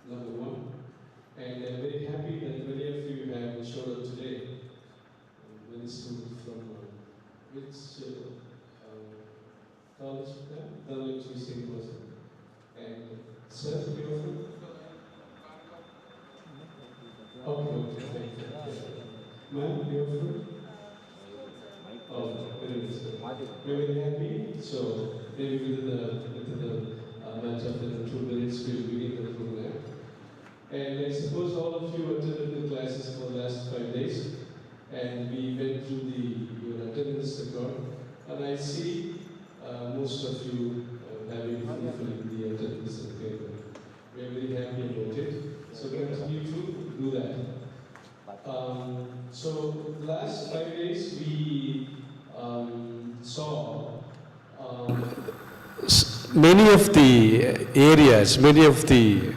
Number one. And I'm very happy that many of you have showed up today. Many students from which college? St.Joseph. And sir, you're from? Okay, thank you. Ma'am, you're from? Oh, very nice. We're very happy. So maybe within the match of the 2 minutes, we'll begin the program. And I suppose all of you attended the classes for the last 5 days, and we went through your attendance record, and I see most of you having fulfilled the attendance record. We are very happy about it. So continue to do that. So the last 5 days we saw many of the areas, many of the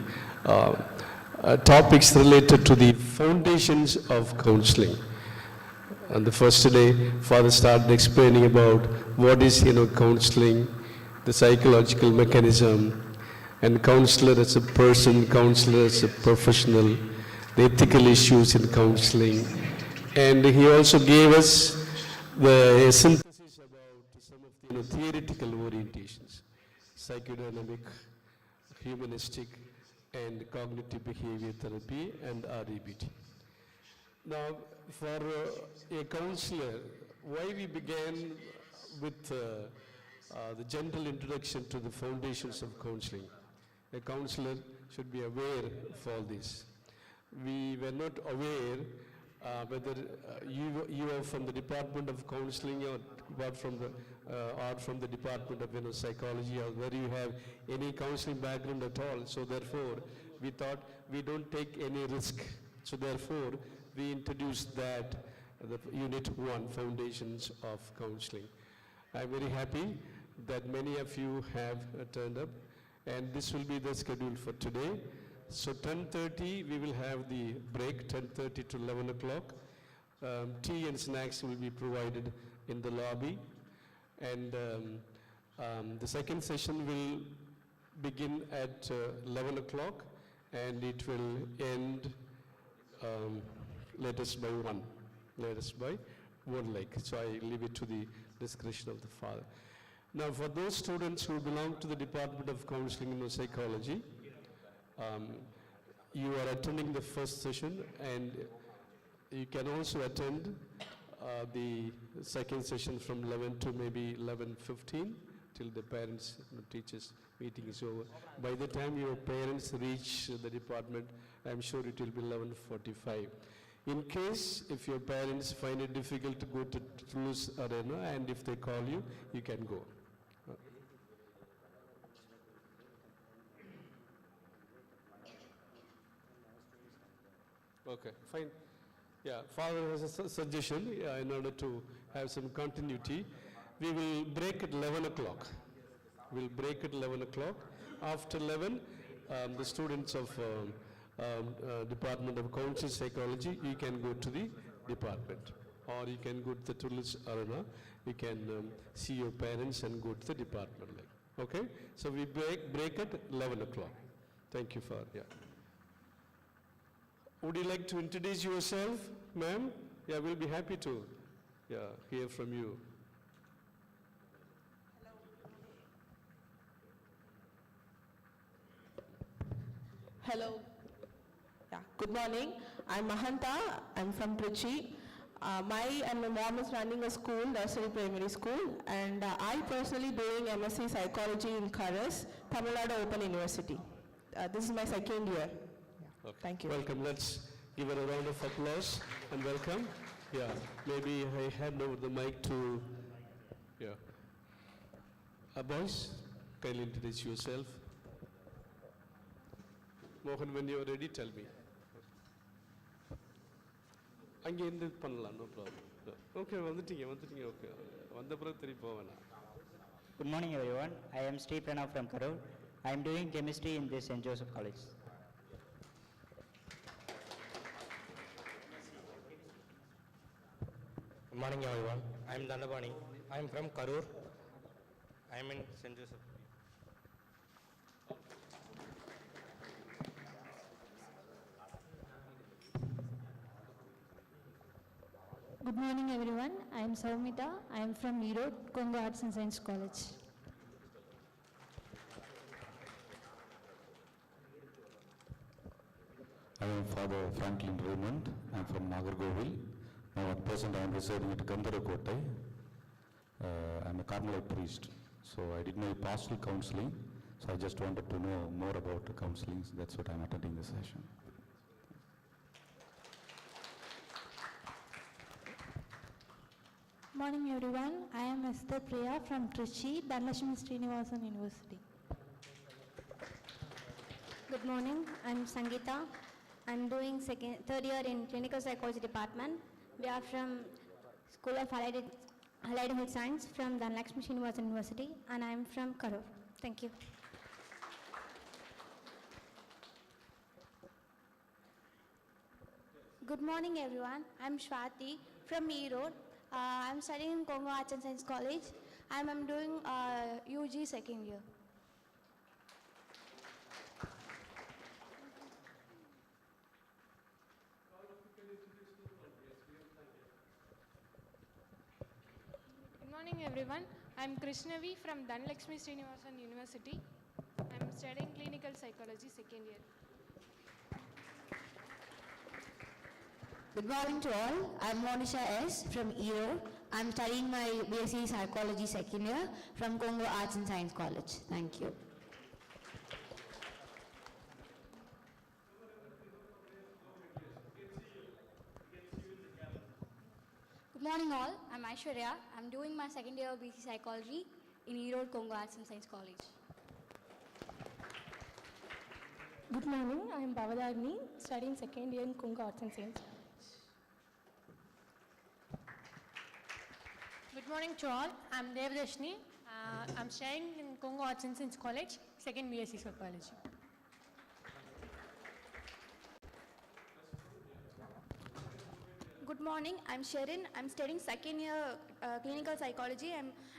topics related to the foundations of counseling. On the first day, Father started explaining about what is, counseling, the psychological mechanism, and counselor as a person, counselor as a professional, the ethical issues in counseling. And he also gave us the synthesis about some of the theoretical orientations, psychodynamic, humanistic, and cognitive behavior therapy, and REBT. Now, for a counselor, why we began with the general introduction to the foundations of counseling. A counselor should be aware of all this. We were not aware whether you are from the Department of Counseling or from the Department of Psychology, or whether you have any counseling background at all. So therefore, we thought we don't take any risk. So therefore, we introduced that, the Unit 1, Foundations of Counseling. I'm very happy that many of you have turned up, and this will be the schedule for today. So 10:30 we will have the break, 10:30 to 11 o'clock. Tea and snacks will be provided in the lobby, and the second session will begin at 11 o'clock, and it will end latest by 1. Latest by 1 like. So I leave it to the discretion of the Father. Now, for those students who belong to the Department of Counseling and Psychology, you are attending the first session, and you can also attend the second session from 11 to maybe 11:15 till the parents teachers meeting is over. By the time your parents reach the department, I'm sure it will be 11:45. In case if your parents find it difficult to go to Toulouse Arena, and if they call you, you can go. Okay, fine. Yeah, Father has a suggestion in order to have some continuity. We will break at 11 o'clock. We'll break at 11 o'clock. After 11, the students of Department of Counseling Psychology, you can go to the department. Or you can go to the Toulouse Arena. You can see your parents and go to the department. Okay? So we break at 11 o'clock. Thank you, Father. Yeah. Would you like to introduce yourself, ma'am? Yeah, we'll be happy to hear from you. Hello. Yeah. Good morning. I'm Mahanta. I'm from Trichy. My mom is running a school, nursery primary school, and I personally doing MSc Psychology in Karas, Tamil Nadu Open University. This is my second year. Yeah. Okay. Thank you. Welcome. Let's give her a round of applause and welcome. Yeah. Maybe I hand over the mic to boys. Kindly introduce yourself. Mohan, when you are ready, tell me. அங்கே இருந்து பண்ணலாம், no problem. Okay, வந்துட்டீங்க. Okay. வந்த பிறகு திருப்பி போவேனா. Good morning, everyone. I am Steve Pranav from Karur. I am doing chemistry in this St.Joseph College. Good morning, everyone. I am Dandapani. I am from Karur. I am in St. Joseph. Good morning, everyone. I am Saumita. I am from Erode, Congo Arts and Science College. I am Father Franklin Raymond. I am from Nagargovil. Now at present I am residing at Gandharakotai. I am a Carmelite priest. So I did my pastoral counseling. So I just wanted to know more about the counseling. So that's what I am attending this session. Morning, everyone. I am Esther Priya from Trichy, Dhanlakshmi Srinivasan University. Good morning. I'm Sangeeta. I'm doing third year in Clinical Psychology Department. We are from School of Allied Health Science from Dhanlakshmi Srinivasan University, and I am from Karur. Thank you. Good morning, everyone. I'm Shwati from Erode. I'm studying in Congo Arts and Science College. I'm doing UG second year. Good morning, everyone. I'm Krishnavi from Dhanlakshmi Srinivasan University. I'm studying clinical psychology second year. Good morning to all. I'm Monisha S. from Erode. I'm studying my BSc Psychology second year from Congo Arts and Science College. Thank you. Good morning, all. I'm Aishwarya. I'm doing my second year of BSc Psychology in Erode, Congo Arts and Science College. Good morning. I am Bhavadagni, studying second year in Congo Arts and Science. Good morning to all. I'm Devdashni. I'm studying in Congo Arts and Science College, second BSc Psychology. Good morning. I'm Sherin. I'm studying second year clinical psychology.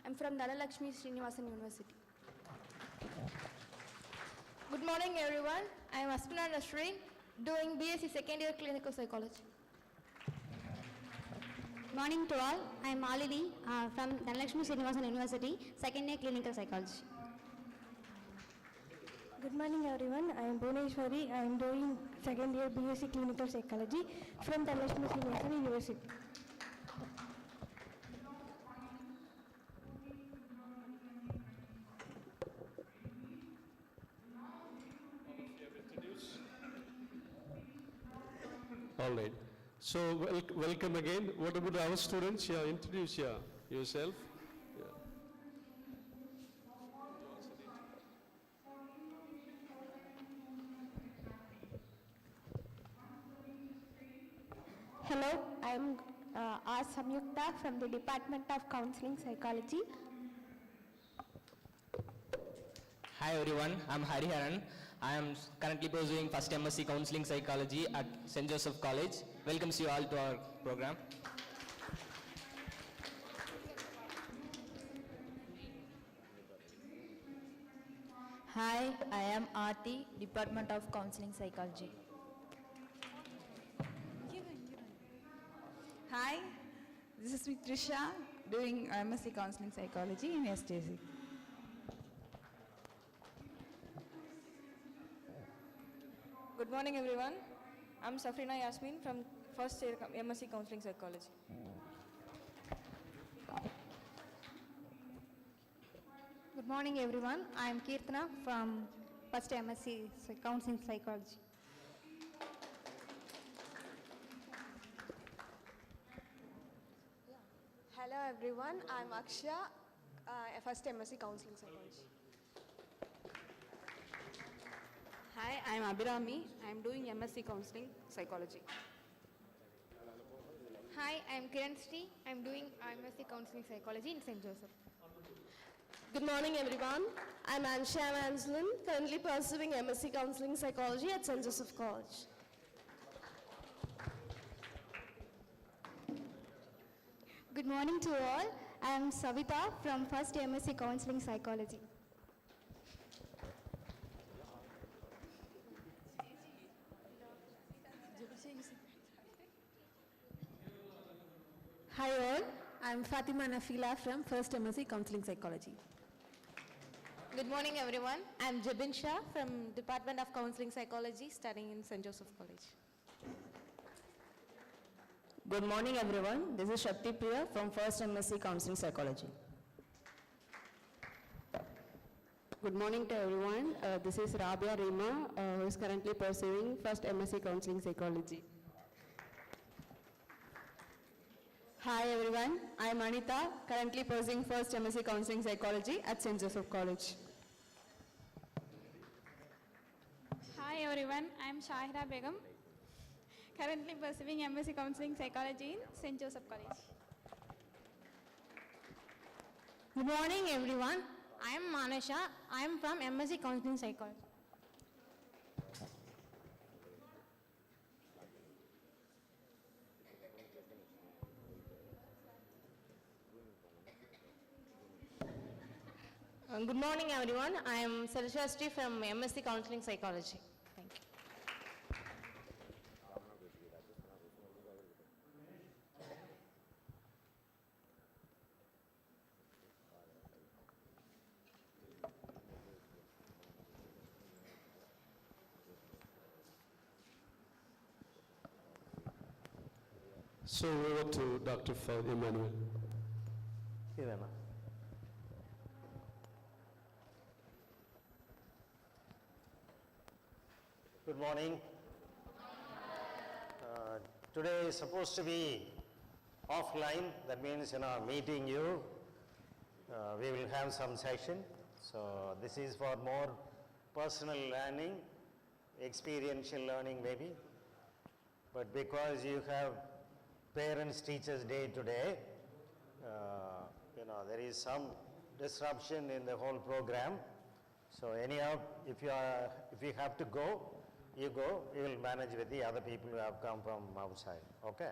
I'm from Dhanlakshmi Srinivasan University. Good morning, everyone. I'm Aspina Nasreen, doing BSc second year clinical psychology. Morning to all. I'm Malini from Dhanlakshmi Srinivasan University, second year clinical psychology. Good morning everyone. I am Bhuneshwari. I am doing second year BSc Clinical Psychology from Dhanlakshmi Srinivasan University. All right. So welcome again. What about our students? Yeah, introduce yourself. Yeah. Hello, I am R. Samyukta from the Department of Counselling Psychology. Hi everyone, I'm Hariharan. I am currently pursuing first MSc Counselling Psychology at St.Joseph College. Welcomes you all to our program. Hi, I am Aarti, Department of Counselling Psychology. Hi, this is Trichy doing MSc Counselling Psychology in SJC. Good morning everyone. I'm Safrina Yasmin from first year MSc Counselling Psychology. Good morning everyone. I am Kirtana from first MSc Counselling Psychology. Hello everyone, I'm Aksha, first MSc Counselling Psychology. Hi, I'm Abhirami. I'm doing MSc Counselling Psychology. Hi, I'm Kiran Sri. I'm doing MSc Counselling Psychology in St. Joseph. Good morning everyone. I'm Ansha Anslin, currently pursuing MSc Counselling Psychology at St. Joseph College. Good morning to all. I am Savita from first MSc Counselling Psychology. Hi all, I am Fatima Nafila from first MSc Counselling Psychology. Good morning everyone. I am Jabin Shah from Department of Counselling Psychology studying in St. Joseph College. Good morning everyone, this is Shakti Priya from first MSc Counselling Psychology. Good morning to everyone, this is Rabia Rima who is currently pursuing first MSc Counselling Psychology. Hi everyone, I am Anita, currently pursuing first MSc Counselling Psychology at St. Joseph College. Hi everyone, I am Shahira Begum, currently pursuing MSc Counselling Psychology in St. Joseph College. Good morning everyone, I am Manasha, I am from MSc Counselling Psychology. Good morning everyone. I am Sarashastri from MSc Counselling Psychology. Thank you. So over to Dr. Emmanuel. Good morning. Today is supposed to be offline. That means, meeting you. We will have some session. So this is for more personal learning, experiential learning maybe. But because you have Parents Teachers Day today, there is some disruption in the whole program. So anyhow, if you have to go, you go. You will manage with the other people who have come from outside. Okay.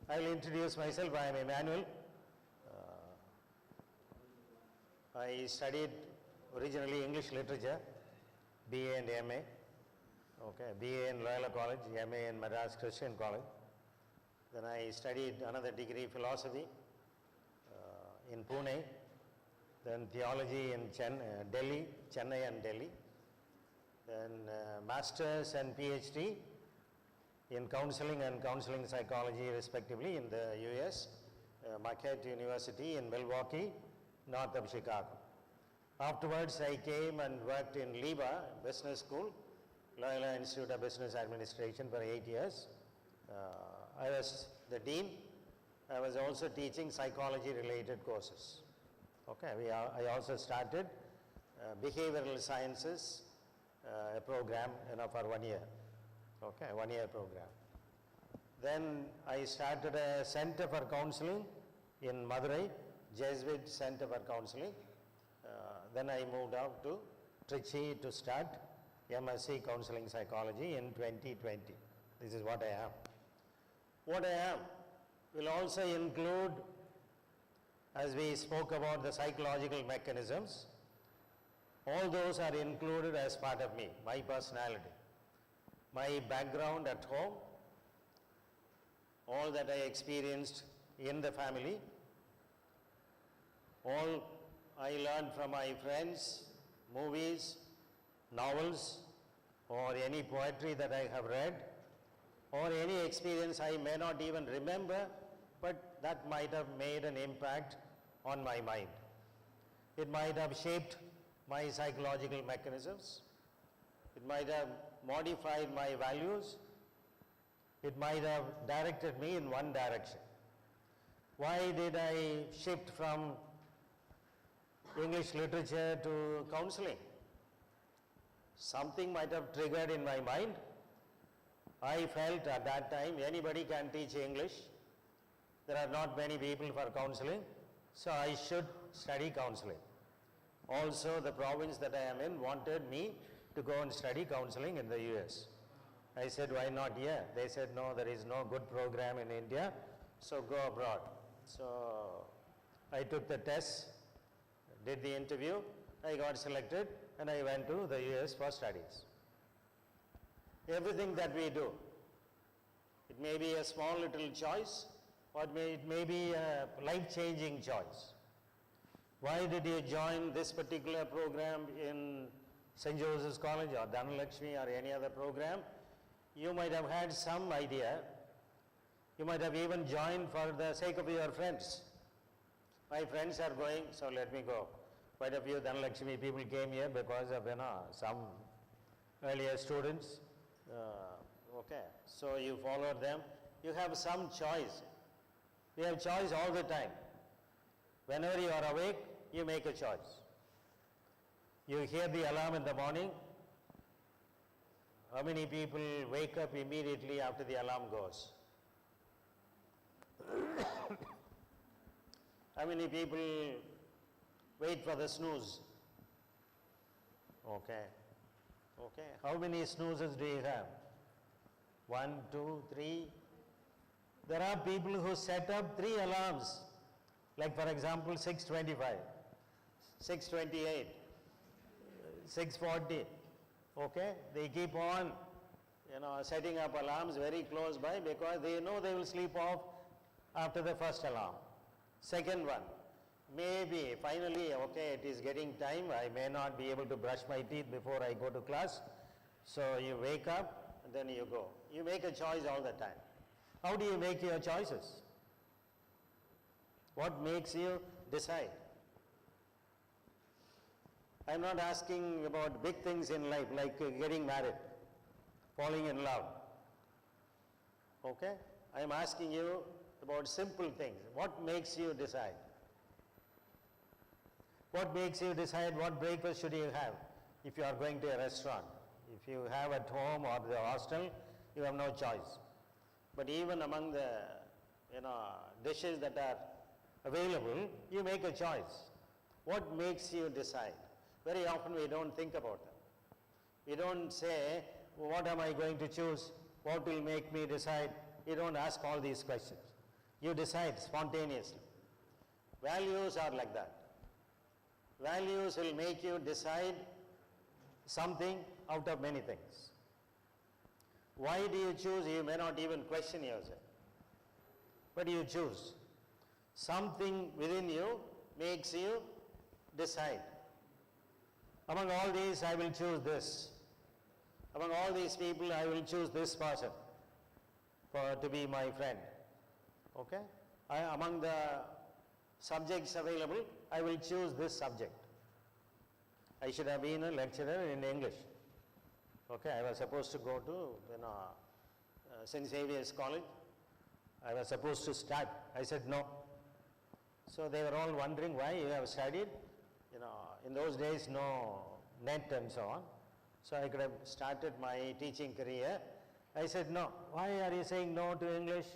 I will introduce myself. I am Emmanuel. I studied originally English literature, BA and MA. Okay, BA in Loyola College, MA in Madras Christian College. Then I studied another degree philosophy in Pune. then theology in Delhi, Chennai and Delhi, then master's and PhD in counseling and counseling psychology respectively in the US, Marquette University in Milwaukee, north of Chicago. Afterwards, I came and worked in LIBA Business School, Loyola Institute of Business Administration for 8 years. I was the dean. I was also teaching psychology-related courses. Okay, I also started behavioral sciences, a program for 1 year. Okay, 1 year program. Then I started a center for counseling in Madurai, Jesuit Center for Counseling. Then I moved out to Trichy to start MSc Counseling Psychology in 2020. This is what I am. What I am will also include, as we spoke about the psychological mechanisms, all those are included as part of me, my personality, my background at home, all that I experienced in the family, all I learned from my friends, movies, novels, or any poetry that I have read, or any experience I may not even remember, but that might have made an impact on my mind. It might have shaped my psychological mechanisms. It might have modified my values. It might have directed me in one direction. Why did I shift from English literature to counseling? Something might have triggered in my mind. I felt at that time anybody can teach English. There are not many people for counseling, so I should study counseling. Also, the province that I am in wanted me to go and study counseling in the US. I said, why not here? They said, no, there is no good program in India, so go abroad. So I took the test, did the interview, I got selected, and I went to the US for studies. Everything that we do, it may be a small little choice, or it may be a life-changing choice. Why did you join this particular program in St. Joseph's College or Dhanalakshmi or any other program? You might have had some idea. You might have even joined for the sake of your friends. My friends are going, so let me go. Quite a few Dhanalakshmi people came here because of some earlier students. Okay, so you followed them. You have some choice. We have choice all the time. Whenever you are awake, you make a choice. You hear the alarm in the morning. How many people wake up immediately after the alarm goes? How many people wait for the snooze? Okay. Okay. How many snoozes do you have? 1, 2, 3. There are people who set up 3 alarms. Like for example, 6:25, 6:28, 6:40. Okay? They keep on, setting up alarms very close by because they know they will sleep off after the first alarm. Second one, maybe finally, okay, it is getting time, I may not be able to brush my teeth before I go to class. So you wake up and then you go. You make a choice all the time. How do you make your choices? What makes you decide? I'm not asking about big things in life like getting married, falling in love. Okay? I'm asking you about simple things. What makes you decide? What makes you decide what breakfast should you have if you are going to a restaurant? If you have at home or the hostel, you have no choice. But even among the dishes that are available, you make a choice. What makes you decide? Very often we don't think about them. We don't say, what am I going to choose? What will make me decide? You don't ask all these questions. You decide spontaneously. Values are like that. Values will make you decide something out of many things. Why do you choose? You may not even question yourself. But you choose. Something within you makes you decide. Among all these, I will choose this. Among all these people, I will choose this person to be my friend. Okay? Among the subjects available, I will choose this subject. I should have been a lecturer in English. Okay, I was supposed to go to St. Xavier's College. I was supposed to start. I said no. So they were all wondering why you have studied. In those days, no net and so on. So I could have started my teaching career. I said no. Why are you saying no to English?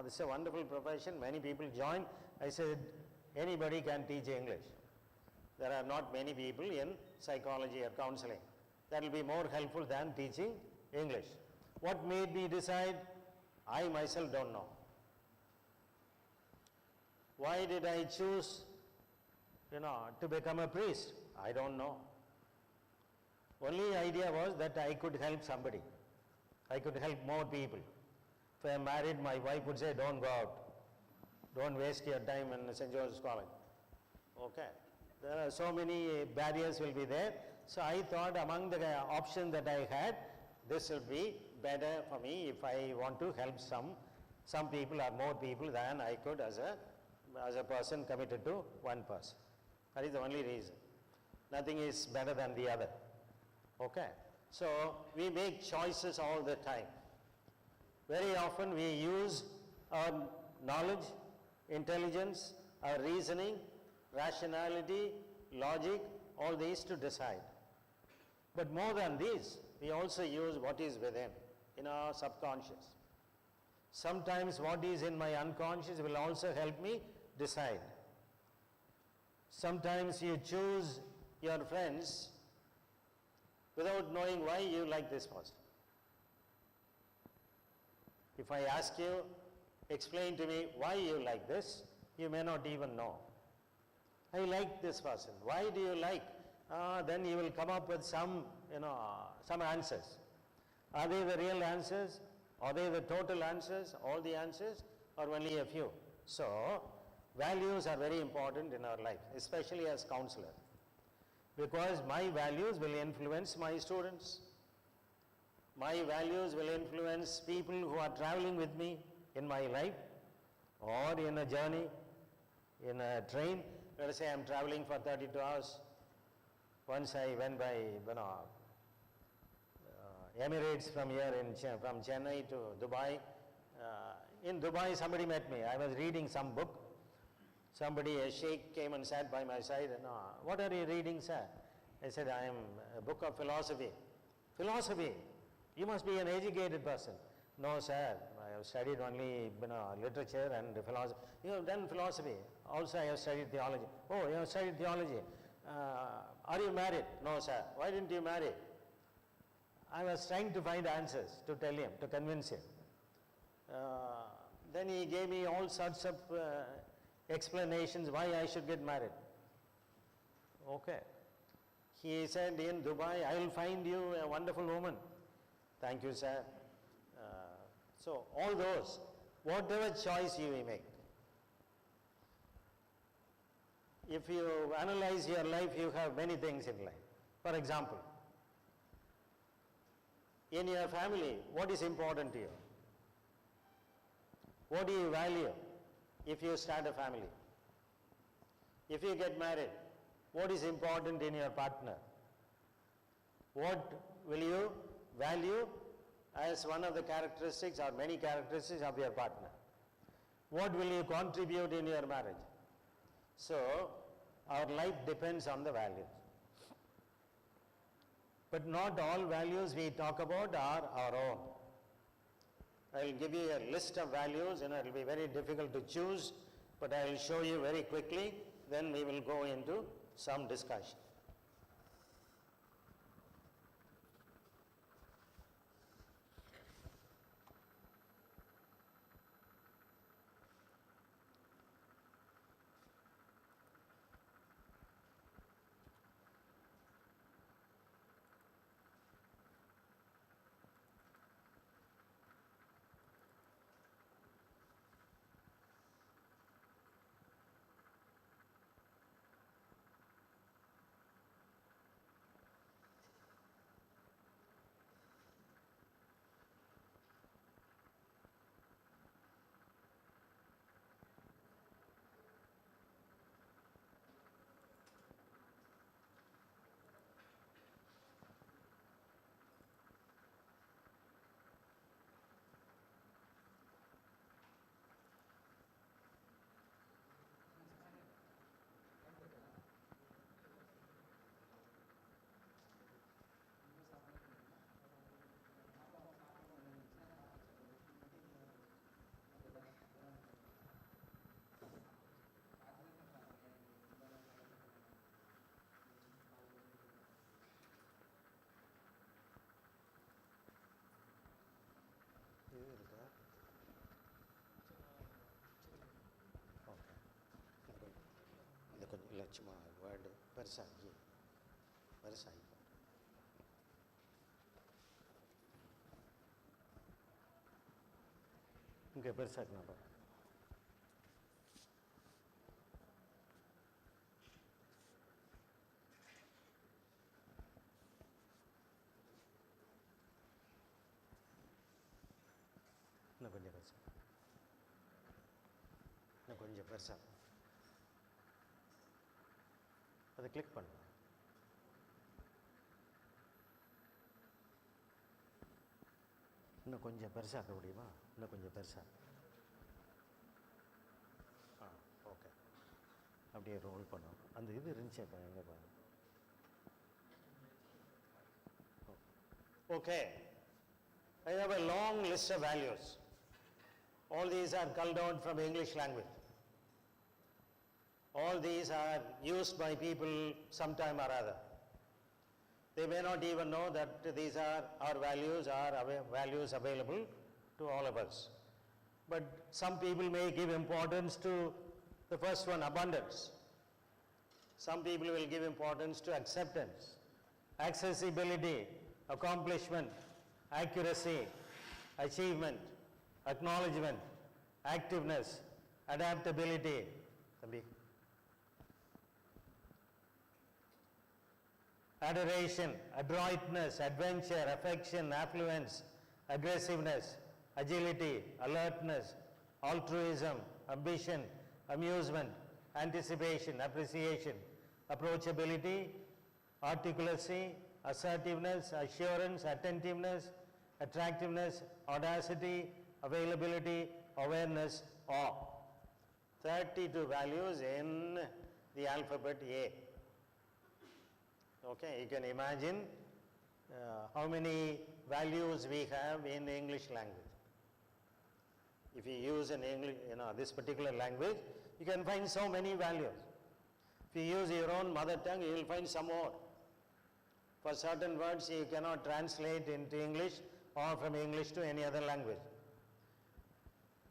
This is a wonderful profession. Many people join. I said anybody can teach English. There are not many people in psychology or counseling. That will be more helpful than teaching English. What made me decide? I myself don't know. Why did I choose, to become a priest? I don't know. Only idea was that I could help somebody. I could help more people. If I am married, my wife would say, don't go out. Don't waste your time in St. Joseph's College. Okay. There are so many barriers will be there. So I thought among the options that I had, this will be better for me if I want to help some people or more people than I could as a person committed to one person. That is the only reason. Nothing is better than the other. Okay. So we make choices all the time. Very often we use our knowledge, intelligence, our reasoning, rationality, logic, all these to decide. But more than these, we also use what is within, in our subconscious. Sometimes what is in my unconscious will also help me decide. Sometimes you choose your friends without knowing why you like this person. If I ask you, explain to me why you like this, you may not even know. I like this person. Why do you like? Then you will come up with some answers. Are they the real answers? Are they the total answers? All the answers? Or only a few? So, values are very important in our life, especially as counselor. Because my values will influence my students. My values will influence people who are traveling with me in my life or in a journey, in a train. Let us say I am traveling for 32 hours. Once I went by Emirates from here, from Chennai to Dubai. In Dubai, somebody met me. I was reading some book. Somebody, a sheikh, came and sat by my side. And, what are you reading, sir? I said, I am a book of philosophy. Philosophy? You must be an educated person. No, sir. I have studied only literature and philosophy. You have done philosophy. Also, I have studied theology. Oh, you have studied theology. Are you married? No, sir. Why didn't you marry? I was trying to find answers to tell him, to convince him. Then he gave me all sorts of explanations why I should get married. Okay. He said, in Dubai, I will find you a wonderful woman. Thank you, sir. So all those, whatever choice you may make, if you analyze your life, you have many things in life. For example, in your family, what is important to you? What do you value if you start a family? If you get married, what is important in your partner? What will you value as one of the characteristics or many characteristics of your partner? What will you contribute in your marriage? So, our life depends on the values. But not all values we talk about are our own. I will give you a list of values and it will be very difficult to choose, but I will show you very quickly, then we will go into some discussion. சும்மா word பெருசாகி இங்கே பெருசாக்குனா பாரு. இன்னும் கொஞ்சம் பெருசா, இன்னும் கொஞ்சம் பெருசா. அதை கிளிக் பண்ணு. இன்னும் கொஞ்சம் பெருசாக்க முடியுமா? இன்னும் கொஞ்சம் பெருசா. ஓகே, அப்படியே ரோல் பண்ணோம். அந்த இது இருந்துச்சு இப்போ எங்கே பாருங்க. Okay, I have a long list of values. All these are culled out from English language. All these are used by people sometime or other. They may not even know that these are our values, values available to all of us. But some people may give importance to the first one, abundance. Some people will give importance to acceptance, accessibility, accomplishment, accuracy, achievement, acknowledgement, activeness, adaptability. Adoration, adroitness, adventure, affection, affluence, aggressiveness, agility, alertness, altruism, ambition, amusement, anticipation, appreciation, approachability, articulacy, assertiveness, assurance, attentiveness, attractiveness, audacity, availability, awareness, awe. 32 values in the alphabet A. Okay, you can imagine how many values we have in the English language. If you use an English, this particular language, you can find so many values. If you use your own mother tongue, you will find some more. For certain words, you cannot translate into English or from English to any other language.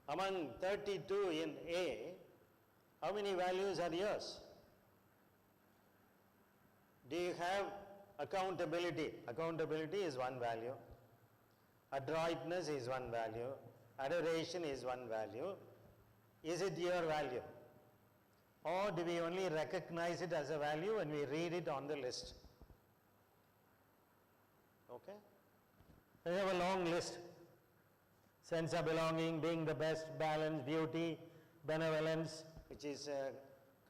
Among 32 in A, how many values are yours? Do you have accountability? Accountability is one value. Adroitness is one value. Adoration is one value. Is it your value? Or do we only recognize it as a value when we read it on the list? Okay? We have a long list. Sense of belonging, being the best, balance, beauty, benevolence, which is a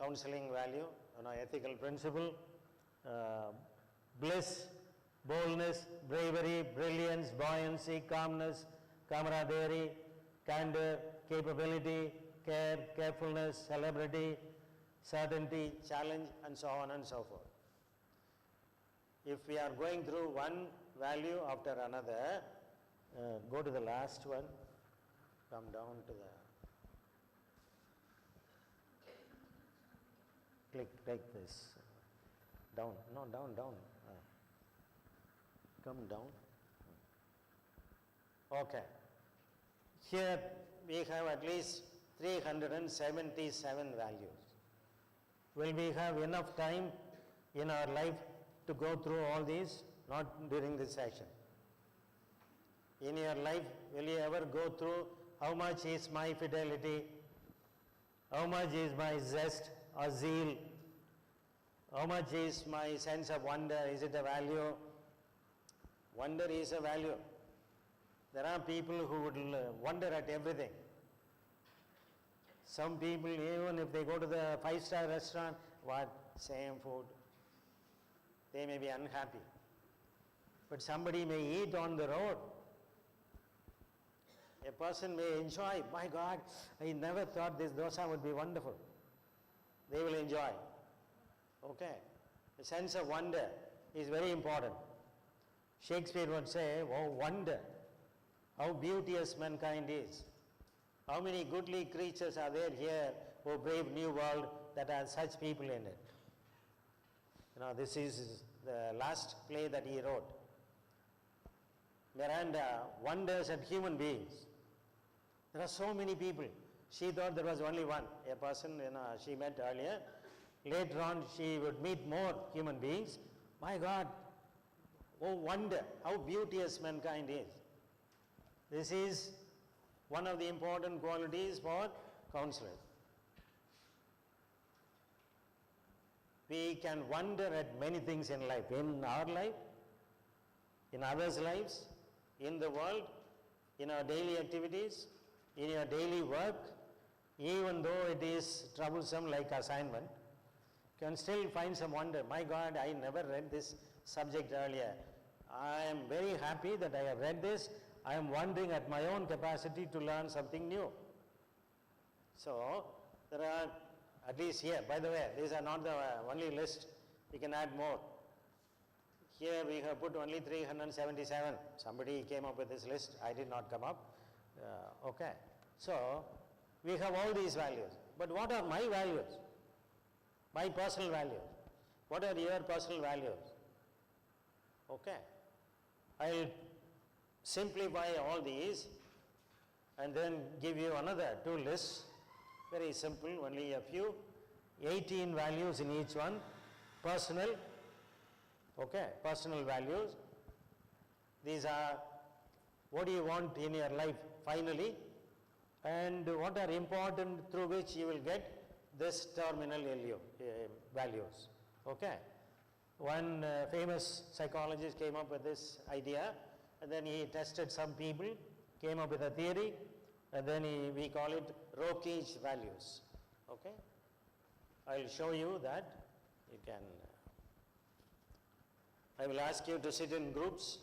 counseling value, ethical principle, bliss, boldness, bravery, brilliance, buoyancy, calmness, camaraderie, candor, capability, care, carefulness, celebrity, certainty, challenge, and so on and so forth. If we are going through one value after another, go to the last one, come down to the, click this, down, no, down, come down. Okay, here we have at least 377 values. Will we have enough time in our life to go through all these? Not during this session. In your life, will you ever go through how much is my fidelity, how much is my zest or zeal, how much is my sense of wonder? Is it a value? Wonder is a value. There are people who would wonder at everything. Some people, even if they go to the 5-star restaurant, what? Same food. They may be unhappy. But somebody may eat on the road. A person may enjoy, my God, I never thought this dosa would be wonderful. They will enjoy. Okay. The sense of wonder is very important. Shakespeare would say, oh, wonder, how beauteous mankind is. How many goodly creatures are there here who brave new world that has such people in it. This is the last play that he wrote. Miranda wonders at human beings. There are so many people. She thought there was only one, a person she met earlier. Later on, she would meet more human beings. My God, oh wonder how beauteous mankind is. This is one of the important qualities for counselors. We can wonder at many things in life, in our life, in others' lives, in the world, in our daily activities, in your daily work, even though it is troublesome like assignment, you can still find some wonder. My God, I never read this subject earlier. I am very happy that I have read this. I am wondering at my own capacity to learn something new. So, there are, at least here, by the way, these are not the only list. We can add more. Here we have put only 377. Somebody came up with this list. I did not come up. Okay. So, we have all these values. But what are my values? My personal values. What are your personal values? Okay. I'll simplify all these and then give you another 2 lists. Very simple, only a few. 18 values in each one. Personal. Okay, personal values. These are what do you want in your life finally, and what are important through which you will get this terminal values. Okay. One famous psychologist came up with this idea, and then he tested some people, came up with a theory, and then we call it Rocky's values. Okay. I'll show you that. You can. I will ask you to sit in groups.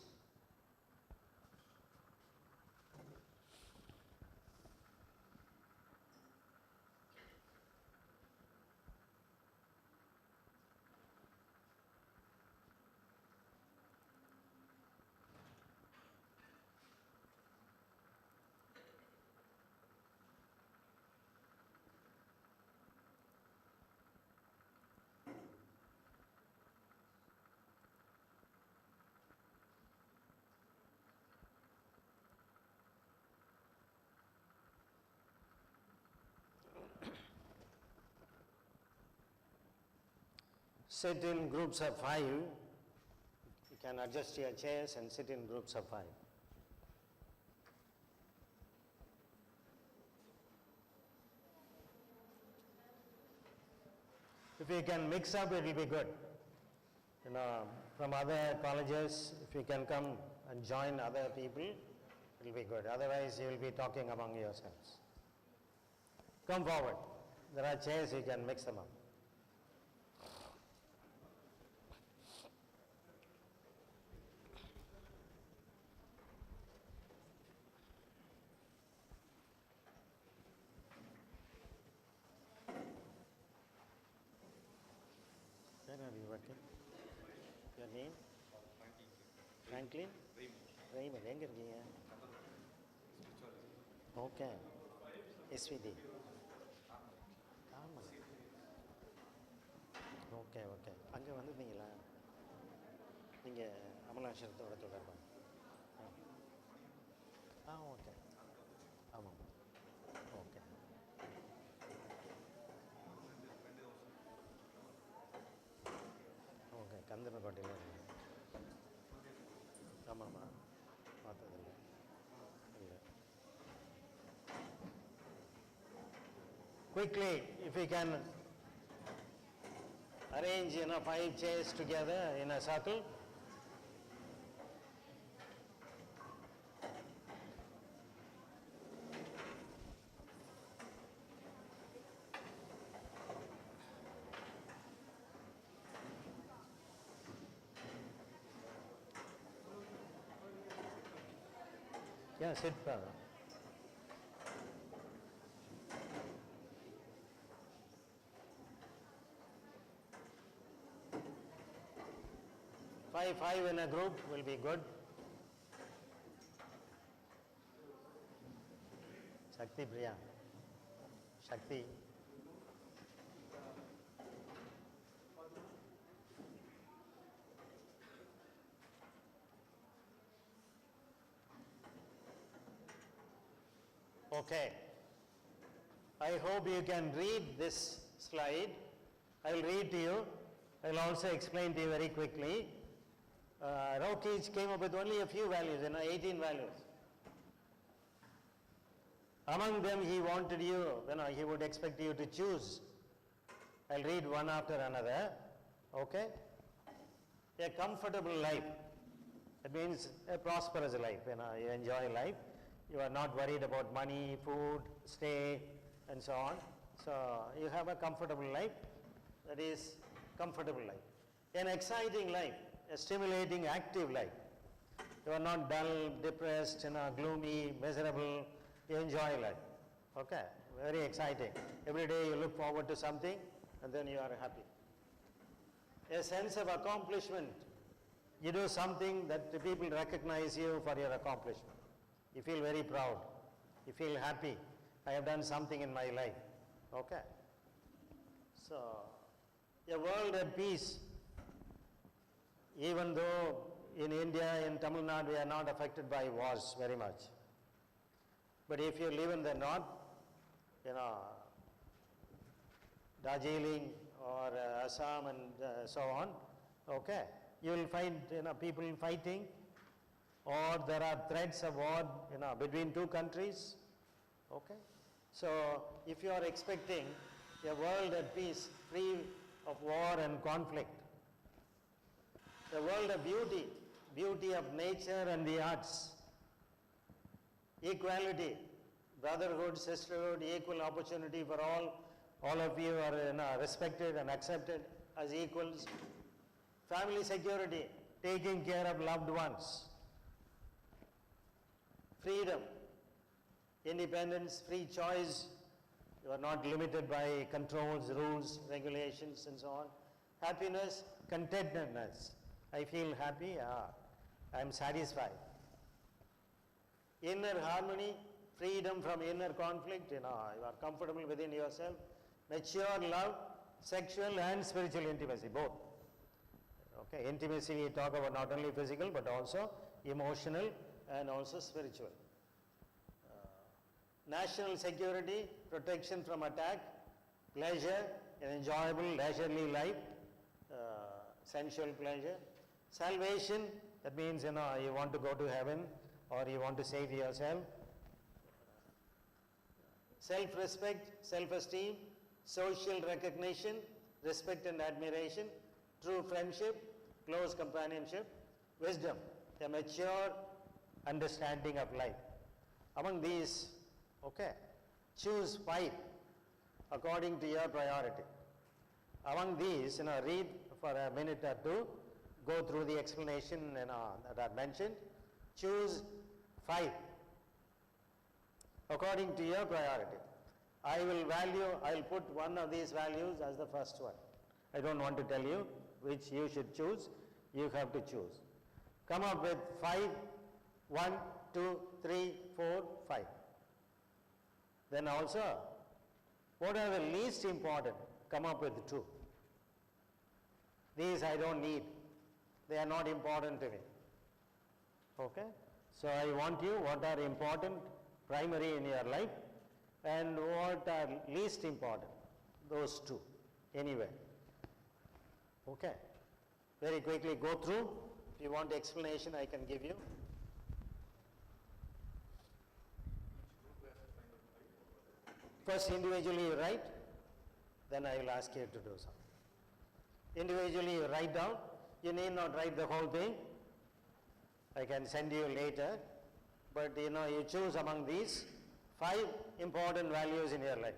Sit in groups of 5. You can adjust your chairs and sit in groups of 5. If you can mix up, it will be good. You know, from other colleges, if you can come and join other people, it will be good. Otherwise, you will be talking among yourselves. Come forward. There are chairs, you can mix them up. Where are you working? Your name? Franklin? Raymond. எங்க இருக்கீங்க? Okay. SVD. ஆமா. Okay okay. அங்கே வந்துருந்தீங்களா? நீங்கள் அமலாஷரத்தோட தொடர்பா? Okay. ஆமாம். Okay. Okay, கந்தனக்கோட்டையில் இருக்கீங்க. ஆமாம்மா, பார்த்ததில்லை. இல்லை. Quickly, if we can arrange 5 chairs together in a circle. Yeah, sit, brother. Five in a group will be good. Shakti Priya. Shakti. Okay. I hope you can read this slide I'll read to you. I'll also explain to you very quickly. Rockich came up with only a few values, 18 values. Among them, he wanted you, he would expect you to choose. I'll read one after another. Okay? A comfortable life. It means a prosperous life. You enjoy life. You are not worried about money, food, stay, and so on. So you have a comfortable life. That is comfortable life. An exciting life, a stimulating, active life. You are not dull, depressed, gloomy, miserable. You enjoy life. Okay? Very exciting. Every day you look forward to something and then you are happy. A sense of accomplishment. You do something that the people recognize you for your accomplishment. You feel very proud. You feel happy. I have done something in my life. Okay? So, a world at peace. Even though in India, in Tamil Nadu, we are not affected by wars very much. But if you live in the north, Darjeeling or Assam and so on, okay, you will find people fighting, or there are threats of war between two countries. Okay? So if you are expecting a world at peace, free of war and conflict, a world of beauty, beauty of nature and the arts, equality, brotherhood, sisterhood, equal opportunity for all of you are respected and accepted as equals, family security, taking care of loved ones, freedom, independence, free choice. You are not limited by controls, rules, regulations, and so on. Happiness, contentedness. I feel happy, I am satisfied. Inner harmony, freedom from inner conflict, you are comfortable within yourself. Mature love, sexual and spiritual intimacy, both. Okay, intimacy we talk about not only physical but also emotional and also spiritual. National security, protection from attack, pleasure, an enjoyable leisurely life, sensual pleasure. Salvation, that means you want to go to heaven or you want to save yourself. Self-respect, self-esteem, social recognition, respect and admiration, true friendship, close companionship, wisdom, a mature understanding of life. Among these, okay, choose 5 according to your priority. Among these, read for a minute or two, go through the explanation that I mentioned. Choose 5 according to your priority. I'll put one of these values as the first one. I don't want to tell you which you should choose. You have to choose. Come up with 5, 1, 2, 3, 4, 5. Then also, what are the least important? Come up with 2. These I don't need. They are not important to me. Okay? So I want you what are important, primary in your life, and what are least important. Those 2, anyway. Okay? Very quickly go through. If you want explanation, I can give you. First individually you write, then I will ask you to do something. Individually you write down. You need not write the whole thing. I can send you later. But you choose among these 5 important values in your life.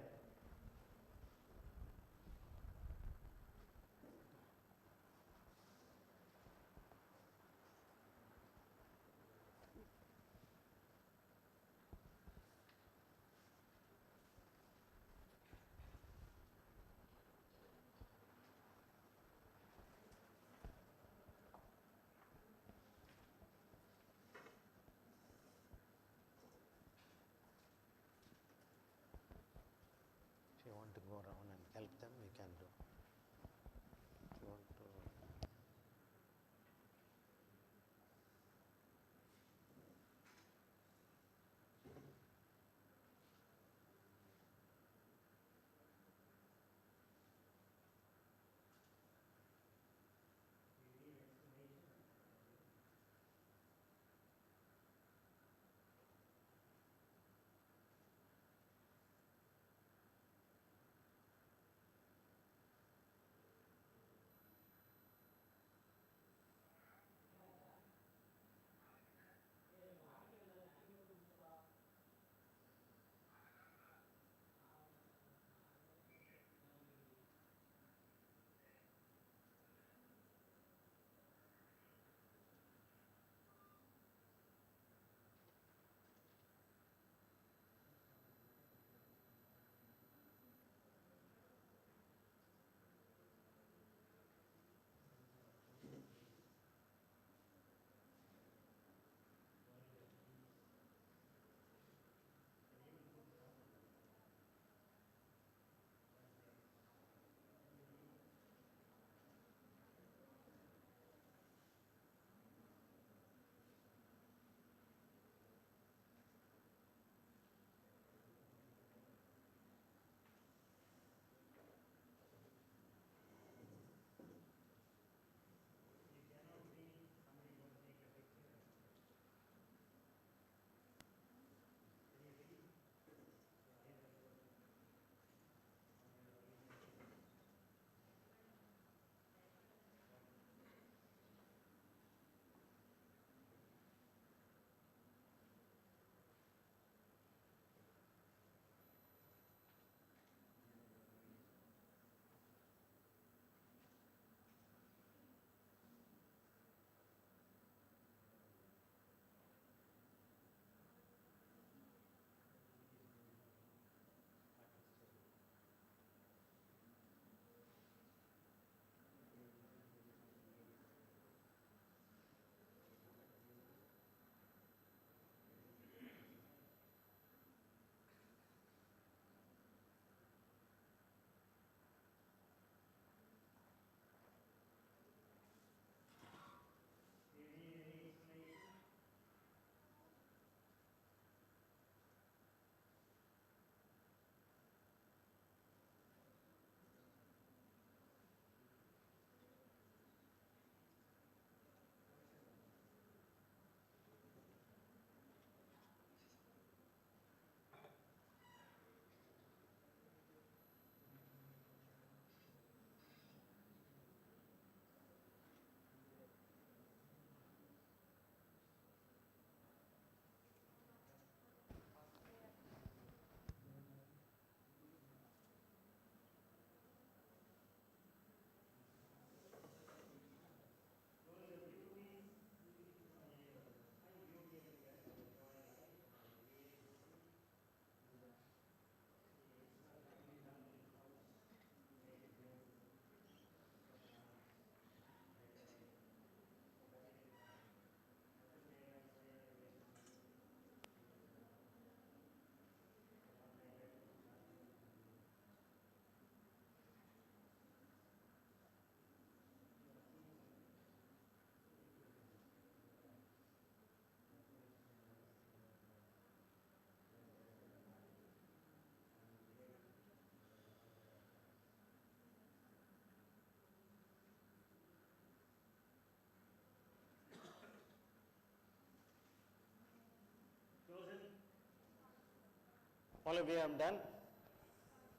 All of you have done?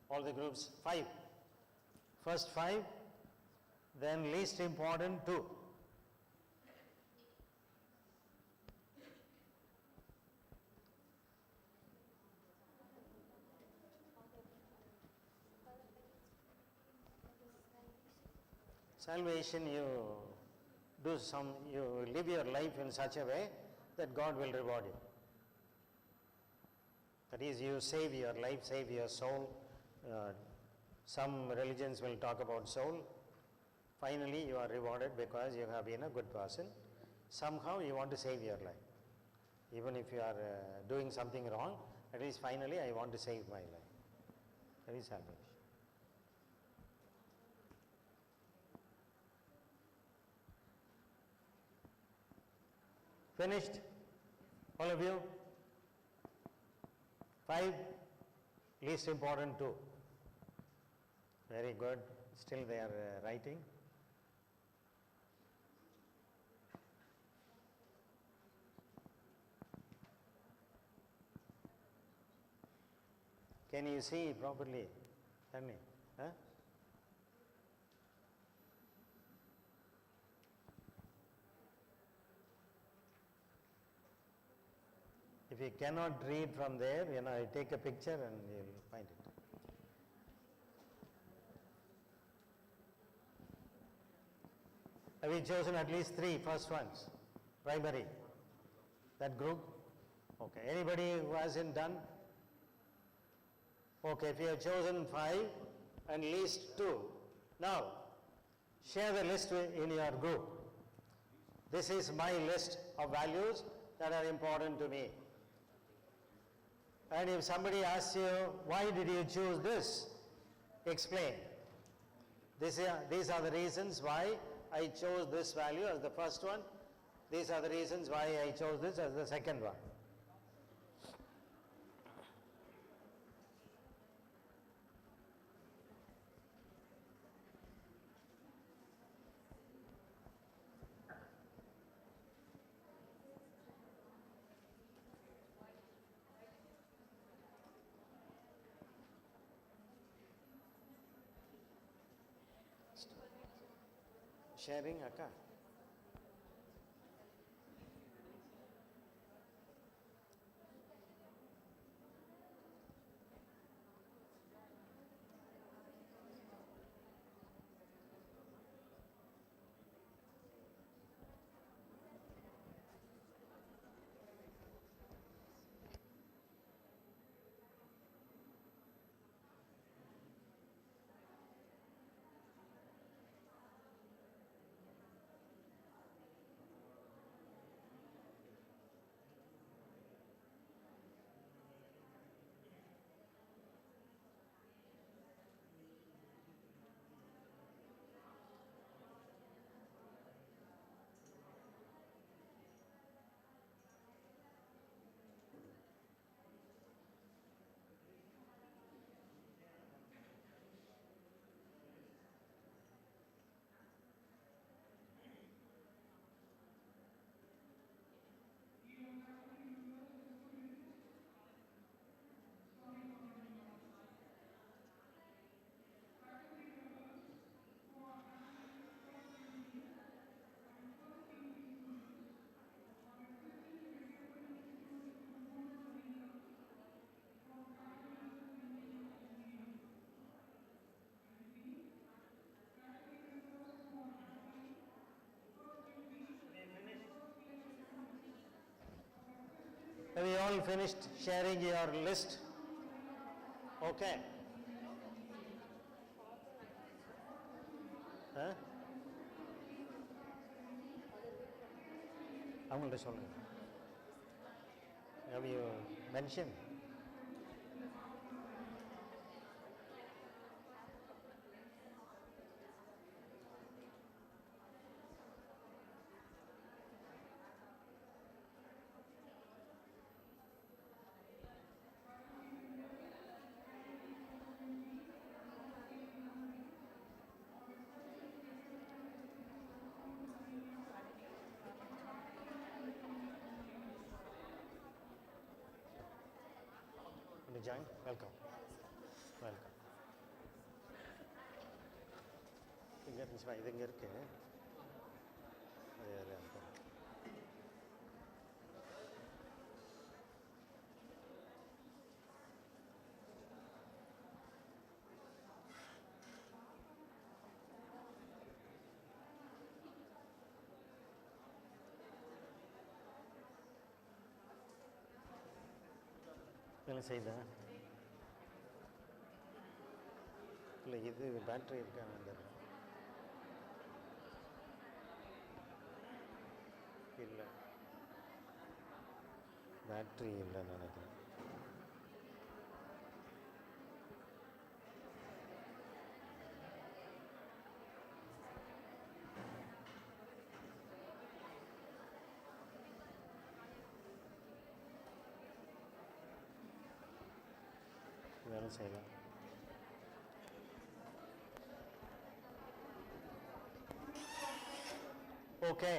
All the groups? 5. First 5, then least important 2. Salvation, you live your life in such a way that God will reward you. That is, you save your life, save your soul. Some religions will talk about soul. Finally, you are rewarded because you have been a good person. Somehow you want to save your life. Even if you are doing something wrong, at least finally I want to save my life. That is salvation. Finished? All of you? 5, least important 2. Very good. Still they are writing. Can you see properly? Can you? Huh? If you cannot read from there, I take a picture and you'll find it. Have you chosen at least 3 first ones? Primary? That group? Okay. Anybody who hasn't done? Okay, if you have chosen 5 and least 2, now share the list in your group. This is my list of values that are important to me. And if somebody asks you, why did you choose this? Explain. These are the reasons why I chose this value as the first one. These are the reasons why I chose this as the second one. Sharing, Akka? Have you all finished sharing your list? Okay. Huh? அவங்கள்ட்ட சொல்லுங்க. Have you mentioned? Want to join? Welcome. Welcome. இங்கே இருந்துச்சுமா, இது இங்கே இருக்கு. அது வேலை செய்தா? இல்லை, இது பேட்டரி இருக்கான்னு இல்லை, பேட்டரி இல்லைன்னு நினைக்கிறேன். வேலை செய்யலாம். Okay,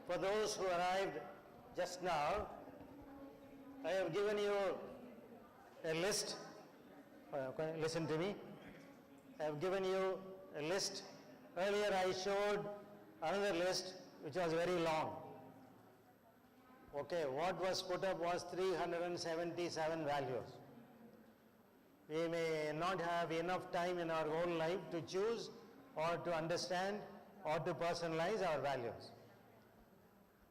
for those who arrived just now, I have given you a list. Okay, listen to me. I have given you a list. Earlier I showed another list which was very long. Okay, what was put up was 377 values. We may not have enough time in our whole life to choose or to understand or to personalize our values.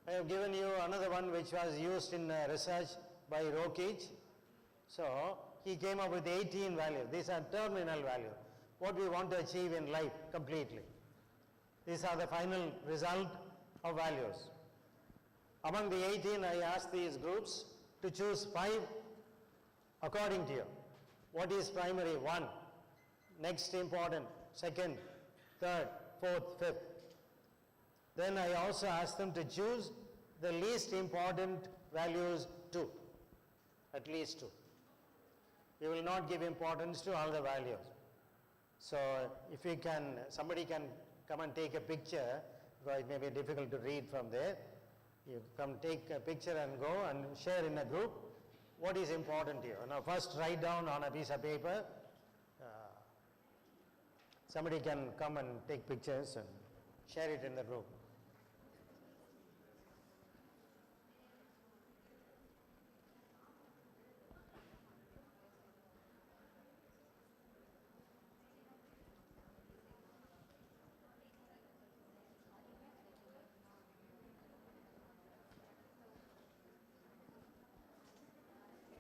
I have given you another one which was used in research by Rokich. So he came up with 18 values. These are terminal values, what we want to achieve in life completely. These are the final result of values. Among the 18, I asked these groups to choose 5 according to you. What is primary? 1. Next important, 2nd, 3rd, 4th, 5th. Then I also asked them to choose the least important values 2. At least 2. We will not give importance to all the values. So if we can, somebody can come and take a picture, because it may be difficult to read from there. You come take a picture and go and share in a group what is important to you. Now first write down on a piece of paper. Somebody can come and take pictures and share it in the group.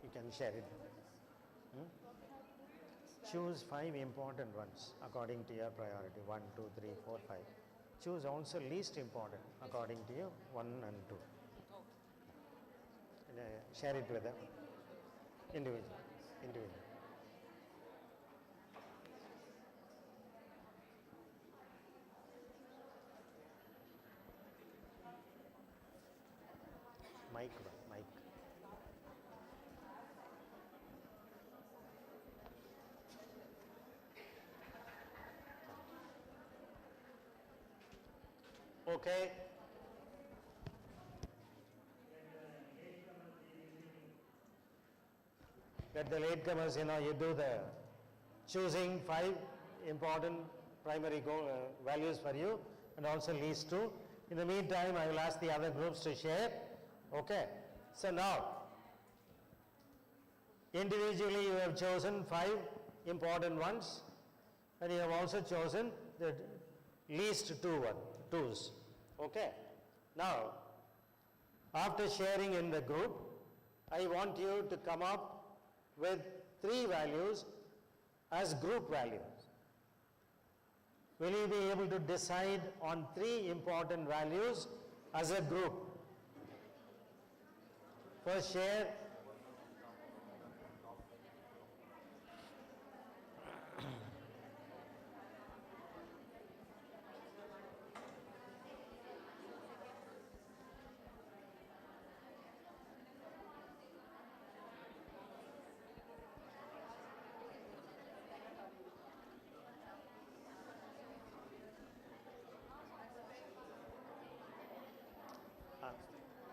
You can share it. Choose 5 important ones according to your priority. 1, 2, 3, 4, 5. Choose also least important according to you. 1 and 2. Share it with them. Individual. Individual. Mic. Okay. Let the latecomers, you do the choosing 5 important primary values for you and also least 2. In the meantime, I will ask the other groups to share. Okay. So now, individually you have chosen 5 important ones and you have also chosen the least 2s. Okay. Now, after sharing in the group, I want you to come up with 3 values as group values. Will you be able to decide on 3 important values as a group? First share.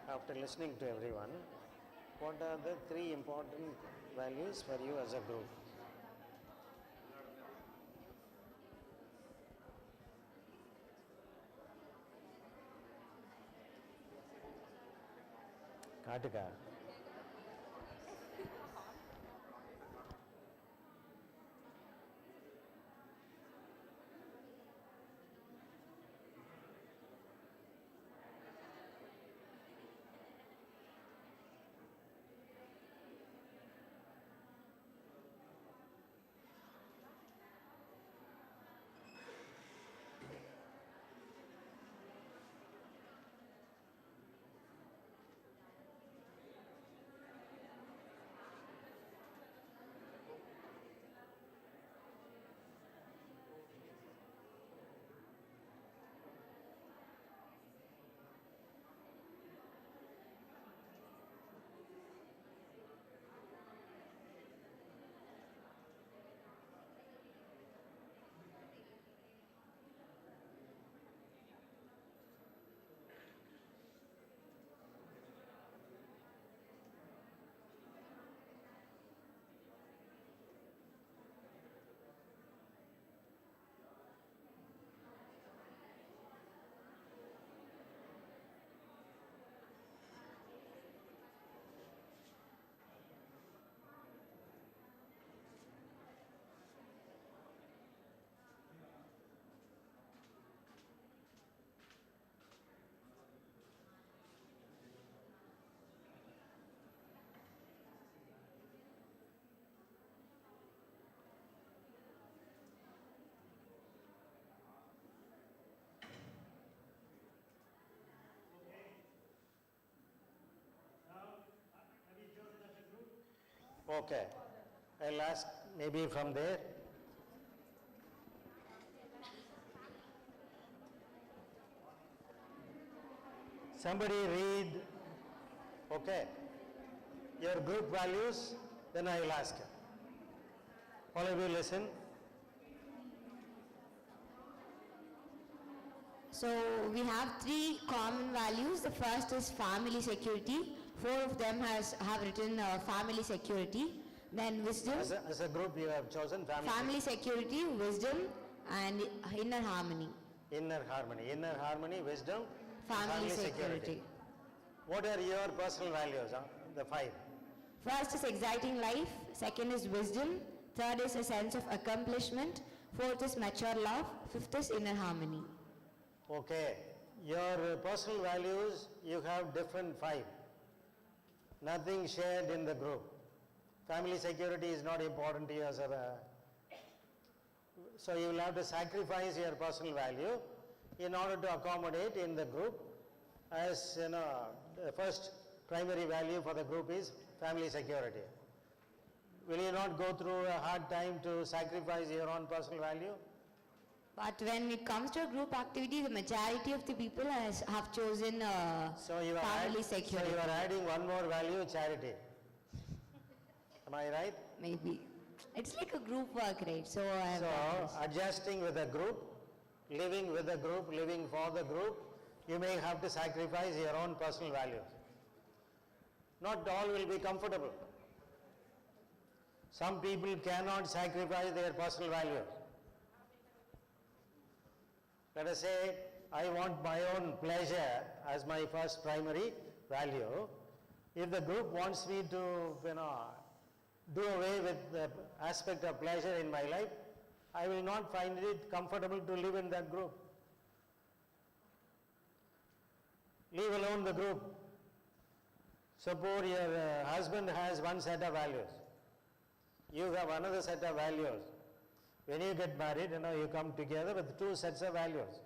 After listening to everyone, what are the 3 important values for you as a group? Katika. Okay. I'll ask maybe from there. Somebody read, okay, your group values, then I will ask you. All of you listen. So we have 3 common values. The first is family security. 4 of them have written family security. Then wisdom. As a group you have chosen family security, wisdom, and inner harmony. Inner harmony, wisdom, family security. What are your personal values, the 5? First is exciting life. Second is wisdom. Third is a sense of accomplishment. Fourth is mature love. Fifth is inner harmony. Okay. Your personal values, you have different 5. Nothing shared in the group. Family security is not important to you as a... So you will have to sacrifice your personal value in order to accommodate in the group. As you know, the first primary value for the group is family security. Will you not go through a hard time to sacrifice your own personal value? But when it comes to a group activity, the majority of the people have chosen family security. So you are adding one more value, charity. Am I right? Maybe. It's like a group work, right? So adjusting with a group, living with a group, living for the group, you may have to sacrifice your own personal values. Not all will be comfortable. Some people cannot sacrifice their personal values. Let us say, I want my own pleasure as my first primary value. If the group wants me to, do away with the aspect of pleasure in my life, I will not find it comfortable to live in that group. Leave alone the group. Suppose your husband has one set of values. You have another set of values. When you get married, you come together with 2 sets of values.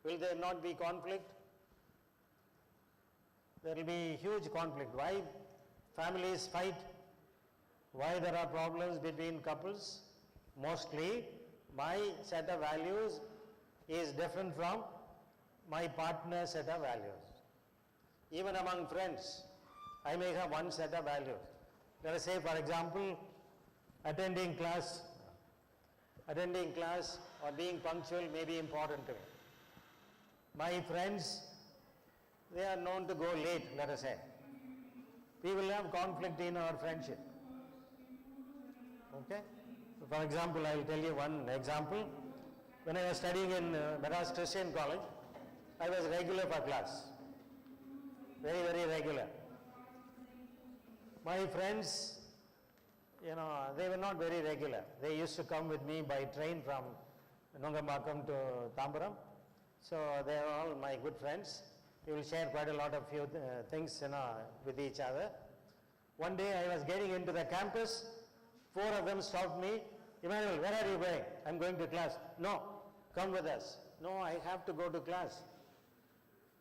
Will there not be conflict? There will be huge conflict. Why families fight? Why there are problems between couples? Mostly, my set of values is different from my partner's set of values. Even among friends, I may have one set of values. Let us say, for example, attending class or being punctual may be important to me. My friends, they are known to go late, let us say. we will have conflict in our friendship. Okay? For example, I will tell you one example. When I was studying in Madras Christian College, I was regular for class. Very, very regular. My friends, they were not very regular. They used to come with me by train from Nungamakam to Tambaram. So they are all my good friends. We will share quite a lot of few things with each other. One day I was getting into the campus. 4 of them stopped me. Emmanuel, where are you going? I'm going to class. No, come with us. No, I have to go to class.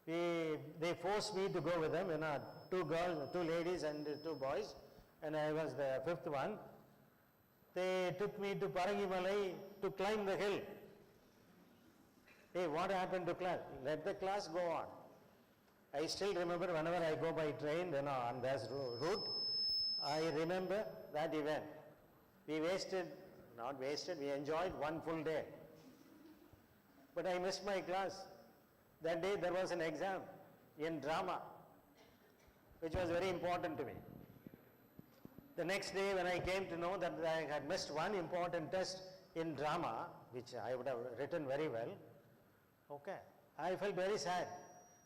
They forced me to go with them, 2 girls, 2 ladies and 2 boys, and I was the 5th one. They took me to Parangimalai to climb the hill. Hey, what happened to class? Let the class go on. I still remember whenever I go by train, on this route, I remember that event. We enjoyed 1 full day. But I missed my class. That day there was an exam in drama, which was very important to me. The next day when I came to know that I had missed one important test in drama, which I would have written very well, okay, I felt very sad.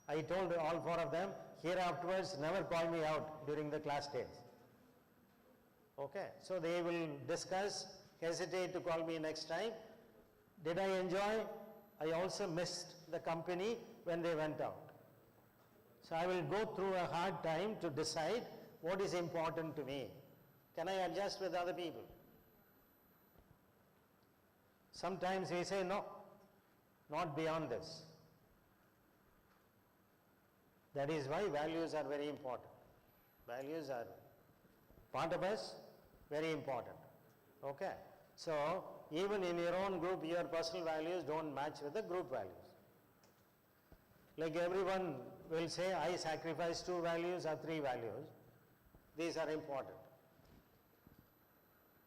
I told all 4 of them, here afterwards never call me out during the class days. Okay, so they will discuss, hesitate to call me next time. Did I enjoy? I also missed the company when they went out. So I will go through a hard time to decide what is important to me. Can I adjust with other people? Sometimes we say no, not beyond this. That is why values are very important. Values are part of us, very important. Okay? So, even in your own group, your personal values don't match with the group values. Like everyone will say, I sacrifice 2 values or 3 values. These are important.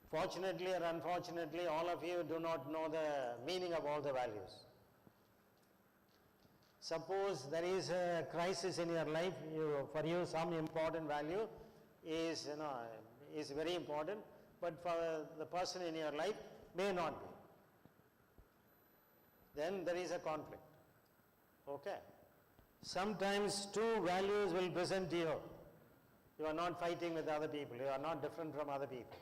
Fortunately or unfortunately, all of you do not know the meaning of all the values. Suppose there is a crisis in your life, for you some important value is very important, but for the person in your life may not be. Then there is a conflict. Okay? Sometimes 2 values will present you. You are not fighting with other people. You are not different from other people.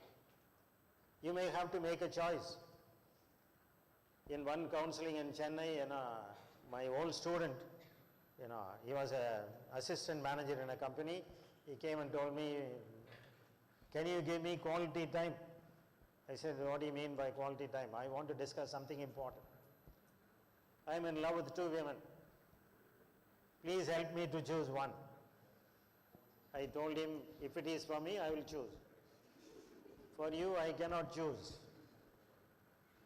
You may have to make a choice. In one counseling in Chennai, my old student, he was an assistant manager in a company. He came and told me, can you give me quality time? I said, what do you mean by quality time? I want to discuss something important. I am in love with 2 women. Please help me to choose one. I told him, if it is for me, I will choose. For you, I cannot choose.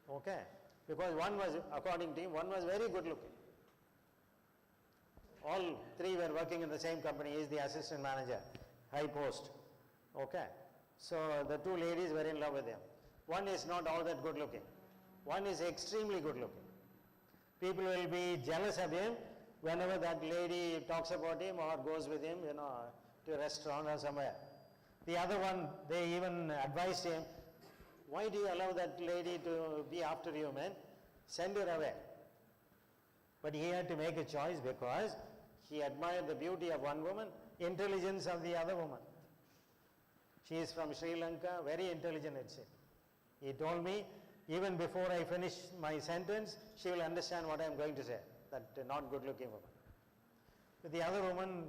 Okay? Because one was, according to him, one was very good looking. All 3 were working in the same company. He is the assistant manager, high post. Okay? So the 2 ladies were in love with him. One is not all that good looking. One is extremely good looking. People will be jealous of him whenever that lady talks about him or goes with him, to a restaurant or somewhere. The other one, they even advised him, why do you allow that lady to be after you, man? Send her away. But he had to make a choice because he admired the beauty of one woman, intelligence of the other woman. She is from Sri Lanka, very intelligent, it seemed. He told me, even before I finish my sentence, she will understand what I am going to say, that not good looking woman. But the other woman,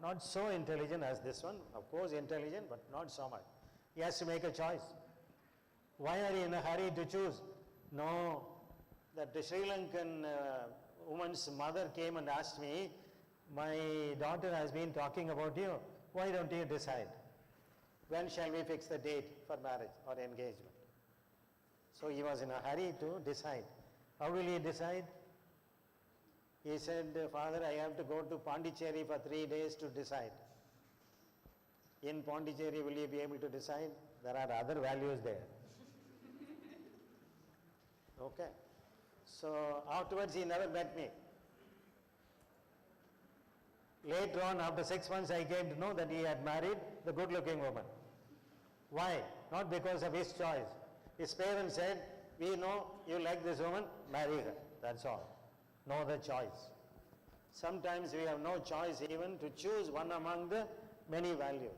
not so intelligent as this one, of course intelligent, but not so much. He has to make a choice. Why are you in a hurry to choose? No, that the Sri Lankan woman's mother came and asked me, my daughter has been talking about you, why don't you decide? When shall we fix the date for marriage or engagement? So he was in a hurry to decide. How will he decide? He said, Father, I have to go to Pondicherry for 3 days to decide. In Pondicherry, will you be able to decide? There are other values there. Okay. So afterwards, he never met me. Later on, after 6 months, I came to know that he had married the good-looking woman. Why? Not because of his choice. His parents said, we know you like this woman, marry her. That's all. No other choice. Sometimes we have no choice even to choose one among the many values.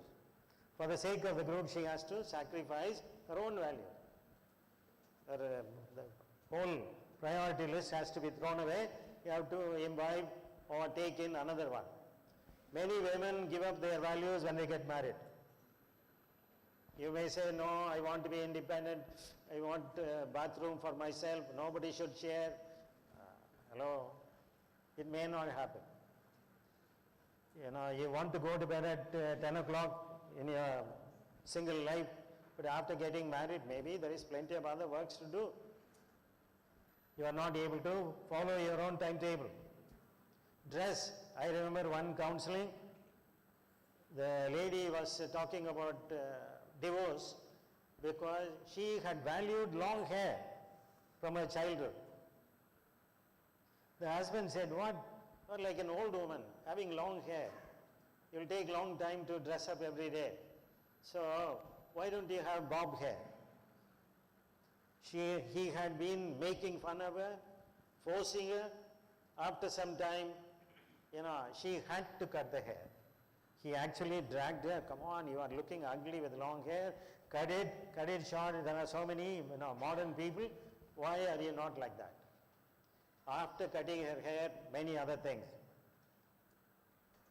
For the sake of the group, she has to sacrifice her own values. The whole priority list has to be thrown away. You have to imbibe or take in another one. Many women give up their values when they get married. You may say, no, I want to be independent. I want a bathroom for myself. Nobody should share. Hello? It may not happen. You want to go to bed at 10 o'clock in your single life, but after getting married, maybe there is plenty of other works to do. You are not able to follow your own timetable. Dress. I remember one counseling, the lady was talking about divorce because she had valued long hair from her childhood. The husband said, what? You're like an old woman having long hair. You'll take long time to dress up every day. So why don't you have bob hair? He had been making fun of her, forcing her. After some time, she had to cut the hair. He actually dragged her, come on, you are looking ugly with long hair, cut it short. There are so many modern people. Why are you not like that? After cutting her hair, many other things.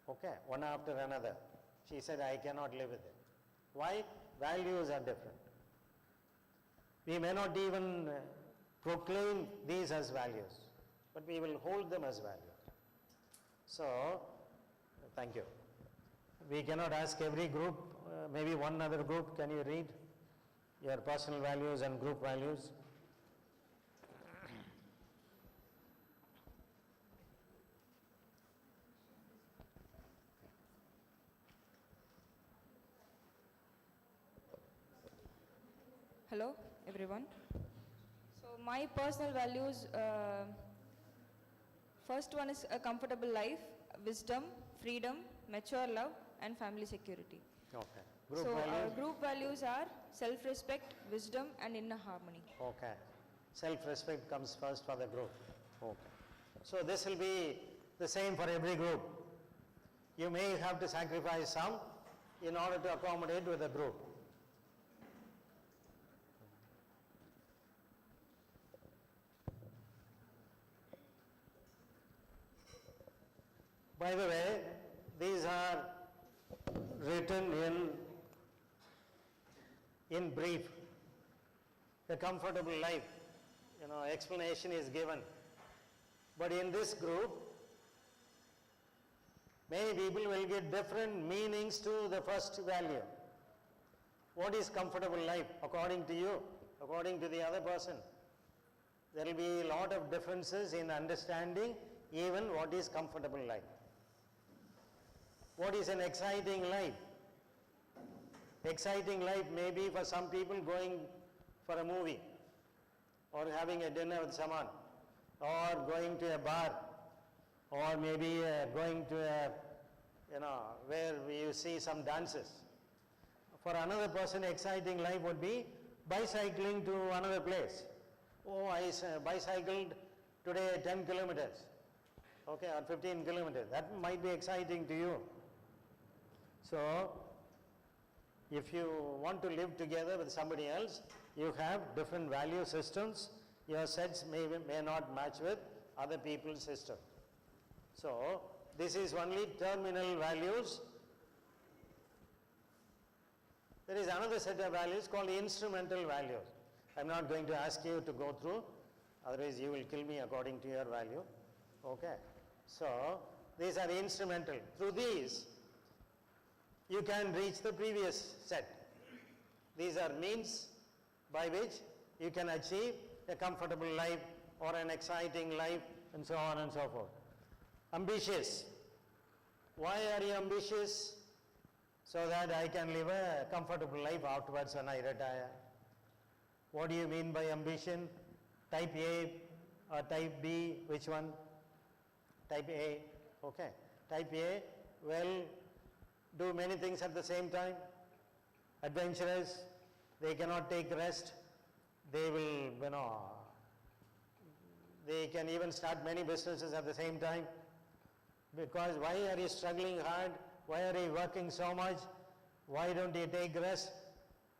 Okay, one after another. She said, I cannot live with it. Why? Values are different. We may not even proclaim these as values, but we will hold them as values. So, thank you. We cannot ask every group, maybe one other group, can you read your personal values and group values? Hello, everyone. So my personal values, first one is a comfortable life, wisdom, freedom, mature love, and family security. Okay. Our group values are self-respect, wisdom, and inner harmony. Okay. Self-respect comes first for the group. Okay. So this will be the same for every group. You may have to sacrifice some in order to accommodate with the group. By the way, these are written in brief. A comfortable life, explanation is given. But in this group, many people will get different meanings to the first value. What is comfortable life according to you, according to the other person? There will be a lot of differences in understanding even what is comfortable life. What is an exciting life? Exciting life may be for some people going for a movie, or having a dinner with someone, or going to a bar, or maybe going to where you see some dances. For another person, exciting life would be bicycling to another place. Oh, I bicycled today 10 kilometers, okay, or 15 kilometers. That might be exciting to you. So, if you want to live together with somebody else, you have different value systems. Your sets may not match with other people's systems. So, this is only terminal values. There is another set of values called instrumental values. I'm not going to ask you to go through, otherwise you will kill me according to your value. Okay. So, these are instrumental. Through these, you can reach the previous set. These are means by which you can achieve a comfortable life or an exciting life, and so on and so forth. Ambitious. Why are you ambitious? So that I can live a comfortable life afterwards when I retire. What do you mean by ambition? Type A or type B, which one? Type A, okay. Type A, well, do many things at the same time. Adventurous, they cannot take rest. They will, they can even start many businesses at the same time. Because why are you struggling hard? Why are you working so much? Why don't you take rest?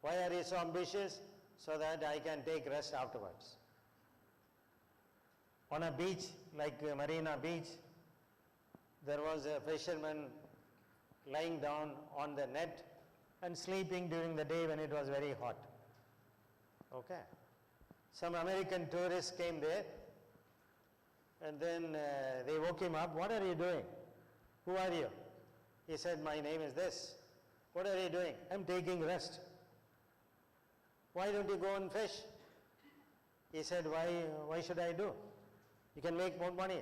Why are you so ambitious? So that I can take rest afterwards. On a beach, like Marina Beach, there was a fisherman lying down on the net and sleeping during the day when it was very hot. Okay. Some American tourists came there and then they woke him up. What are you doing? Who are you? He said, my name is this. What are you doing? I'm taking rest. Why don't you go and fish? He said, why should I do? You can make more money.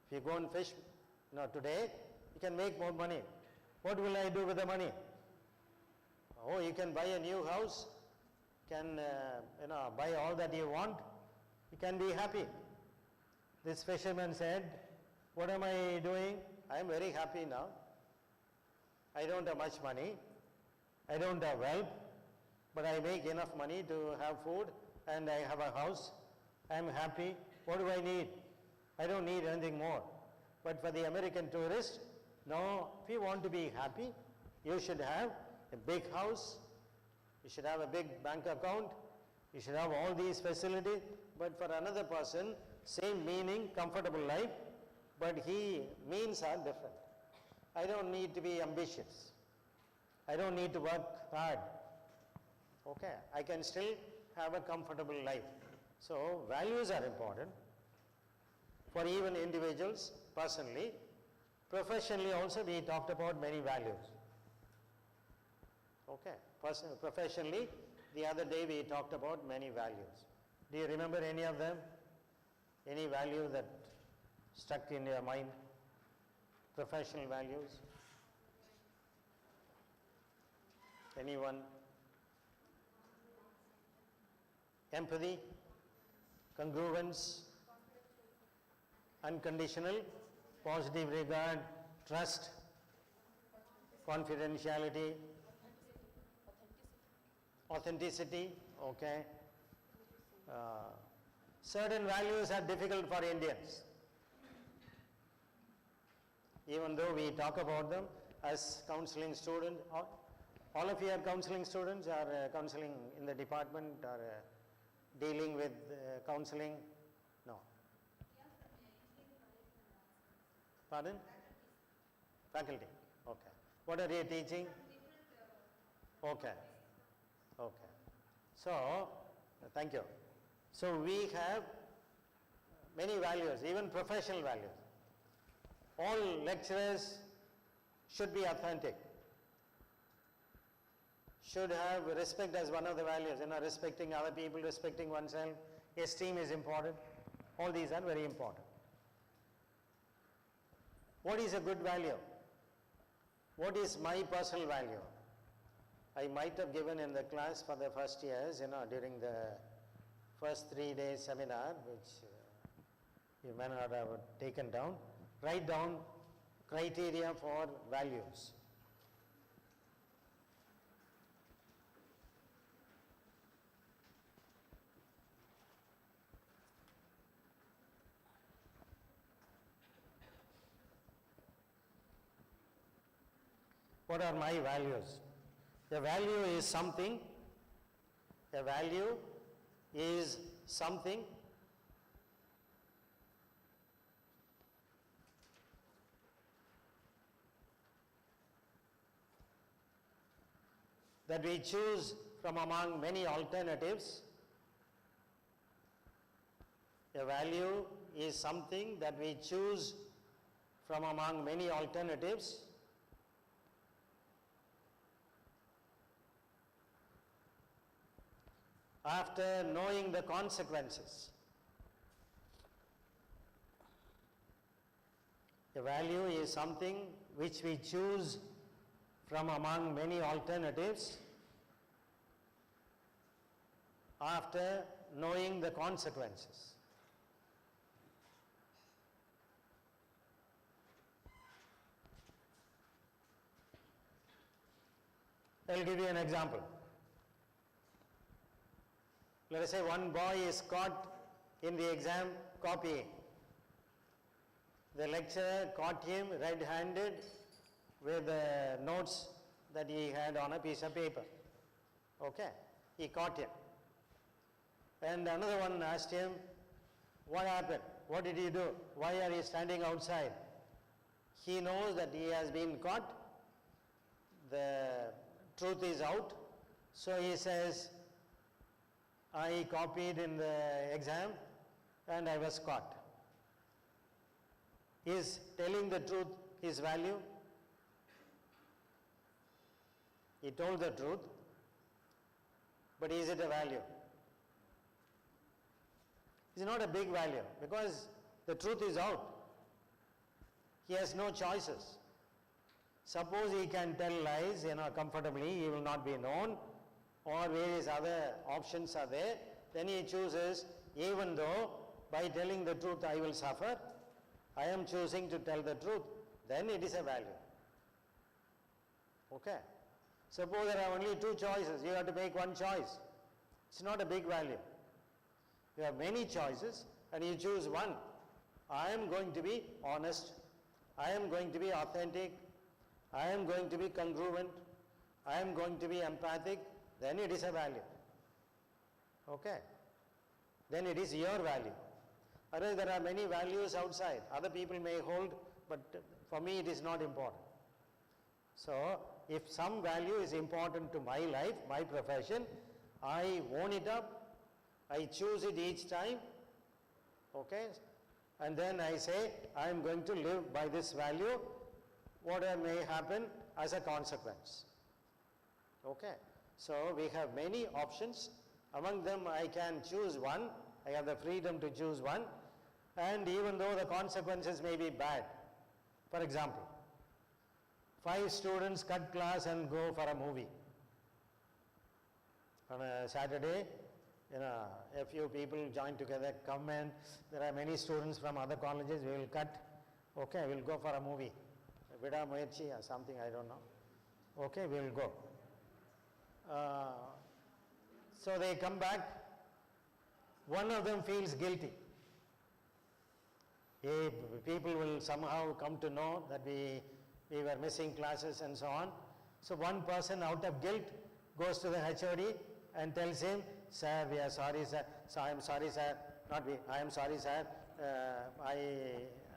If you go and fish today, you can make more money. What will I do with the money? Oh, you can buy a new house, can buy all that you want, you can be happy. This fisherman said, what am I doing? I am very happy now. I don't have much money, I don't have wealth, but I make enough money to have food and I have a house. I am happy. What do I need? I don't need anything more. But for the American tourist, no, if you want to be happy, you should have a big house, you should have a big bank account, you should have all these facilities. But for another person, same meaning, comfortable life, but he means are different. I don't need to be ambitious. I don't need to work hard. Okay, I can still have a comfortable life. So values are important for even individuals, personally. Professionally also we talked about many values. Okay, professionally, the other day we talked about many values. Do you remember any of them? Any value that stuck in your mind? Professional values? Anyone? Empathy, congruence, unconditional, positive regard, trust, confidentiality, authenticity, okay. Certain values are difficult for Indians. Even though we talk about them as counseling students, all of you are counseling students or counseling in the department or dealing with counseling? No. Pardon? Faculty. Okay. What are you teaching? Okay. Okay. So, thank you. So we have many values, even professional values. All lecturers should be authentic, should have respect as one of the values, respecting other people, respecting oneself. Esteem is important. All these are very important. What is a good value? What is my personal value? I might have given in the class for the first years, during the first 3-day seminar, which you may not have taken down. Write down criteria for values. What are my values? A value is something. A value is something that we choose from among many alternatives. A value is something that we choose from among many alternatives after knowing the consequences. A value is something which we choose from among many alternatives after knowing the consequences. I'll give you an example. Let us say one boy is caught in the exam copying. The lecturer caught him red-handed with the notes that he had on a piece of paper. Okay, he caught him. And another one asked him, what happened? What did he do? Why are you standing outside? He knows that he has been caught. The truth is out. So he says, I copied in the exam and I was caught. Is telling the truth his value? He told the truth, but is it a value? It's not a big value because the truth is out. He has no choices. Suppose he can tell lies, comfortably, he will not be known, or various other options are there, then he chooses, even though by telling the truth I will suffer, I am choosing to tell the truth, then it is a value. Okay. Suppose there are only two choices, you have to make one choice. It's not a big value. You have many choices and you choose one. I am going to be honest, I am going to be authentic, I am going to be congruent, I am going to be empathic, then it is a value. Okay. Then it is your value. Otherwise there are many values outside. Other people may hold, but for me it is not important. So if some value is important to my life, my profession, I own it up, I choose it each time, okay, and then I say I am going to live by this value, whatever may happen as a consequence. Okay. So we have many options. Among them I can choose one. I have the freedom to choose one. And even though the consequences may be bad. For example, 5 students cut class and go for a movie. On a Saturday, a few people join together, come, and there are many students from other colleges, we will cut, okay, we will go for a movie. Vida Moirchi or something, I don't know. Okay, we will go. So they come back, one of them feels guilty. People will somehow come to know that we were missing classes and so on. So one person out of guilt goes to the HOD and tells him, sir, we are sorry, sir. So I am sorry, sir. Not we. I am sorry, sir.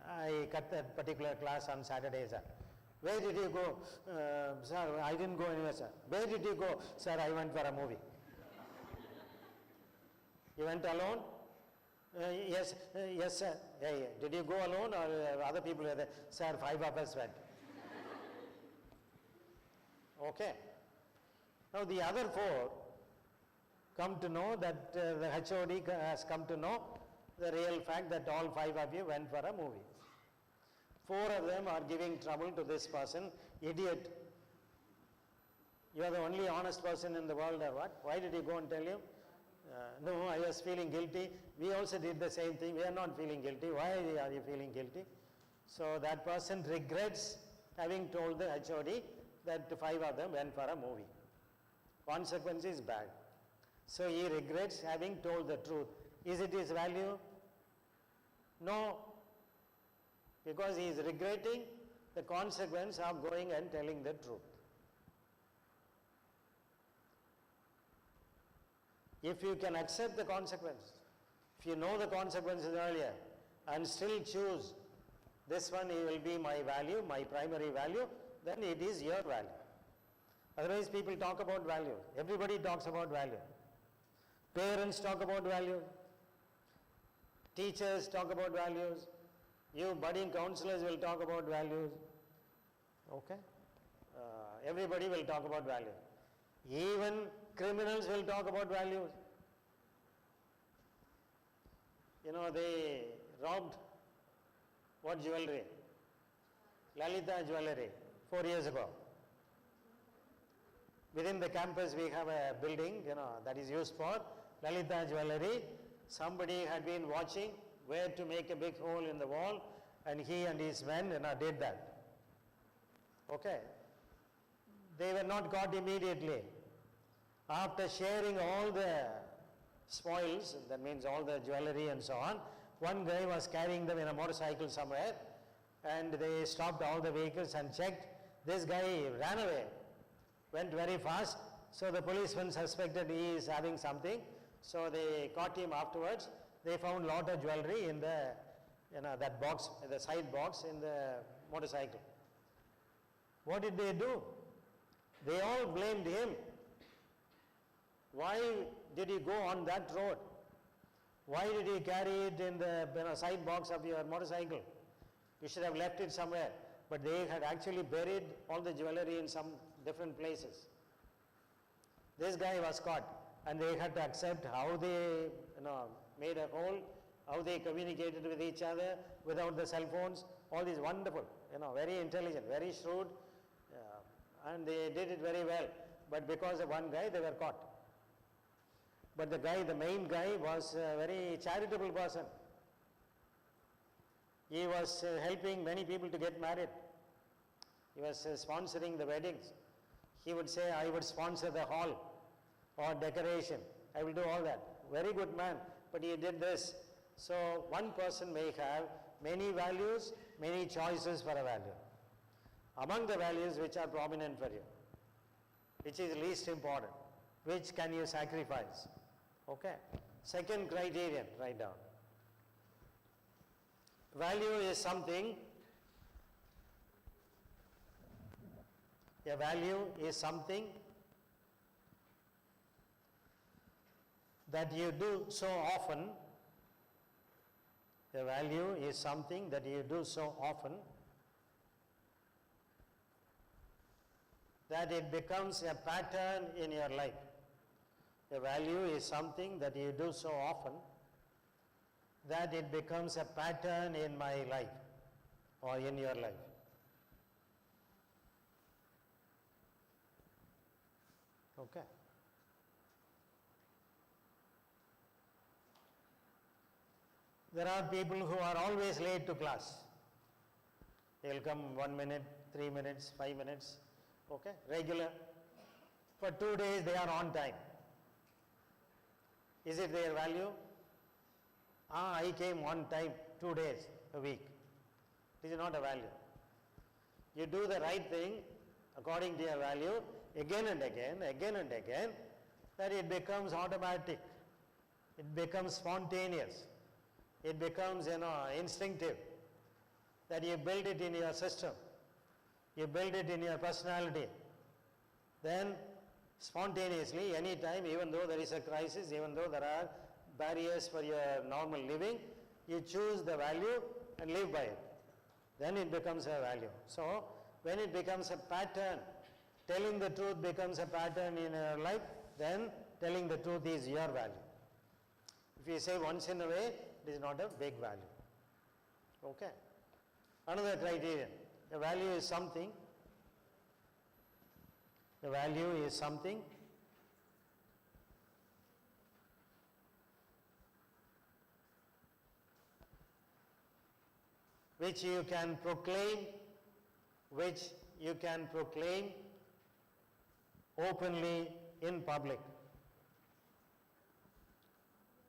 I cut that particular class on Saturday, sir. Where did you go? Sir, I didn't go anywhere, sir. Where did you go? Sir, I went for a movie. You went alone? Yes, yes, sir. Yeah. Did you go alone or other people were there? Sir, 5 of us went. Okay. Now the other 4 come to know that the HOD has come to know the real fact that all 5 of you went for a movie. 4 of them are giving trouble to this person, idiot. You are the only honest person in the world or what? Why did you go and tell him? No, I was feeling guilty. We also did the same thing. We are not feeling guilty. Why are you feeling guilty? So that person regrets having told the HOD that 5 of them went for a movie. Consequence is bad. So he regrets having told the truth. Is it his value? No. Because he is regretting the consequence of going and telling the truth. If you can accept the consequence, if you know the consequences earlier and still choose this one will be my value, my primary value, then it is your value. Otherwise people talk about value. Everybody talks about value. Parents talk about value. Teachers talk about values. You budding counselors will talk about values. Okay? Everybody will talk about value. Even criminals will talk about values. They robbed what jewelry? Lalita jewelry 4 years ago. Within the campus we have a building, that is used for Lalita jewelry. Somebody had been watching where to make a big hole in the wall, and he and his men did that. Okay. they were not caught immediately. After sharing all the spoils, that means all the jewelry and so on, one guy was carrying them in a motorcycle somewhere, and they stopped all the vehicles and checked. This guy ran away, went very fast, so the policeman suspected he is having something, so they caught him afterwards. They found lot of jewelry in the, that box, the side box in the motorcycle. What did they do? They all blamed him. Why did he go on that road? Why did he carry it in the side box of your motorcycle? You should have left it somewhere. But they had actually buried all the jewelry in some different places. This guy was caught, and they had to accept how they made a hole, how they communicated with each other without the cell phones. All these wonderful, very intelligent, very shrewd, and they did it very well. But because of one guy, they were caught. But the main guy was a very charitable person. He was helping many people to get married. He was sponsoring the weddings. He would say, I would sponsor the hall or decoration. I will do all that. Very good man, but he did this. So one person may have many values, many choices for a value. Among the values which are prominent for you, which is least important, which can you sacrifice? Okay. Second criterion, write down. Value is something, a value is something that you do so often. A value is something that you do so often that it becomes a pattern in your life. A value is something that you do so often that it becomes a pattern in my life or in your life. Okay. There are people who are always late to class. They will come 1 minute, 3 minutes, 5 minutes, okay, regular. For 2 days they are on time. Is it their value? I came on time 2 days a week. It is not a value. You do the right thing according to your value again and again, that it becomes automatic. It becomes spontaneous. It becomes, instinctive. That you build it in your system. You build it in your personality. Then spontaneously, anytime, even though there is a crisis, even though there are barriers for your normal living, you choose the value and live by it. Then it becomes a value. So, when it becomes a pattern, telling the truth becomes a pattern in your life, then telling the truth is your value. If you say once in a way, it is not a big value. Okay. Another criterion, a value is something. The value is something which you can proclaim openly in public.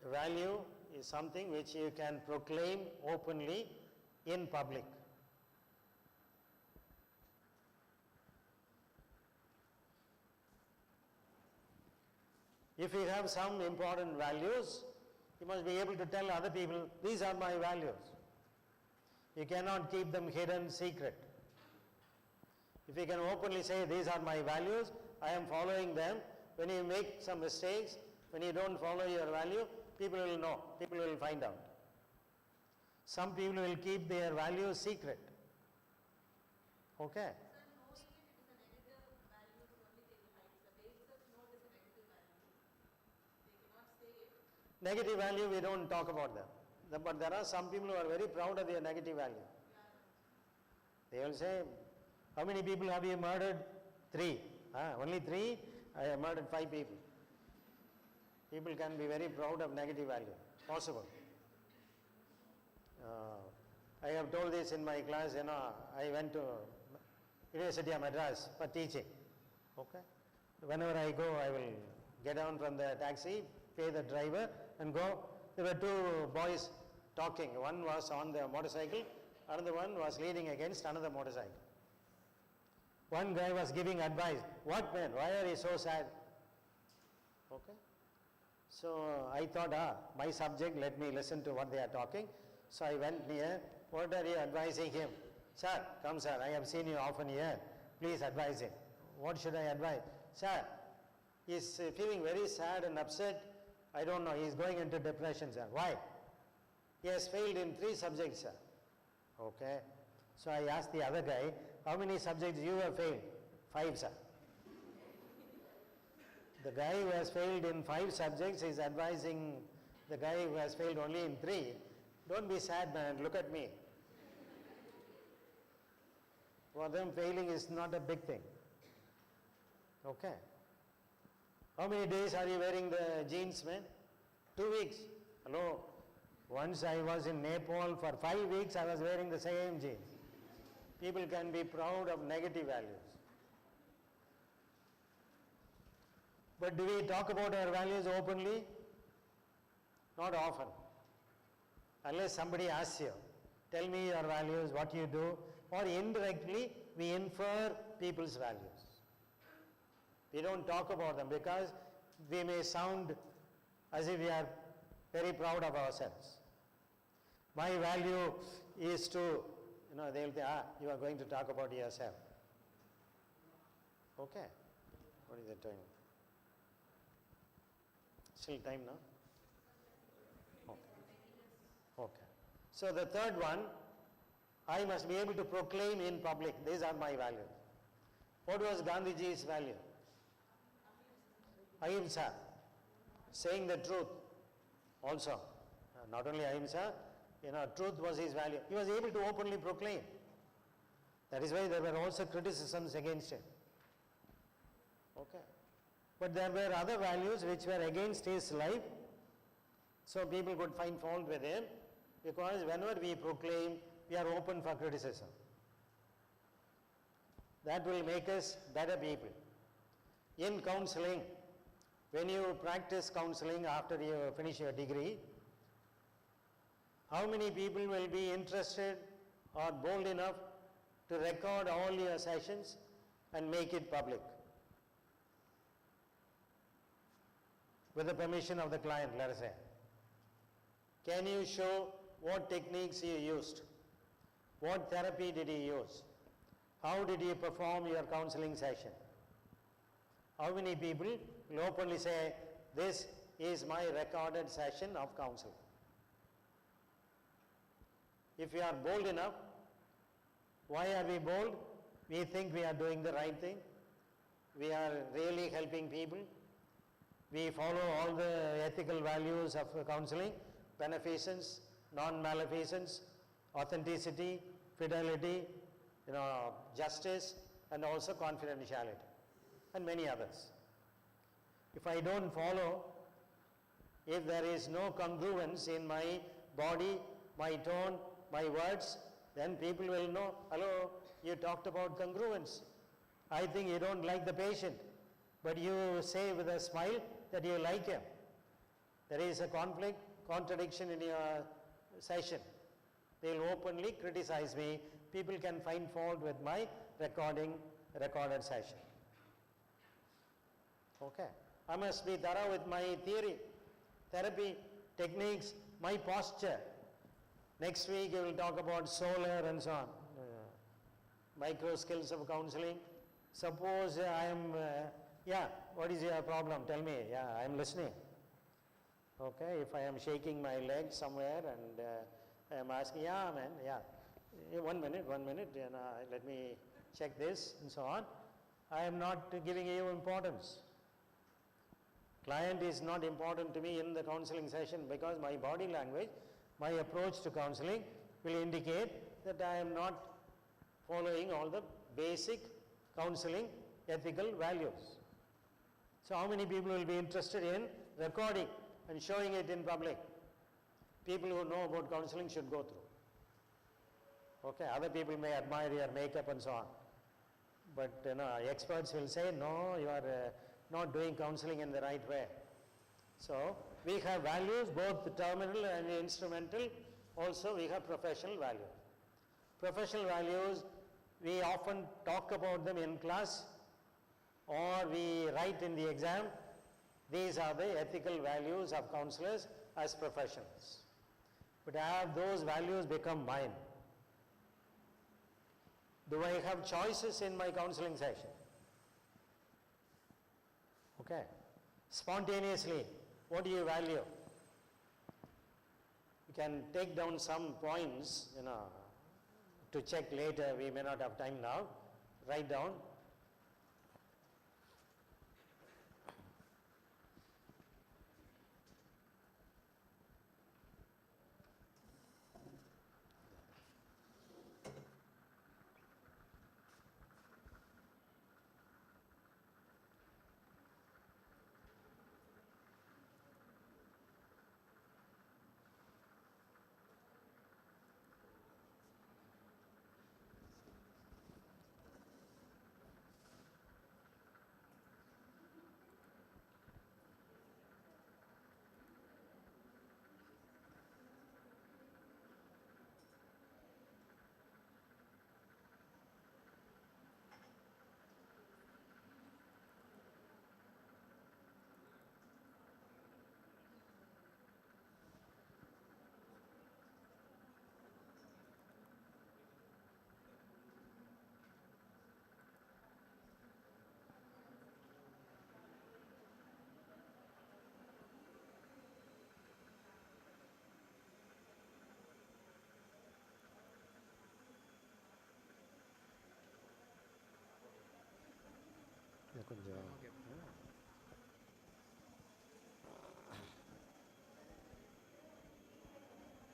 The value is something which you can proclaim openly in public. If you have some important values, you must be able to tell other people, these are my values. You cannot keep them hidden, secret. If you can openly say, these are my values, I am following them. When you make some mistakes, when you don't follow your value, people will know, people will find out. Some people will keep their values secret. Okay? Negative value, we don't talk about them. But there are some people who are very proud of their negative value. They will say, how many people have you murdered? 3. Only 3? I have murdered 5 people. People can be very proud of negative value. Possible. I have told this in my class, I went to University of Madras for teaching. Okay? Whenever I go, I will get down from the taxi, pay the driver and go. There were two boys talking. One was on the motorcycle, another one was leaning against another motorcycle. One guy was giving advice. What man? Why are you so sad? Okay? So I thought, my subject, let me listen to what they are talking. So I went near. What are you advising him? Sir, come sir, I have seen you often here. Please advise him. What should I advise? Sir, he's feeling very sad and upset. I don't know, he's going into depression, sir. Why? He has failed in 3 subjects, sir. Okay. So I asked the other guy, how many subjects you have failed? 5, sir. The guy who has failed in 5 subjects is advising the guy who has failed only in 3. Don't be sad, man, look at me. For them, failing is not a big thing. Okay. How many days are you wearing the jeans, man? 2 weeks. Hello. Once I was in Nepal, for 5 weeks I was wearing the same jeans. People can be proud of negative values. But do we talk about our values openly? Not often. Unless somebody asks you, tell me your values, what you do, or indirectly we infer people's values. We don't talk about them because we may sound as if we are very proud of ourselves. My value is to, they'll say, you are going to talk about yourself. Okay. What is the time? Still time now? Okay. Okay. So the third one, I must be able to proclaim in public. These are my values. What was Gandhiji's value? Ahimsa, saying the truth also. Not only ahimsa, truth was his value. He was able to openly proclaim. That is why there were also criticisms against him. Okay. But there were other values which were against his life. So people could find fault with him because whenever we proclaim, we are open for criticism. That will make us better people. In counseling, when you practice counseling after you finish your degree, how many people will be interested or bold enough to record all your sessions and make it public? With the permission of the client, let us say. Can you show what techniques you used? What therapy did you use? How did you perform your counseling session? How many people will openly say, this is my recorded session of counseling? If we are bold enough, why are we bold? We think we are doing the right thing. We are really helping people. We follow all the ethical values of counseling, beneficence, non-maleficence, authenticity, fidelity, justice, and also confidentiality, and many others. If I don't follow, if there is no congruence in my body, my tone, my words, then people will know, hello, you talked about congruence. I think you don't like the patient, but you say with a smile that you like him. There is a conflict, contradiction in your session. They will openly criticize me. People can find fault with my recorded session. Okay. I must be thorough with my theory, therapy, techniques, my posture. Next week we will talk about solar and so on. Micro skills of counseling. Suppose I am, what is your problem? Tell me. Yeah, I am listening. Okay, if I am shaking my leg somewhere and I am asking, yeah, man, yeah. 1 minute, let me check this and so on. I am not giving you importance. Client is not important to me in the counseling session because my body language, my approach to counseling will indicate that I am not following all the basic counseling ethical values. So how many people will be interested in recording and showing it in public? People who know about counseling should go through. Okay, other people may admire your makeup and so on. But experts will say, no, you are not doing counseling in the right way. So we have values, both terminal and instrumental. Also we have professional values. Professional values, we often talk about them in class or we write in the exam. These are the ethical values of counselors as professionals. But have those values become mine? Do I have choices in my counseling session? Okay. Spontaneously, what do you value? You can take down some points, to check later. We may not have time now. Write down.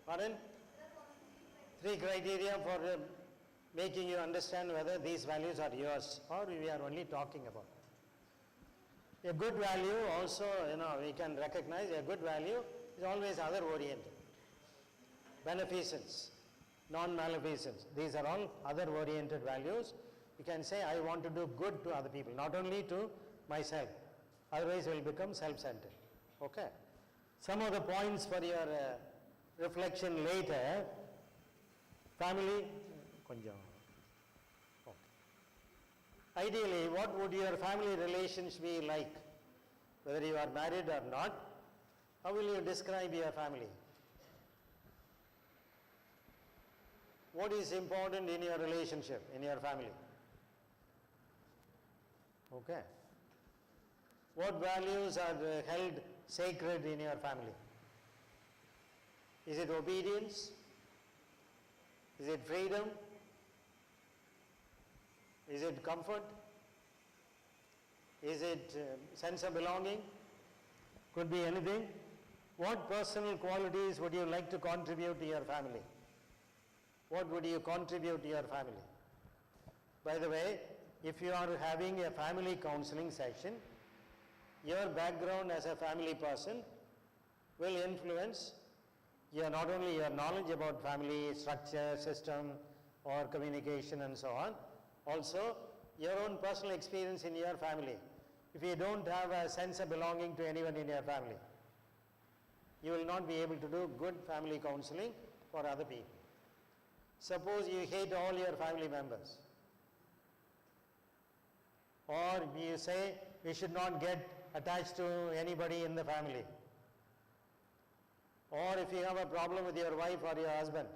Pardon? 3 criteria for making you understand whether these values are yours or we are only talking about. A good value also, we can recognize a good value is always other oriented. Beneficence, non-maleficence, these are all other oriented values. You can say, I want to do good to other people, not only to myself. Otherwise it will become self-centered. Okay. Some of the points for your reflection later. Family, okay. Ideally, what would your family relations be like? Whether you are married or not, how will you describe your family? What is important in your relationship, in your family? Okay. What values are held sacred in your family? Is it obedience? Is it freedom? Is it comfort? Is it sense of belonging? Could be anything. What personal qualities would you like to contribute to your family? What would you contribute to your family? By the way, if you are having a family counseling session, your background as a family person will influence not only your knowledge about family structure, system or communication and so on, also your own personal experience in your family. If you don't have a sense of belonging to anyone in your family, you will not be able to do good family counseling for other people. Suppose you hate all your family members, or you say we should not get attached to anybody in the family, or if you have a problem with your wife or your husband,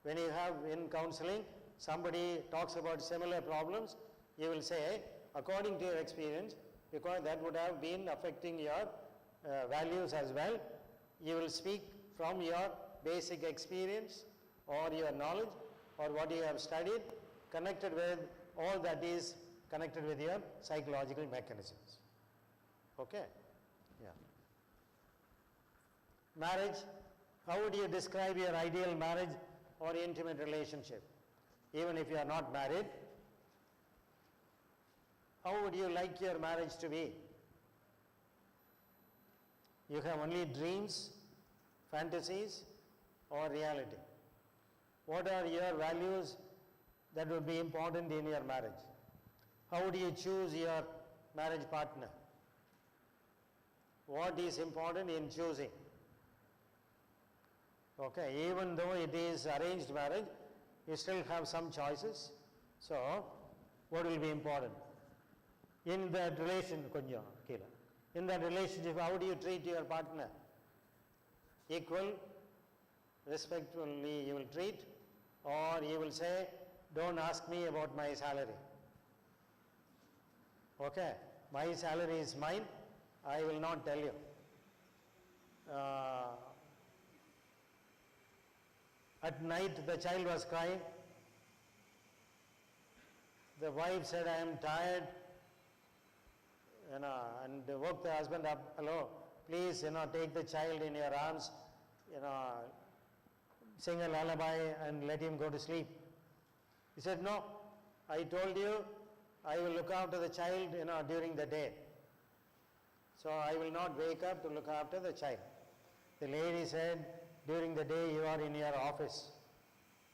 when you have in counseling somebody talks about similar problems, you will say according to your experience, because that would have been affecting your values as well, you will speak from your basic experience or your knowledge or what you have studied, connected with all that is connected with your psychological mechanisms. Okay? Yeah. Marriage, how would you describe your ideal marriage or intimate relationship? Even if you are not married, how would you like your marriage to be? You have only dreams, fantasies, or reality? What are your values that would be important in your marriage? How do you choose your marriage partner? What is important in choosing? Okay, even though it is arranged marriage, you still have some choices. So, what will be important? In that relationship, how do you treat your partner? Equal, respectfully you will treat, or you will say, don't ask me about my salary. Okay, my salary is mine, I will not tell you. At night the child was crying. The wife said, I am tired, and woke the husband up. Hello, please, take the child in your arms, sing a lullaby and let him go to sleep. He said, no, I told you I will look after the child, during the day. So I will not wake up to look after the child. The lady said, during the day you are in your office.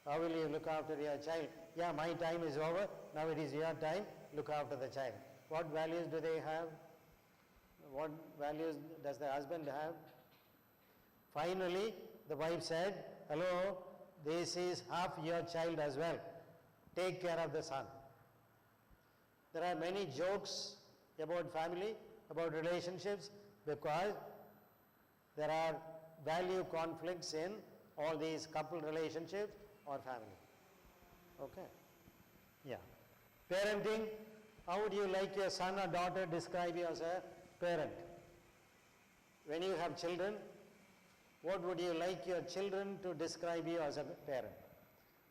How will you look after your child? Yeah, my time is over. Now it is your time. Look after the child. What values do they have? What values does the husband have? Finally, the wife said, hello, this is half your child as well. Take care of the son. There are many jokes about family, about relationships, because there are value conflicts in all these couple relationships or family. Okay? Yeah. Parenting, how would you like your son or daughter describe you as a parent? When you have children, what would you like your children to describe you as a parent?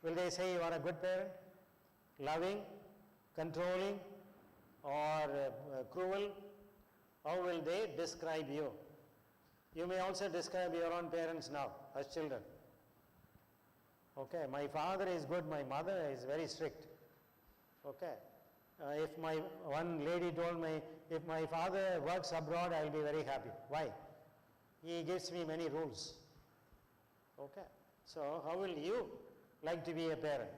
Will they say you are a good parent? Loving, controlling, or cruel? How will they describe you? You may also describe your own parents now as children. Okay, my father is good, my mother is very strict. Okay, if one lady told me, if my father works abroad, I will be very happy. Why? He gives me many rules. Okay, so how will you like to be a parent?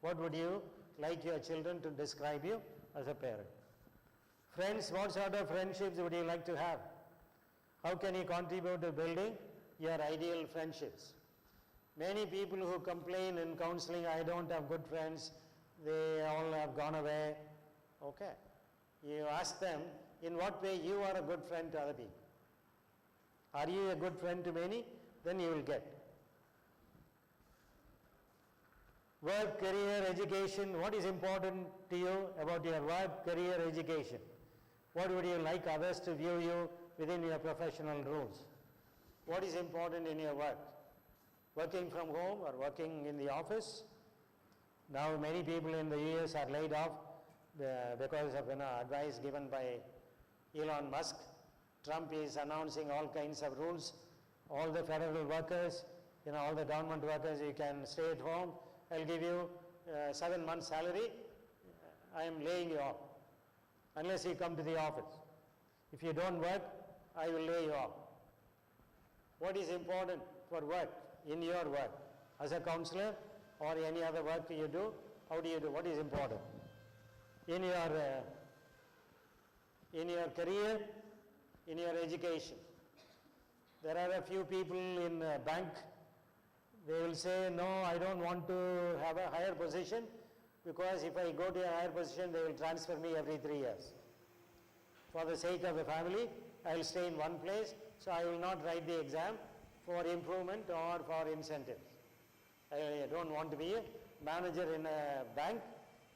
What would you like your children to describe you as a parent? Friends, what sort of friendships would you like to have? How can you contribute to building your ideal friendships? Many people who complain in counseling, I don't have good friends, they all have gone away. Okay. You ask them, in what way you are a good friend to other people? Are you a good friend to many? Then you will get. Work, career, education, what is important to you about your work, career, education? What would you like others to view you within your professional roles? What is important in your work? Working from home or working in the office? Now many people in the US are laid off because of advice given by Elon Musk. Trump is announcing all kinds of rules. All the federal workers, all the government workers, you can stay at home. I'll give you 7 months salary. I am laying you off unless you come to the office. If you don't work, I will lay you off. What is important for work, in your work, as a counselor or any other work you do? How do you do? What is important? In your career, in your education. There are a few people in a bank, they will say, no, I don't want to have a higher position because if I go to a higher position, they will transfer me every 3 years. For the sake of the family, I will stay in one place, so I will not write the exam for improvement or for incentives. I don't want to be a manager in a bank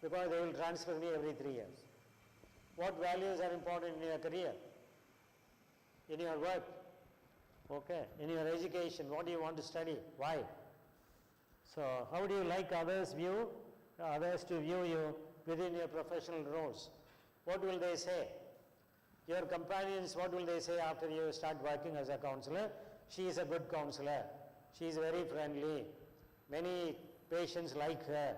because they will transfer me every 3 years. What values are important in your career? In your work? Okay. In your education, what do you want to study? Why? So, how do you like others to view you within your professional roles? What will they say? Your companions, what will they say after you start working as a counselor? She is a good counselor. She is very friendly. Many patients like her.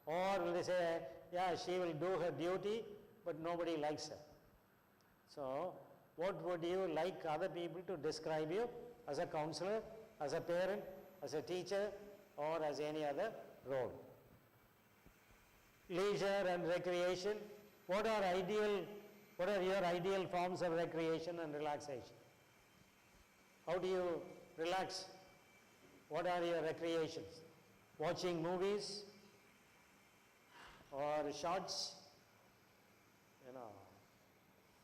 Or will they say, yeah, she will do her duty, but nobody likes her. So, what would you like other people to describe you as a counselor, as a parent, as a teacher, or as any other role? Leisure and recreation, What are your ideal forms of recreation and relaxation? How do you relax? What are your recreations? Watching movies or shorts,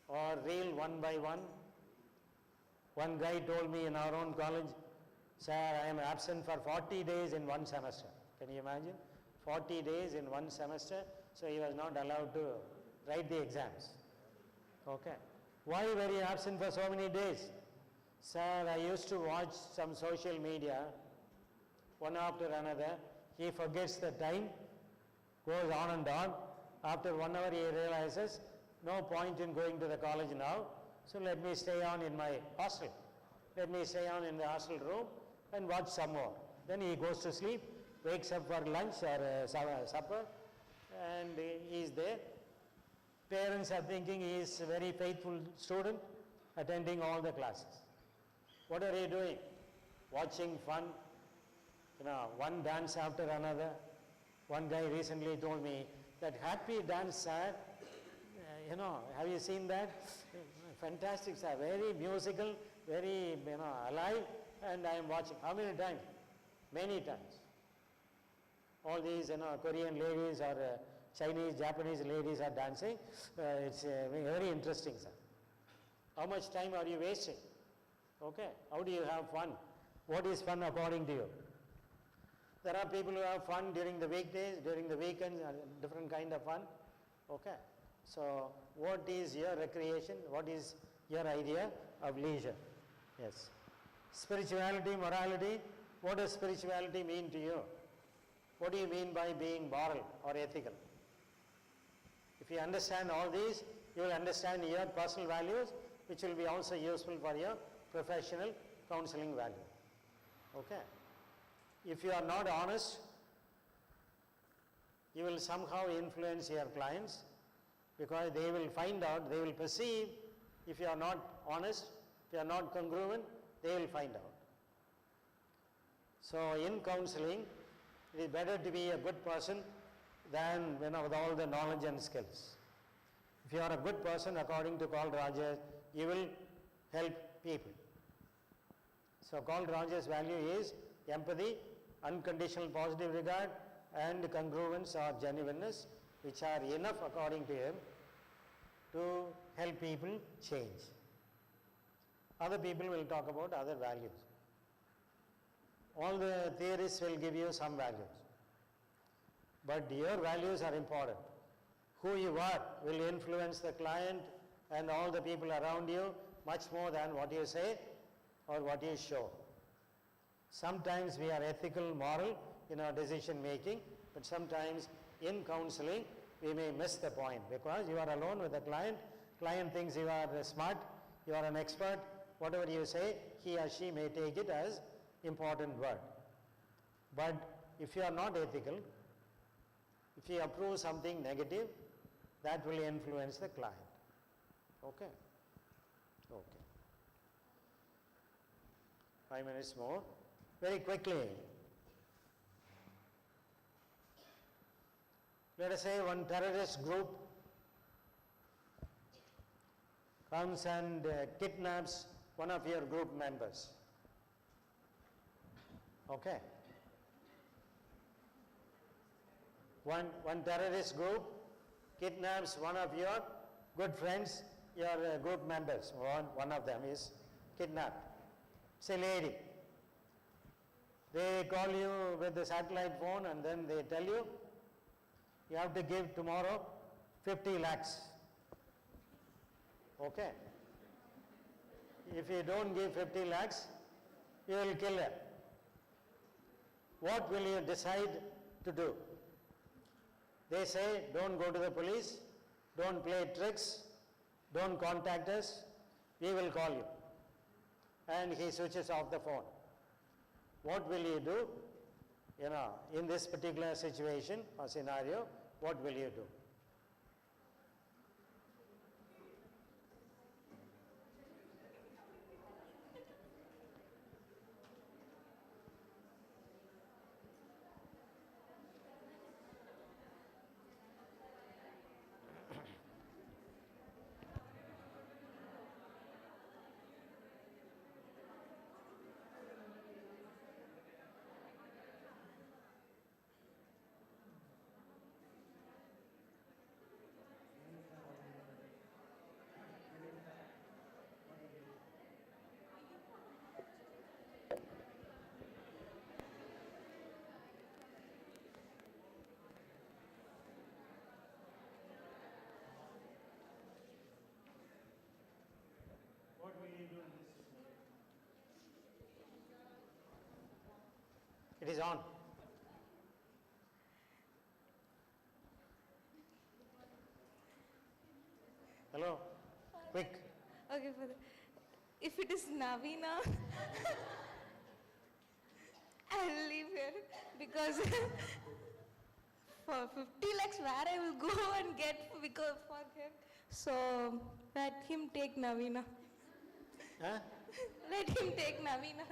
or reel one by one. One guy told me in our own college, sir, I am absent for 40 days in one semester. Can you imagine? 40 days in one semester, so he was not allowed to write the exams. Okay. Why were you absent for so many days? Sir, I used to watch some social media, one after another. He forgets the time, goes on and on. After 1 hour he realizes, no point in going to the college now, so let me stay on in my hostel. Let me stay on in the hostel room and watch some more. Then he goes to sleep, wakes up for lunch or supper, and he is there. Parents are thinking he is a very faithful student, attending all the classes. What are you doing? Watching fun, one dance after another. One guy recently told me that happy dance, sir, have you seen that? Fantastic, sir, very musical, very, alive, and I am watching. How many times? Many times. All these, Korean ladies or Chinese, Japanese ladies are dancing. It's very interesting, sir. How much time are you wasting? Okay, how do you have fun? What is fun according to you? There are people who have fun during the weekdays, during the weekends, different kind of fun. Okay, so what is your recreation? What is your idea of leisure? Yes. Spirituality, morality. What does spirituality mean to you? What do you mean by being moral or ethical? If you understand all these, you will understand your personal values, which will be also useful for your professional counseling value. Okay. If you are not honest, you will somehow influence your clients, because they will find out, they will perceive, if you are not honest, if you are not congruent, they will find out. So in counseling, it is better to be a good person than with all the knowledge and skills. If you are a good person, according to Carl Rogers, you will help people. So Carl Rogers' value is empathy, unconditional positive regard, and congruence or genuineness, which are enough according to him to help people change. Other people will talk about other values. All the theorists will give you some values. But your values are important. Who you are will influence the client and all the people around you much more than what you say or what you show. Sometimes we are ethical, moral in our decision making, but sometimes in counseling we may miss the point, because you are alone with the client. Client thinks you are smart, you are an expert. Whatever you say, he or she may take it as important word. But if you are not ethical, if you approve something negative, that will influence the client. Okay? Okay. 5 minutes more. Very quickly. Let us say one terrorist group comes and kidnaps one of your group members. Okay? One terrorist group kidnaps one of your good friends, your group members. One of them is kidnapped. It's a lady. They call you with the satellite phone and then they tell you, you have to give tomorrow 50 lakhs. Okay? If you don't give 50 lakhs, you will kill her. What will you decide to do? They say, don't go to the police, don't play tricks, don't contact us, we will call you. And he switches off the phone. What will you do? In this particular situation or scenario, what will you do? It is on. Hello? Quick. Okay, if it is Navina, I'll leave here because for 50 lakhs where I will go and get because for him. So let him take Navina. Huh? Let him take Navina.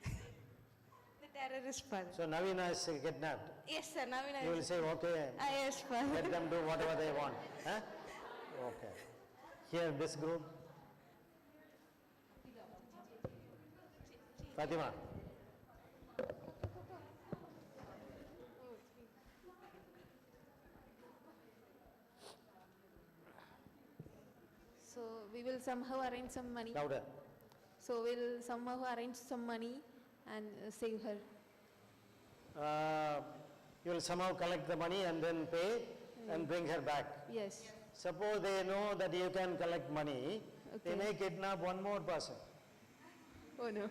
The terrorist father. So Navina is kidnapped. Yes, sir. Navina. You will say, okay, Yes, father. let them do whatever they want. Huh? Okay. Here, this group. Fatima. So we will somehow arrange some money. Louder. So we'll somehow arrange some money and save her. You will somehow collect the money and then pay and bring her back. Yes. Suppose they know that you can collect money, they may kidnap one more person. Oh no.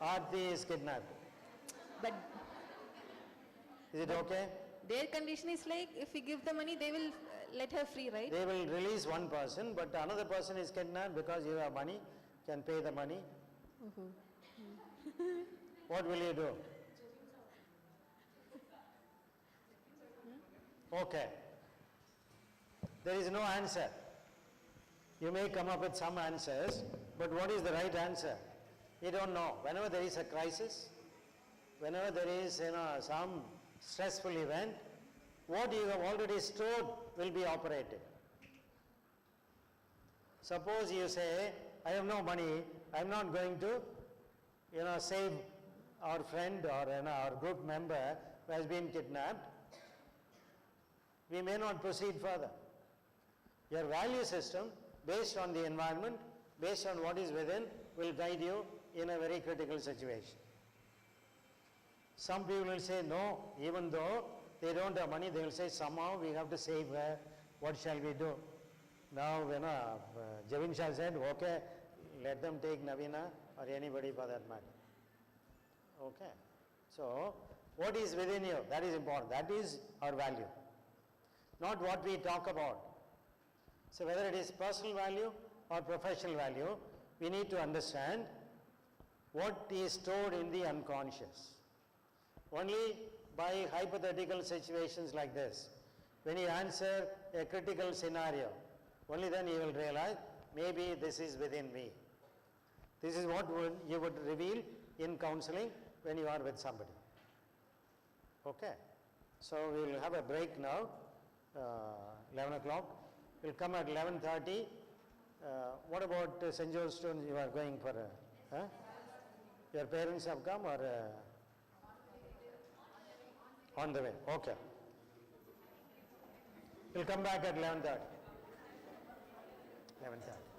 Aarti is kidnapped. But Is it okay? their condition is like if we give the money, they will let her free, right? They will release one person, but another person is kidnapped because you have money, can pay the money. What will you do? Okay. There is no answer. You may come up with some answers, but what is the right answer? You don't know. Whenever there is a crisis, whenever there is some stressful event, what you have already stored will be operated. Suppose you say, I have no money, I am not going to save our friend or our group member who has been kidnapped. We may not proceed further. Your value system, based on the environment, based on what is within, will guide you in a very critical situation. Some people will say no, even though they don't have money, they will say somehow we have to save her, what shall we do? Now, Javin Shah said, okay, let them take Navina or anybody for that matter. Okay. So, what is within you? That is important. That is our value. Not what we talk about. So, whether it is personal value or professional value, we need to understand what is stored in the unconscious. Only by hypothetical situations like this, when you answer a critical scenario, only then you will realize, maybe this is within me. This is what you would reveal in counseling when you are with somebody. Okay. So we will have a break now, 11 o'clock. We'll come at 11:30. What about St. Joseph students? You are going for your parents have come or on the way? Okay. We'll come back at 11:30. 11:30.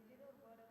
இதே ஒரு வேர்டை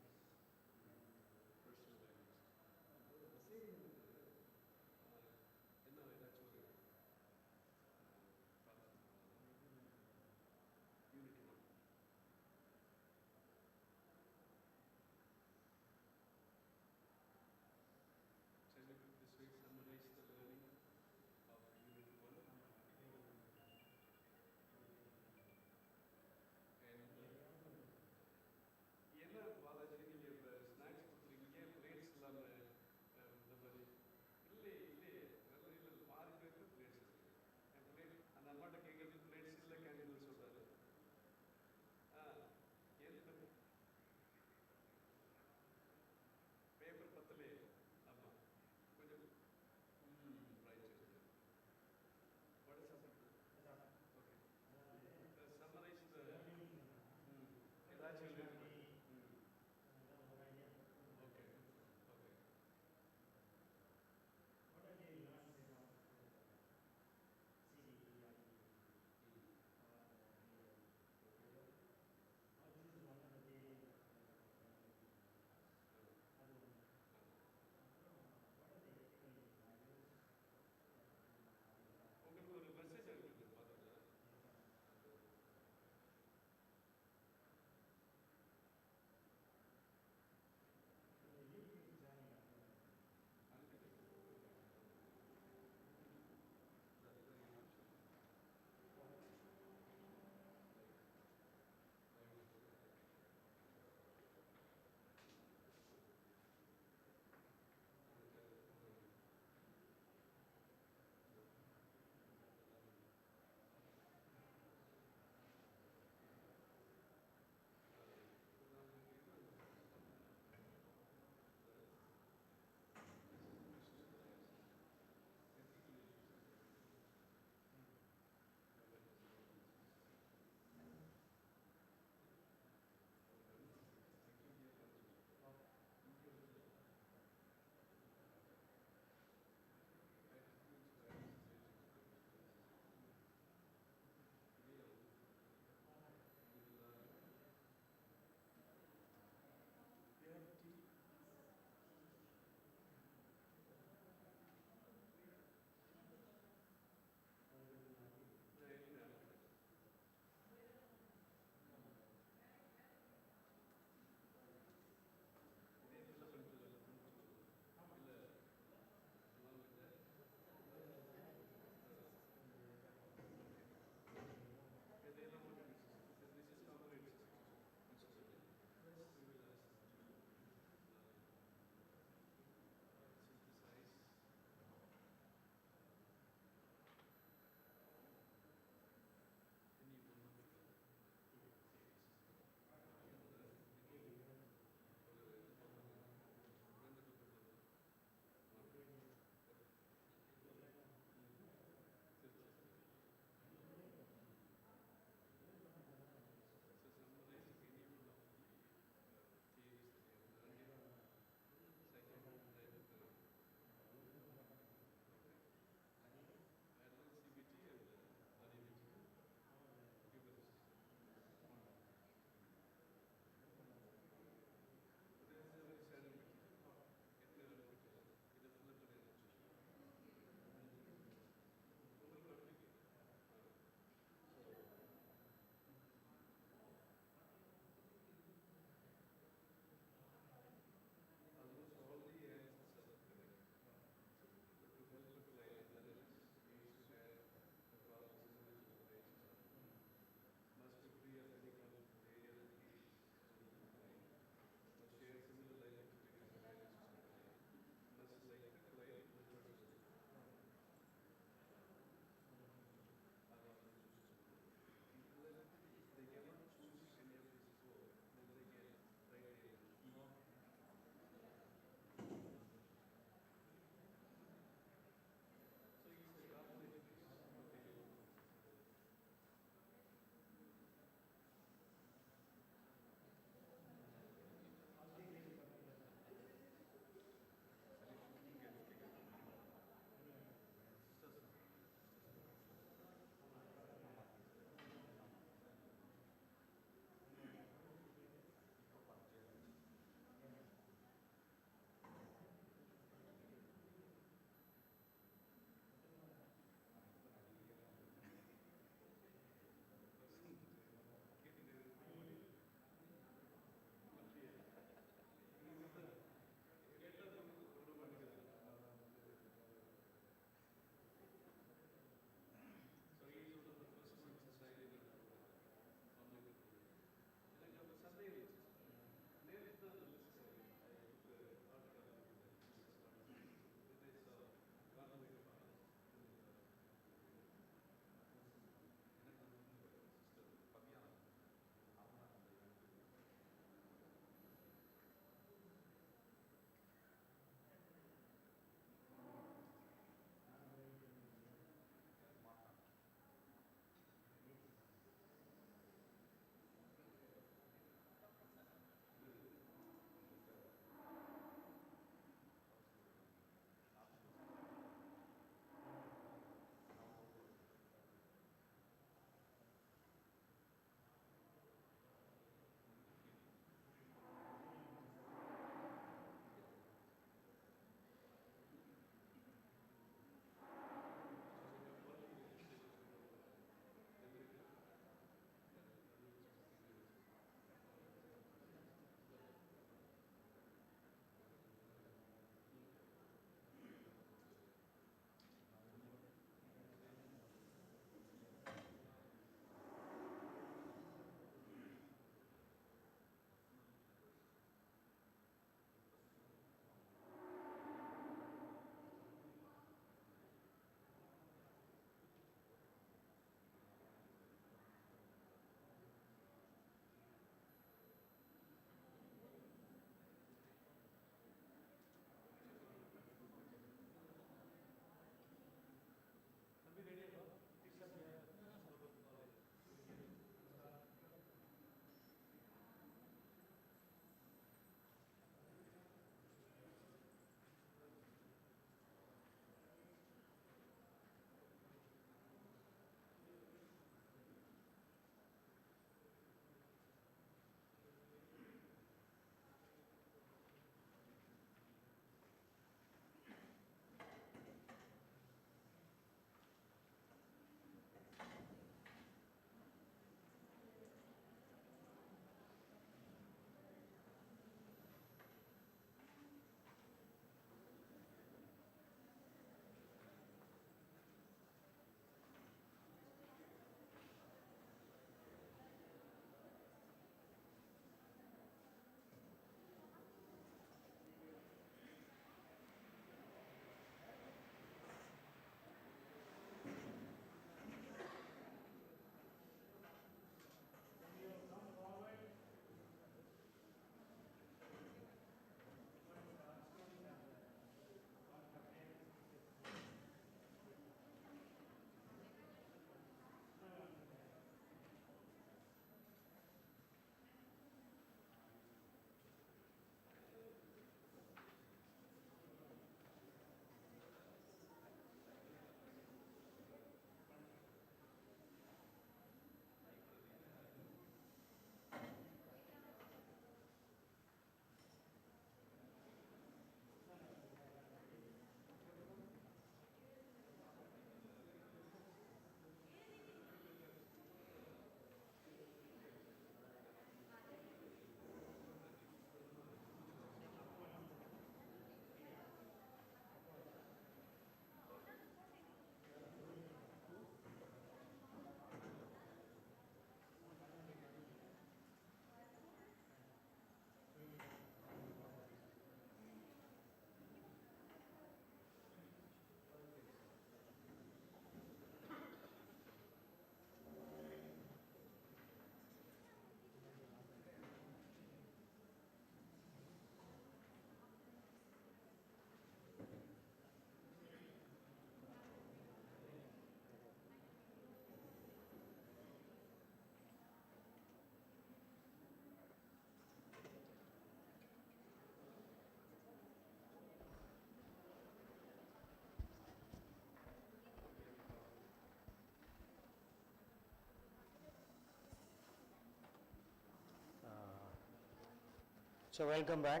So welcome back.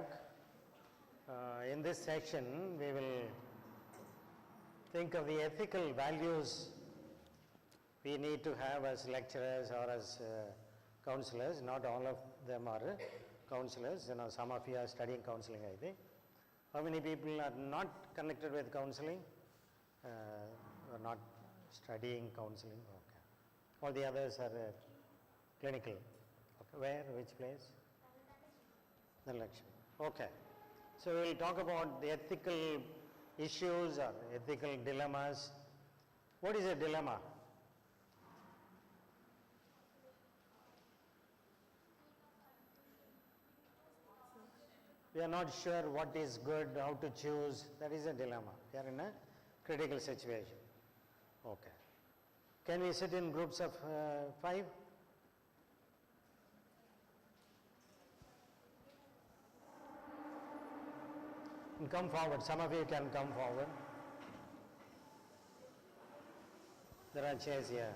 In this section, we will think of the ethical values we need to have as lecturers or as counselors. Not all of them are counselors. Some of you are studying counseling, I think. How many people are not connected with counseling? Are not studying counseling? Okay. All the others are clinical. Okay. Where? Which place? The lecture. Okay. So we will talk about the ethical issues or ethical dilemmas. What is a dilemma? We are not sure what is good, how to choose. That is a dilemma. We are in a critical situation. Okay. Can we sit in groups of 5? And come forward. Some of you can come forward. There are chairs here.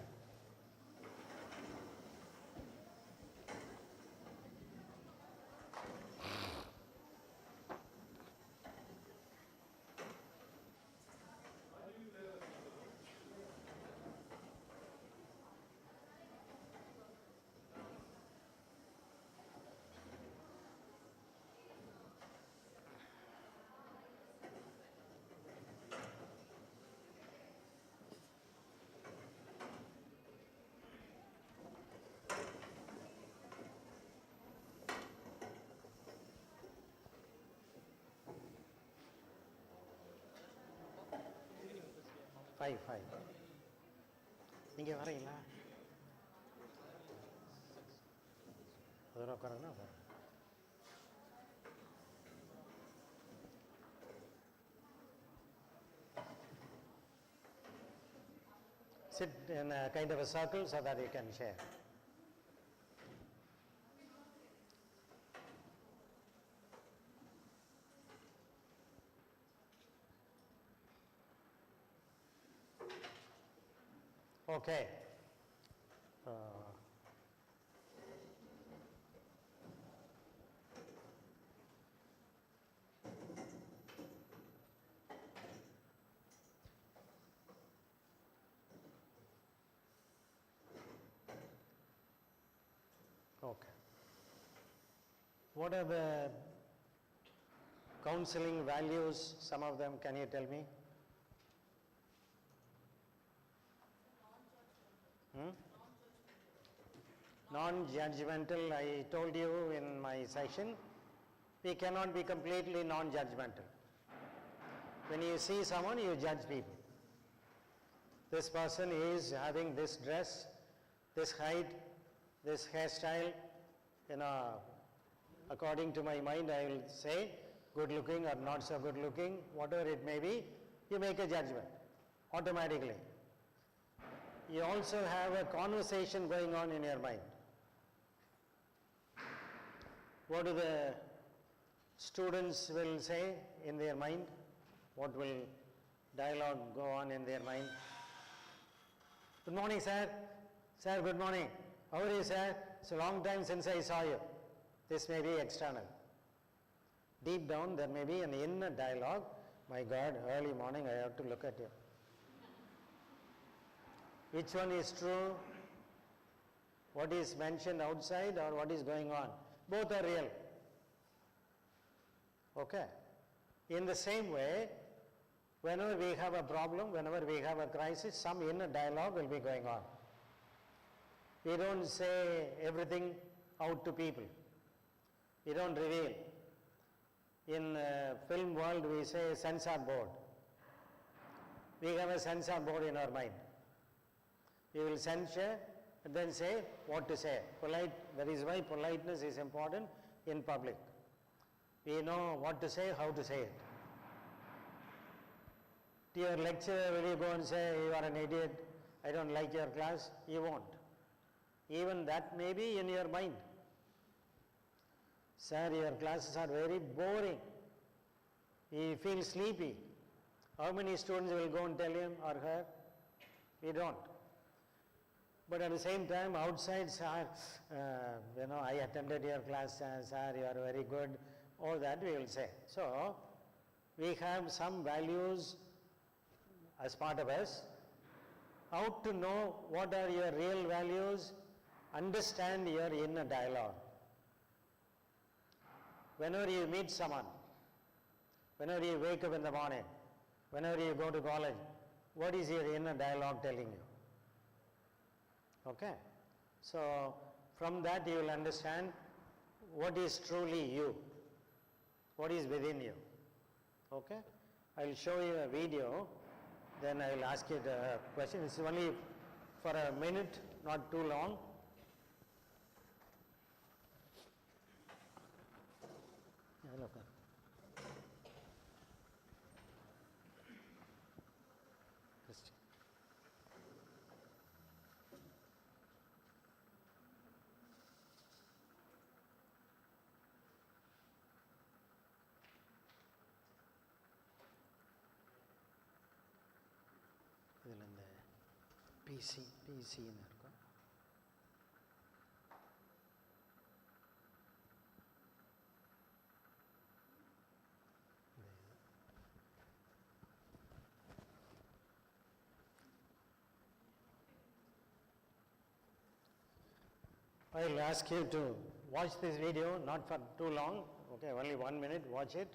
Five. நீங்க வரீங்களா? உட்காருங்க. Sit in a kind of a circle so that you can share. Okay. Okay. What are the counseling values? Some of them, can you tell me? Non-judgmental, I told you in my session, we cannot be completely non-judgmental. When you see someone, you judge people. This person is having this dress, this height, this hairstyle, according to my mind, I will say good looking or not so good looking, whatever it may be, you make a judgment automatically. You also have a conversation going on in your mind. What do the students will say in their mind? What will dialogue go on in their mind? Good morning, sir. Sir, good morning. How are you, sir? It's a long time since I saw you. This may be external. Deep down, there may be an inner dialogue. My God, early morning, I have to look at you. Which one is true? What is mentioned outside or what is going on? Both are real. Okay. In the same way, whenever we have a problem, whenever we have a crisis, some inner dialogue will be going on. We don't say everything out to people. We don't reveal. In film world, we say censor board. We have a censor board in our mind. We will censure and then say what to say. That is why politeness is important in public. We know what to say, how to say it. To your lecturer, will you go and say, you are an idiot, I don't like your class? You won't. Even that may be in your mind. Sir, your classes are very boring. He feels sleepy. How many students will go and tell him or her? We don't. But at the same time, outside, sir, I attended your class, sir, you are very good, all that we will say. So, we have some values as part of us. How to know what are your real values? Understand your inner dialogue. Whenever you meet someone, whenever you wake up in the morning, whenever you go to college, what is your inner dialogue telling you? Okay? So, from that you will understand what is truly you, what is within you. Okay? I will show you a video, then I will ask you the question. It's only for a minute, not too long. இதில் இந்த பிசின்னு இருக்கும். I will ask you to watch this video, not for too long, okay, only 1 minute, watch it.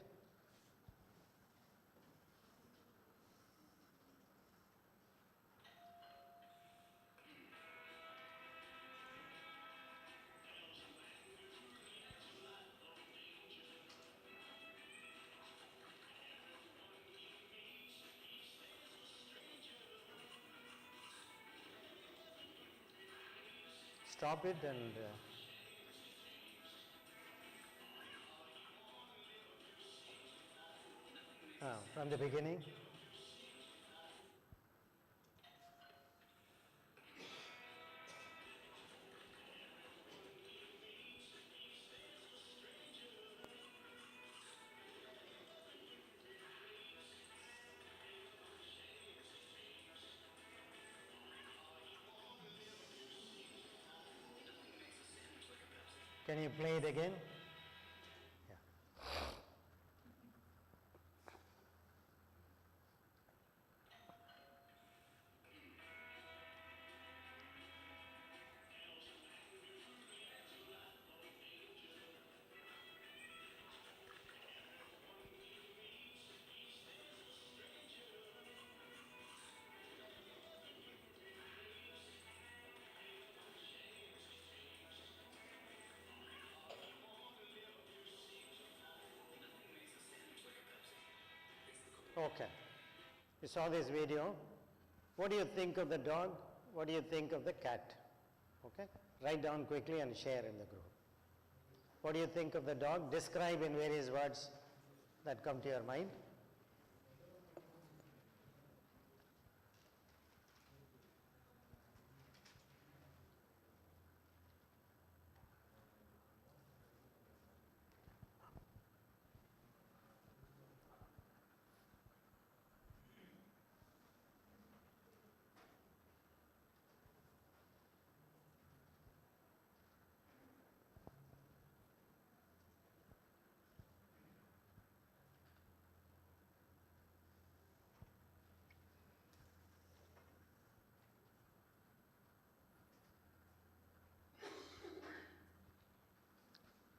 Stop it and from the beginning. Can you play it again? Okay. You saw this video. What do you think of the dog? What do you think of the cat? Okay. Write down quickly and share in the group. What do you think of the dog? Describe in various words that come to your mind.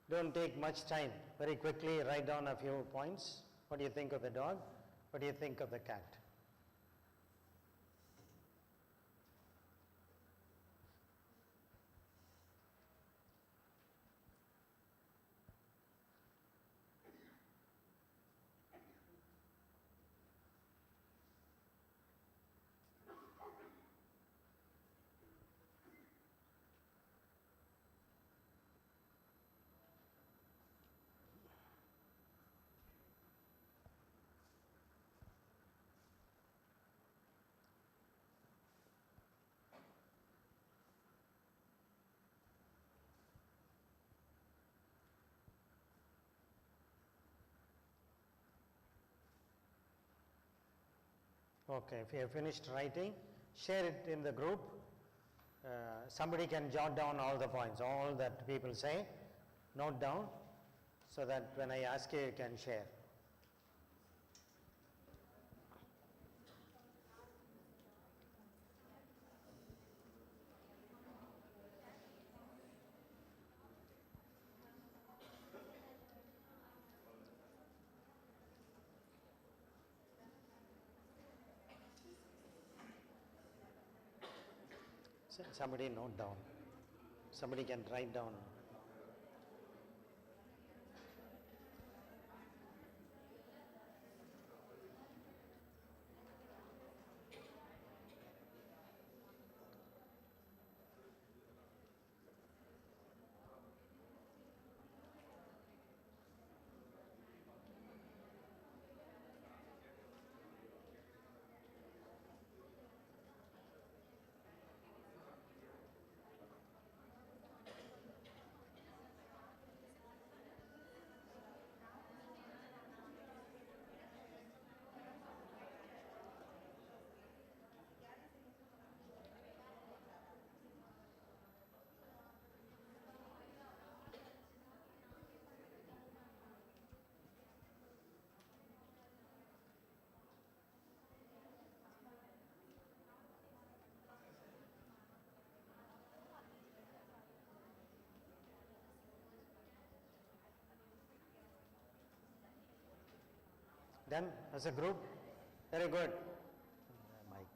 Don't take much time. Very quickly write down a few points. What do you think of the dog? What do you think of the cat? Okay, if you have finished writing, share it in the group. somebody can jot down all the points, all that people say, note down, so that when I ask you, you can share. Somebody note down. Somebody can write down. Done as a group? Very good. Mic.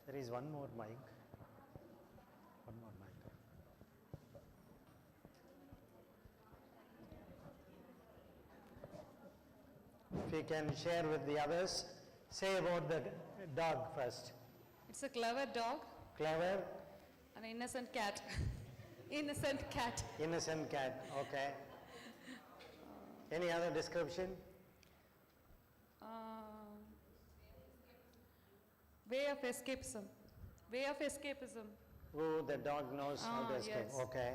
There is one more mic. One more mic. If you can share with the others, say about the dog first. It's a clever dog. Clever? An innocent cat. Innocent cat. Innocent cat, okay. Any other description? Way of escapism. Way of escapism. Oh, the dog knows how to escape. Yes. Okay.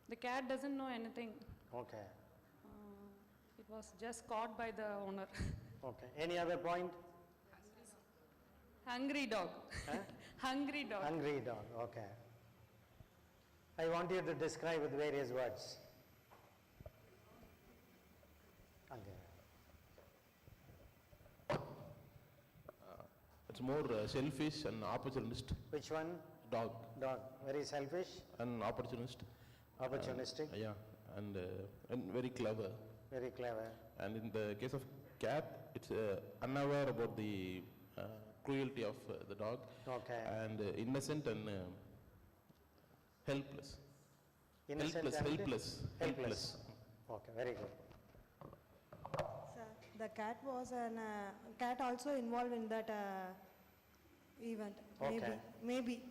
The cat doesn't know anything. Okay. It was just caught by the owner. Okay. Any other point? Hungry dog. Huh? Hungry dog. Hungry dog. Okay. I want you to describe with various words. Okay. It's more selfish and opportunist. Which one? Dog. Dog. Very selfish. And opportunist. Opportunistic. Yeah, and very clever. Very clever. And in the case of cat, it's unaware about the cruelty of the dog. Okay. And innocent and helpless. Innocent helpless. Okay, very good. Sir, the cat was cat also involved in that event. Okay. Maybe.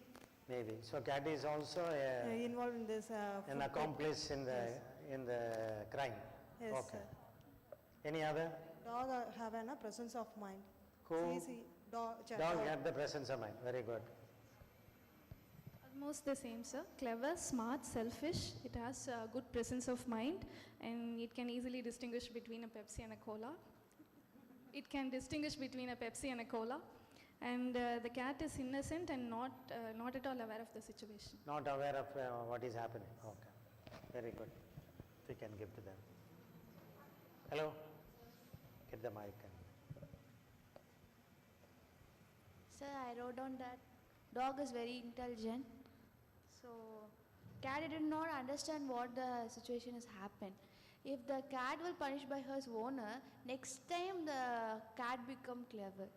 So cat is also involved in this. an accomplice in the crime. Yes, Okay. sir. Any other? Dog have a presence of mind. Who? Dog Dog have the presence of mind. Very good. Almost the same, sir. Clever, smart, selfish. It has a good presence of mind, and it can easily distinguish between a Pepsi and a cola. It can distinguish between a Pepsi and a cola. And the cat is innocent and not at all aware of the situation. Not aware of what is happening. Okay. Very good. We can give to them. Hello? Get the mic. Sir, I wrote down that dog is very intelligent. So, cat did not understand what the situation has happened. If the cat will punish by her owner, next time the cat become clever.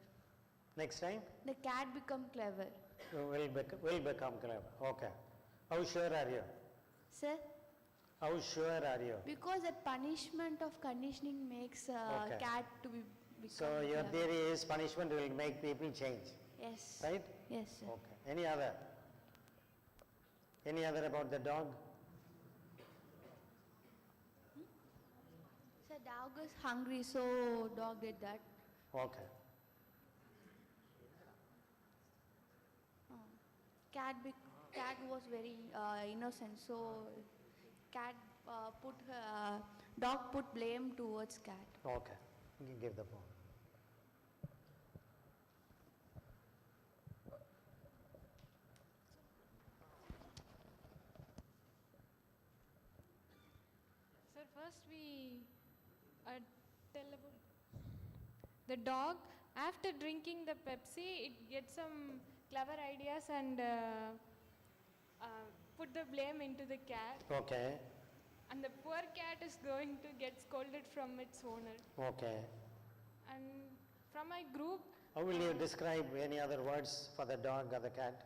Next time? The cat become clever. Will become clever. Okay. How sure are you? Sir? How sure are you? Because that punishment of conditioning makes Okay. cat to be become So your clever. theory is punishment will make people change. Yes. Right? Yes, sir. Okay. Any other? Any other about the dog? Sir, dog is hungry, so dog did that. Okay. Cat was very innocent, so dog put blame towards cat. Okay. You can give the phone. first we tell about the dog. After drinking the Pepsi, it gets some clever ideas and put the blame into the cat. Okay, And the poor cat is going to get scolded from its owner. okay. And from my group, How will you describe any other words for the dog or the cat?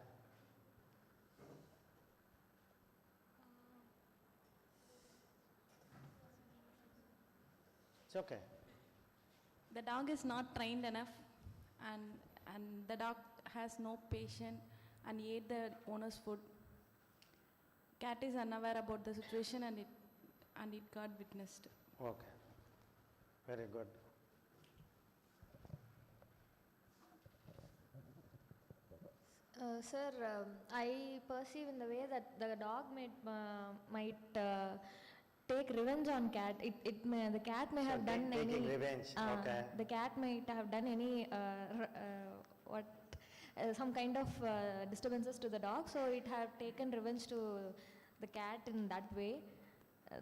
It's okay. The dog is not trained enough, and the dog has no patience and ate the owner's food. Cat is unaware about the situation and it got witnessed. Okay, very good. Sir, I perceive in the way that the dog might take revenge on cat. The cat may have done taking any revenge, okay. The cat might have done any some kind of disturbances to the dog, so it have taken revenge to the cat in that way.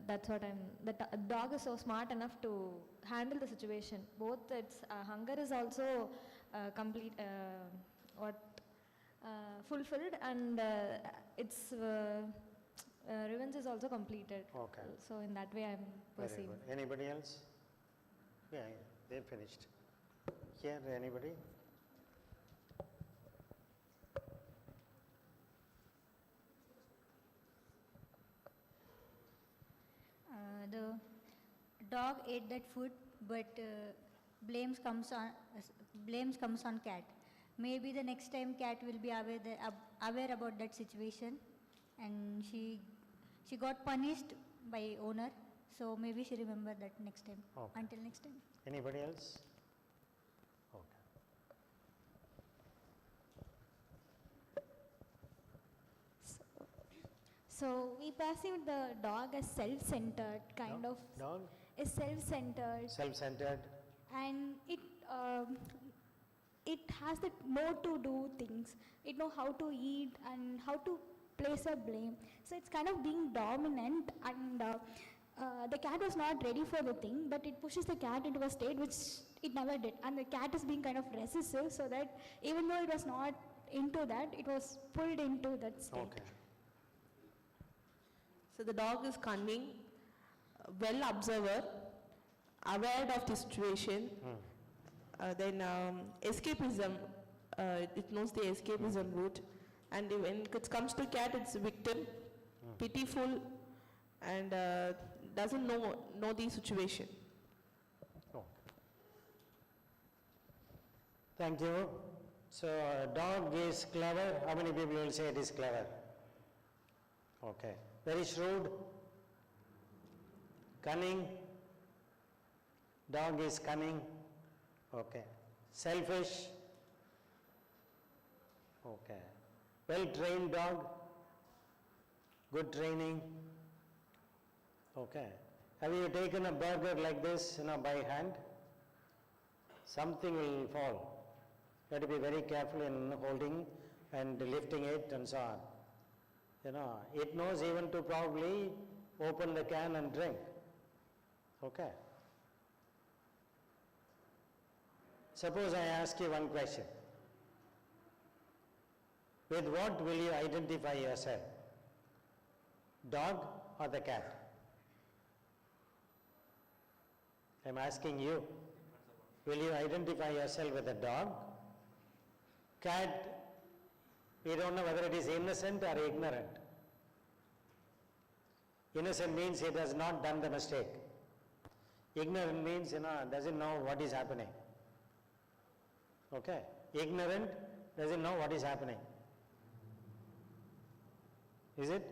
That's what the dog is so smart enough to handle the situation. Both its hunger is also complete, fulfilled, and its revenge is also completed. Okay. So in that way, I'm Very perceiving. good. Anybody else? Yeah, they finished. Here, anybody? The dog ate that food, but blames comes on cat. Maybe the next time cat will be aware about that situation, and she got punished by owner. So maybe she remember that next time. Okay. Until next time. Anybody else? Okay. So we perceive the dog as self-centered, kind of. Dog? Is self-centered. Self-centered. And it has the know to do things. It know how to eat and how to place a blame. So it's kind of being dominant, and the cat was not ready for the thing, but it pushes the cat into a state which it never did. And the cat is being kind of resistive, so that even though it was not into that, it was pulled into that state. Okay. So the dog is cunning, well observer, aware of the situation. Then escapism, it knows the escapism route. And when it comes to cat, it's victim, pitiful, and doesn't know the situation. Oh. Thank you. So dog is clever. How many people will say it is clever? Okay. Very shrewd, cunning. Dog is cunning. Okay. Selfish. Okay. Well-trained dog. Good training. Okay. Have you taken a burger like this, by hand? Something will fall. You have to be very careful in holding and lifting it and so on. It knows even to probably open the can and drink. Okay. Suppose I ask you one question. With what will you identify yourself? Dog or the cat? I'm asking you. Will you identify yourself with a dog? Cat, we don't know whether it is innocent or ignorant. Innocent means it has not done the mistake. Ignorant means, doesn't know what is happening. Okay? Ignorant doesn't know what is happening. Is it?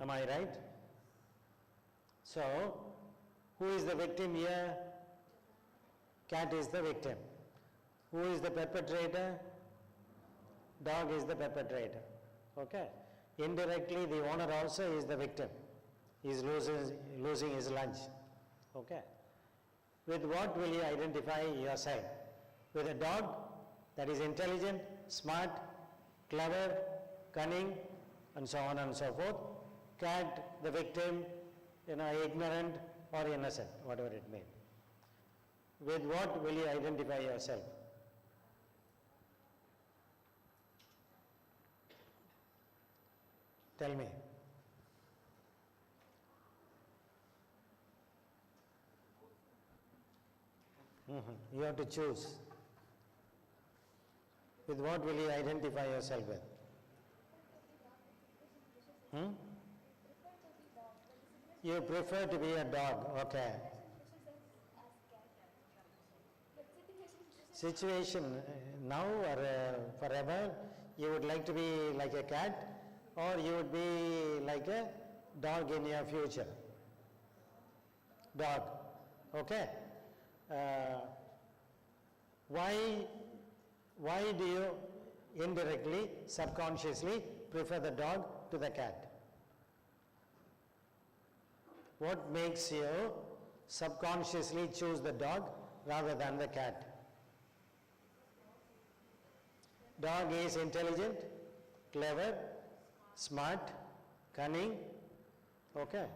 Am I right? So, who is the victim here? Cat is the victim. Who is the perpetrator? Dog is the perpetrator. Okay? Indirectly, the owner also is the victim. He is losing his lunch. Okay? With what will you identify yourself? With a dog that is intelligent, smart, clever, cunning, and so on and so forth. Cat, the victim, ignorant or innocent, whatever it may be. With what will you identify yourself? Tell me. You have to choose. With what will you identify yourself with? You prefer to be a dog, okay. Situation now or forever, you would like to be like a cat or you would be like a dog in your future? Dog, okay. Why do you indirectly, subconsciously prefer the dog to the cat? What makes you subconsciously choose the dog rather than the cat? Dog is intelligent, clever, smart, cunning, okay.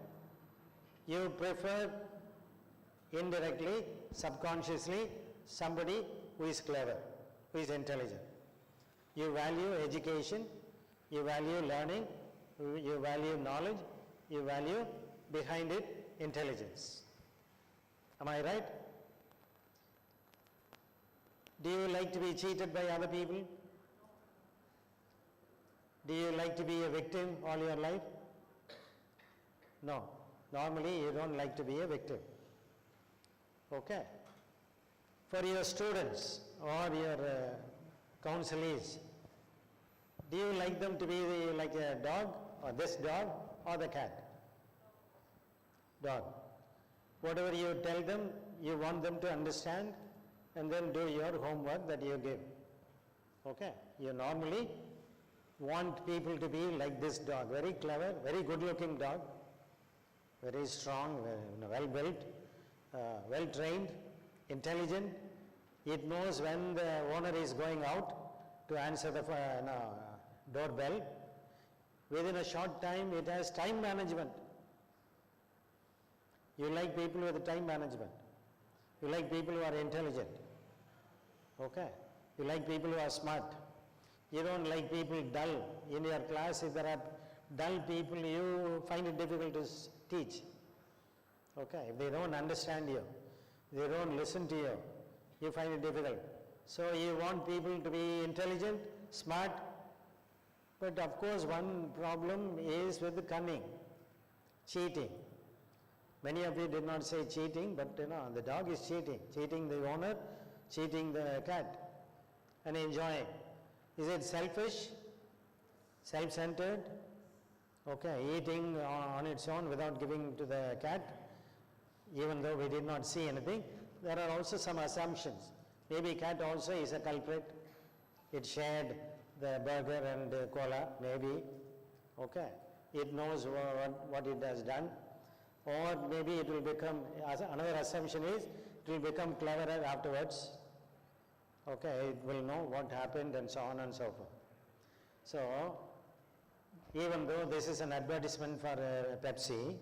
You prefer indirectly, subconsciously, somebody who is clever, who is intelligent. You value education, you value learning, you value knowledge, you value behind it intelligence. Am I right? Do you like to be cheated by other people? Do you like to be a victim all your life? No. Normally you don't like to be a victim. Okay. For your students or your counselees, do you like them to be like a dog or this dog or the cat? Dog. Whatever you tell them, you want them to understand and then do your homework that you give. Okay. You normally want people to be like this dog, very clever, very good looking dog, very strong, well built, well trained, intelligent. It knows when the owner is going out to answer the doorbell. Within a short time, it has time management. You like people with time management. You like people who are intelligent. Okay. You like people who are smart. You don't like people dull. In your class, if there are dull people, you find it difficult to teach. Okay. If they don't understand you, they don't listen to you, you find it difficult. So you want people to be intelligent, smart, but of course one problem is with the cunning, cheating. Many of you did not say cheating, but the dog is cheating. Cheating the owner, cheating the cat, and enjoying. Is it selfish? Self-centered? Okay, eating on its own without giving to the cat, even though we did not see anything. There are also some assumptions. Maybe cat also is a culprit. It shared the burger and the cola, maybe. Okay, it knows what it has done. Or maybe it will become, another assumption is, it will become cleverer afterwards. Okay, it will know what happened and so on and so forth. So, even though this is an advertisement for Pepsi,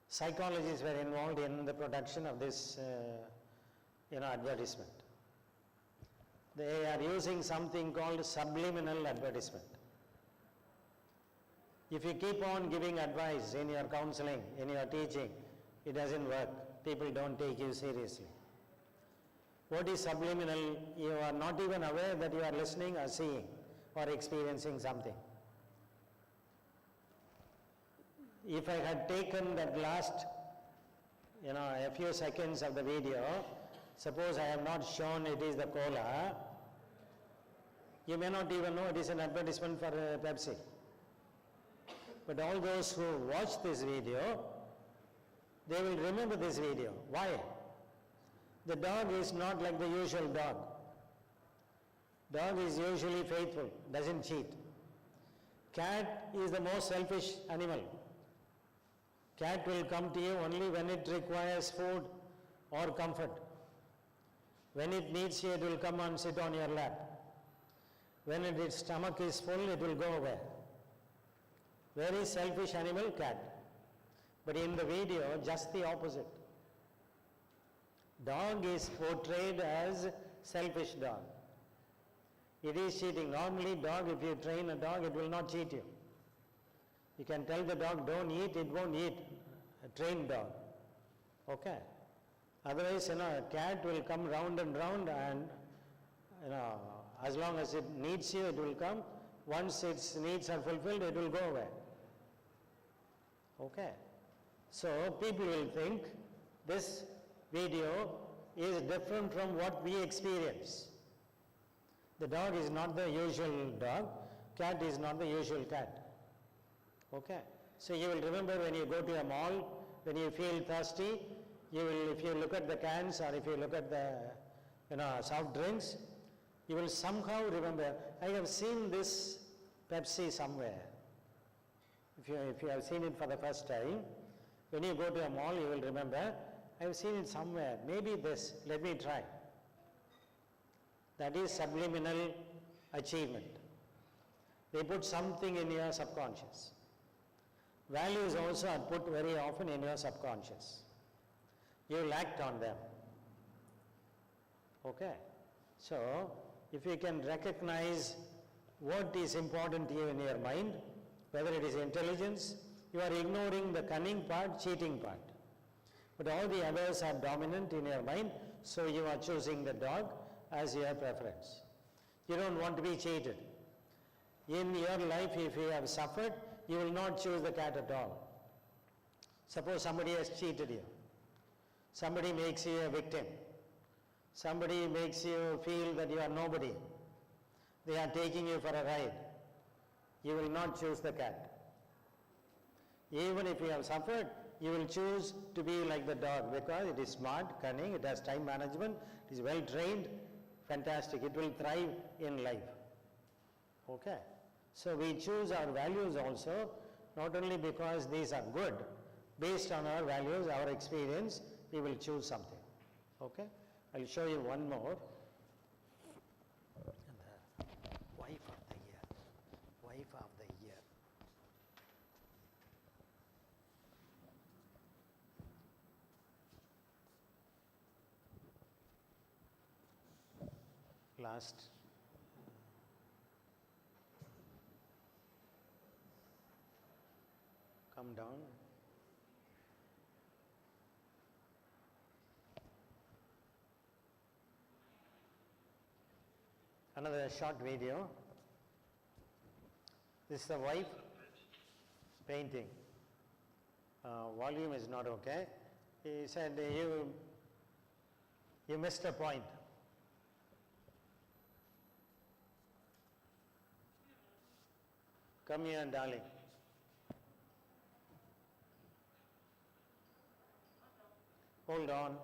psychologists were involved in the production of this advertisement. They are using something called subliminal advertisement. If you keep on giving advice in your counseling, in your teaching, it doesn't work. People don't take you seriously. What is subliminal? You are not even aware that you are listening or seeing or experiencing something. If I had taken that last, a few seconds of the video, suppose I have not shown it is the cola, you may not even know it is an advertisement for Pepsi. But all those who watch this video, they will remember this video. Why? The dog is not like the usual dog. Dog is usually faithful, doesn't cheat. Cat is the most selfish animal. Cat will come to you only when it requires food or comfort. When it needs you, it will come and sit on your lap. When its stomach is full, it will go away. Very selfish animal, cat. But in the video, just the opposite. Dog is portrayed as selfish dog. It is cheating. Normally dog, if you train a dog, it will not cheat you. You can tell the dog, don't eat, it won't eat. A trained dog. Okay. Otherwise, a cat will come round and round, and as long as it needs you, it will come. Once its needs are fulfilled, it will go away. Okay. So people will think this video is different from what we experience. The dog is not the usual dog, cat is not the usual cat. Okay. So you will remember when you go to a mall, when you feel thirsty, you will, if you look at the cans or if you look at the soft drinks, you will somehow remember, I have seen this Pepsi somewhere. If you have seen it for the first time, when you go to a mall, you will remember, I have seen it somewhere, maybe this, let me try. That is subliminal achievement. They put something in your subconscious. Values also are put very often in your subconscious. You will act on them. Okay. So, if you can recognize what is important to you in your mind, whether it is intelligence, you are ignoring the cunning part, cheating part. But all the others are dominant in your mind, so you are choosing the dog as your preference. You don't want to be cheated. In your life, if you have suffered, you will not choose the cat at all. Suppose somebody has cheated you. Somebody makes you a victim. Somebody makes you feel that you are nobody. They are taking you for a ride. You will not choose the cat. Even if you have suffered, you will choose to be like the dog because it is smart, cunning, it has time management, it is well trained, fantastic. It will thrive in life. Okay. So we choose our values also, not only because these are good, based on our values, our experience, we will choose something. Okay? I'll show you one more. The wife of the year. Wife of the year. Last. Come down. Another short video. This is the wife painting. Volume is not okay. He said, you missed a point. Come here, darling. Hold on.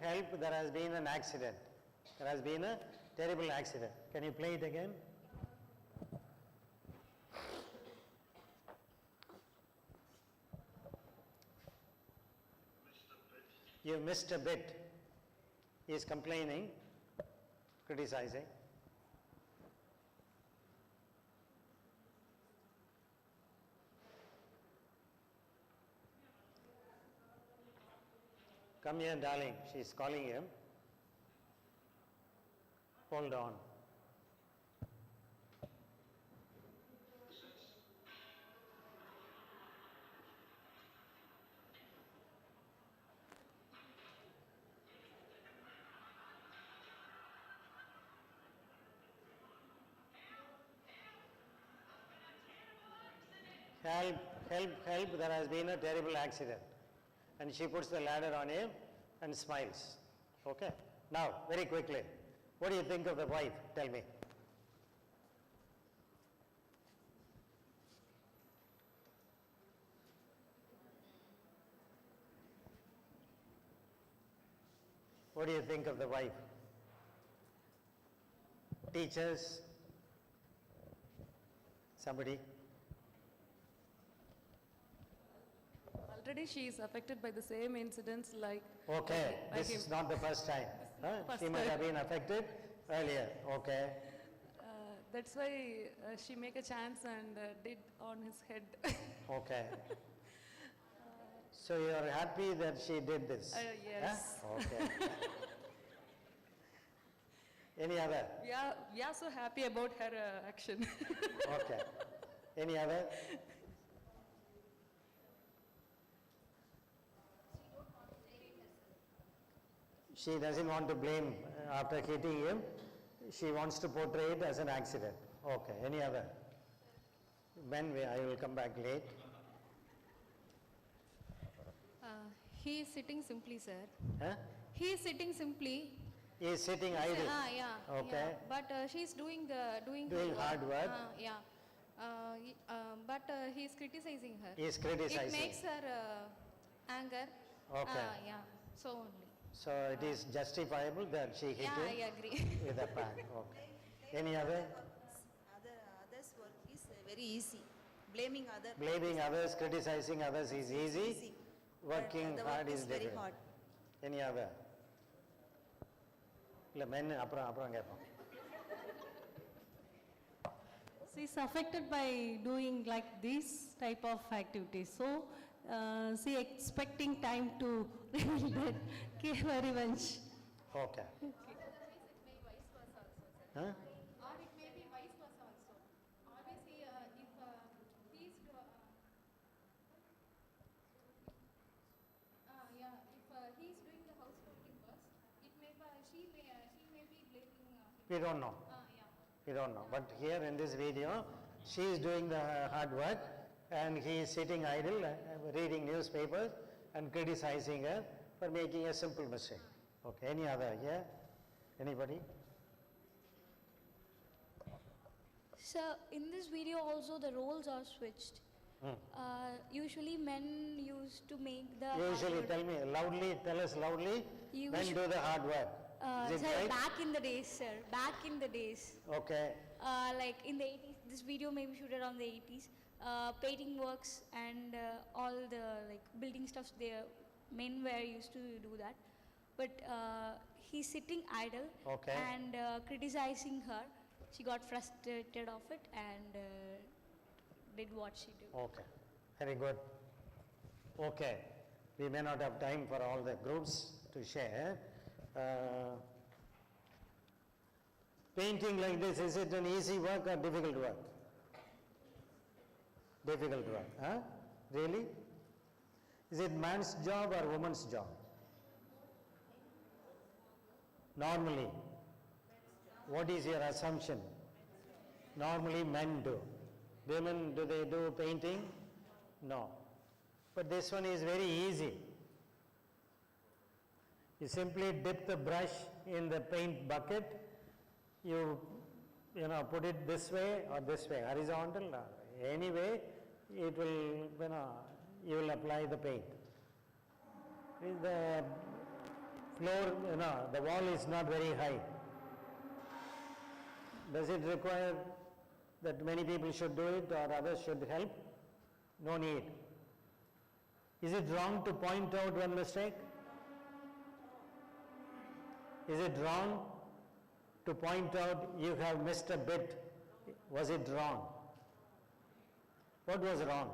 Help, there has been an accident. There has been a terrible accident. Can you play it again? You missed a bit. He is complaining, criticizing. Come here, darling. She is calling him. Hold on. Help, there has been a terrible accident. And she puts the ladder on him and smiles. Okay? Now, very quickly, what do you think of the wife? Tell me. What do you think of the wife? teachers? Somebody? Already she is affected by the same incidents like... Okay, this is not the first time. Huh? She might have been affected earlier. Okay. That's why she make a chance and did on his head. Okay. So you are happy that she did this? Yes. Huh? Okay. Any other? We are so happy about her action. Okay. Any other? She doesn't want to blame after hitting him. She wants to portray it as an accident. Okay. Any other? I will come back late. He is sitting simply, sir. Huh? He is sitting simply. He is sitting idle. Yeah. Okay. Yeah. But she's doing hard work. Yeah. But he is criticizing her. He is criticizing. It makes her anger. Okay. Yeah. So only. So it is justifiable that she hit him I agree. with a pan. Okay. Any other? Others' work is very easy. Blaming Others, criticizing others is easy. Working hard is very difficult. hard. Any other? இல்லை men அப்புறம் கேட்போம். She is affected by doing like this type of activities. So she expecting time to give her revenge. Okay. Huh? Or it may be vice versa also. Obviously, if he is if he is doing the housework in first, it may she may be blaming him. We don't know. We don't know. But here in this video, she is doing the hard work and he is sitting idle, reading newspapers and criticizing her for making a simple mistake. Okay. Any other? Yeah? Anybody? So in this video also the roles are switched. Usually men used to make the Usually, tell us loudly, men do the hard work. Is it sir, right? back in the days, sir. Back in the days. Okay. Like in the 80s, this video may be shooted on the 80s. Painting works and all the like building stuffs, men were used to do that. But he's sitting idle and criticizing her. She got frustrated of it and did what she did. Okay, very good. Okay, we may not have time for all the groups to share. Painting like this, is it an easy work or difficult work? Difficult work, huh? Really? Is it man's job or woman's job? Normally, what is your assumption? Normally men do. Women, do they do painting? No. But this one is very easy. You simply dip the brush in the paint bucket, you put it this way or this way, horizontal, any way, it will, you will apply the paint. The floor, the wall is not very high. Does it require that many people should do it or others should help? No need. Is it wrong to point out one mistake? Is it wrong to point out you have missed a bit? Was it wrong? What was wrong?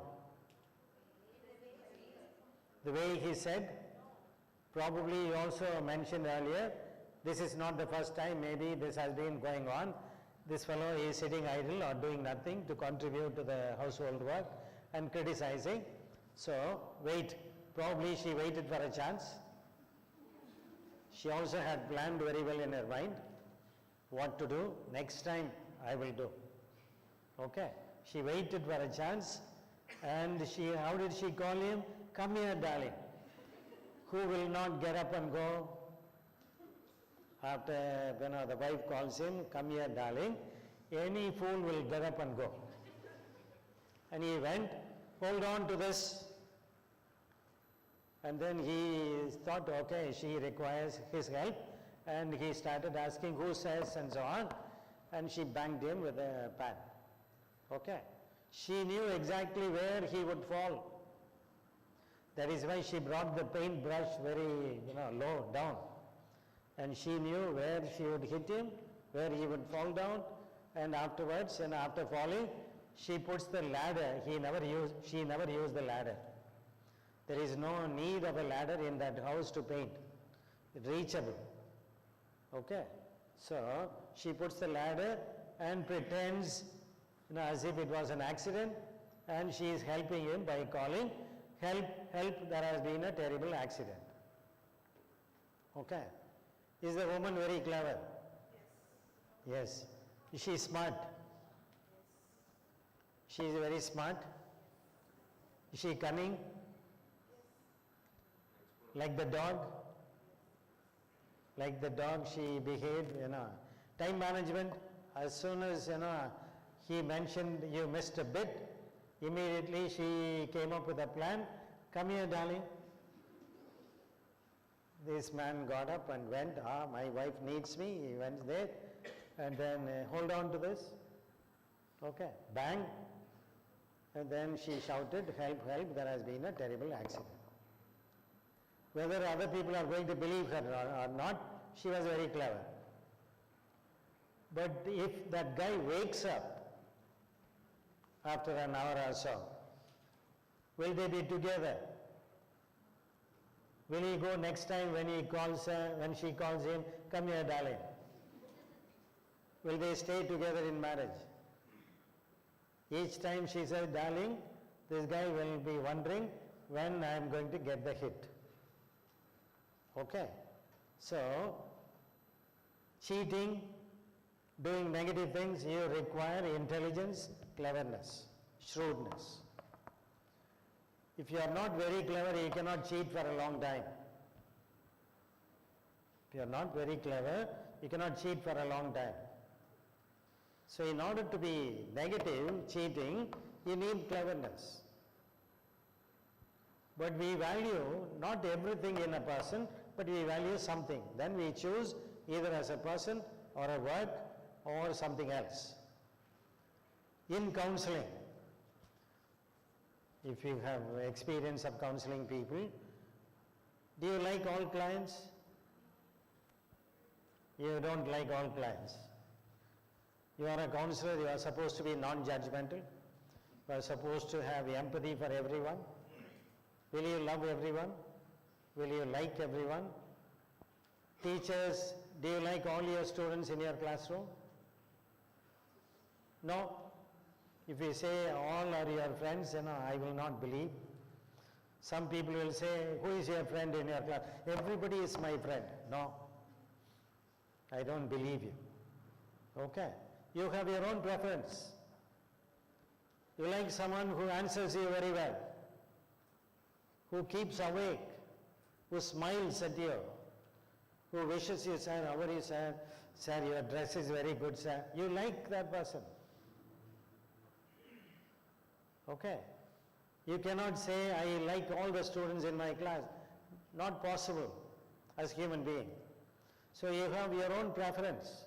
The way he said, probably you also mentioned earlier, this is not the first time, maybe this has been going on. This fellow is sitting idle or doing nothing to contribute to the household work and criticizing. So, wait. Probably she waited for a chance. She also had planned very well in her mind what to do. Next time I will do. Okay. She waited for a chance and how did she call him? Come here, darling. Who will not get up and go? After the wife calls him, come here, darling. Any fool will get up and go. And he went, hold on to this. And then he thought, okay, she requires his help. And he started asking who says and so on. and she banged him with a pan. Okay? She knew exactly where he would fall. That is why she brought the paintbrush very, low down. And she knew where she would hit him, where he would fall down, and afterwards, after falling, she puts the ladder. She never used the ladder. There is no need of a ladder in that house to paint. Reachable. Okay? So, she puts the ladder and pretends, as if it was an accident, and she is helping him by calling, help, help, there has been a terrible accident. Okay? Is the woman very clever? Yes. Is she smart? She is very smart. Is she cunning? Like the dog? Like the dog she behaved, Time management, as soon as, he mentioned you missed a bit, immediately she came up with a plan. Come here, darling. This man got up and went, my wife needs me. He went there and then hold on to this. Okay, bang. And then she shouted, help, help, there has been a terrible accident. Whether other people are going to believe her or not, she was very clever. But if that guy wakes up after an hour or so, will they be together? Will he go next time when he calls her, when she calls him, come here, darling? Will they stay together in marriage? Each time she says, darling, this guy will be wondering when I am going to get the hit. Okay? So, cheating, doing negative things, you require intelligence, cleverness, shrewdness. If you are not very clever, you cannot cheat for a long time. If you are not very clever, you cannot cheat for a long time. So in order to be negative, cheating, you need cleverness. But we value not everything in a person, but we value something. Then we choose either as a person or a work or something else. In counseling, if you have experience of counseling people, do you like all clients? You don't like all clients. You are a counselor, you are supposed to be non-judgmental. You are supposed to have empathy for everyone. Will you love everyone? Will you like everyone? Teachers, do you like all your students in your classroom? No. If you say all are your friends, I will not believe. Some people will say, who is your friend in your class? Everybody is my friend. No. I don't believe you. Okay. You have your own preference. You like someone who answers you very well, who keeps awake, who smiles at you, who wishes you, sir, how are you, sir? Sir, your dress is very good, sir. You like that person. Okay. You cannot say, I like all the students in my class. Not possible as human being. So you have your own preference.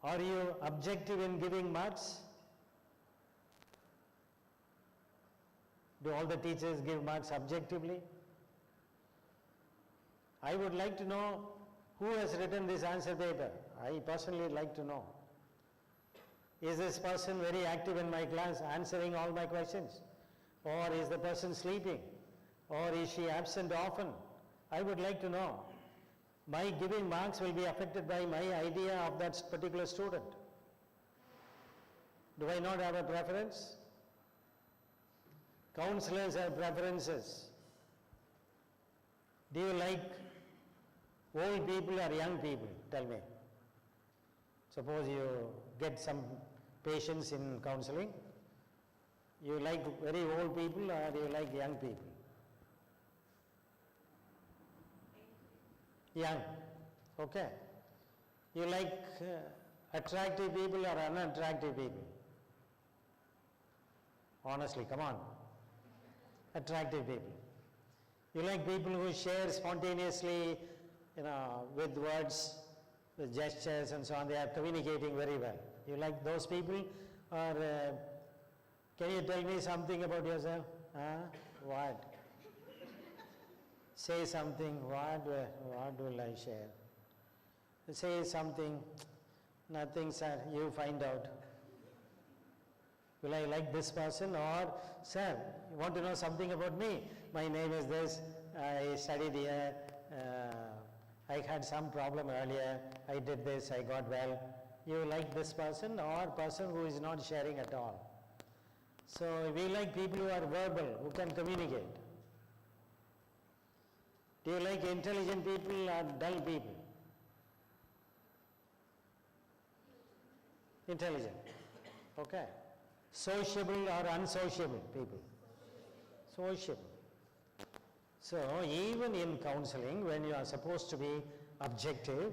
Are you objective in giving marks? Do all the teachers give marks objectively? I would like to know who has written this answer paper. I personally like to know. Is this person very active in my class, answering all my questions? Or is the person sleeping? Or is she absent often? I would like to know. My giving marks will be affected by my idea of that particular student. Do I not have a preference? Counselors have preferences. Do you like old people or young people? Tell me. Suppose you get some patients in counseling. You like very old people or you like young people? Young. Okay. You like attractive people or unattractive people? Honestly, come on. Attractive people. You like people who share spontaneously, with words, with gestures and so on, they are communicating very well. You like those people? Or can you tell me something about yourself? What? Say something. What will I share? Say something. Nothing, sir. You find out. Will I like this person? Or, sir, you want to know something about me? My name is this. I studied here. I had some problem earlier. I did this. I got well. You like this person or person who is not sharing at all? So we like people who are verbal, who can communicate. Do you like intelligent people or dull people? Intelligent. Okay. Sociable or unsociable people? Sociable. So even in counseling, when you are supposed to be objective,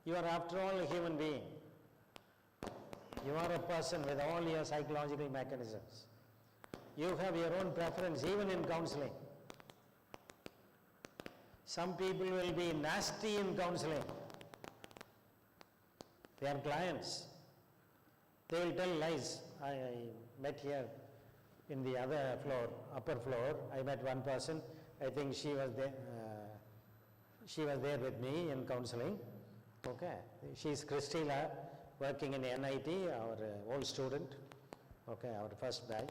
you are after all a human being. You are a person with all your psychological mechanisms. You have your own preference even in counseling. Some people will be nasty in counseling. They are clients. They will tell lies. I met here in the other floor, upper floor, I met one person. I think she was there with me in counseling. Okay. She's Christina, working in NIT, our old student. Okay, our first batch.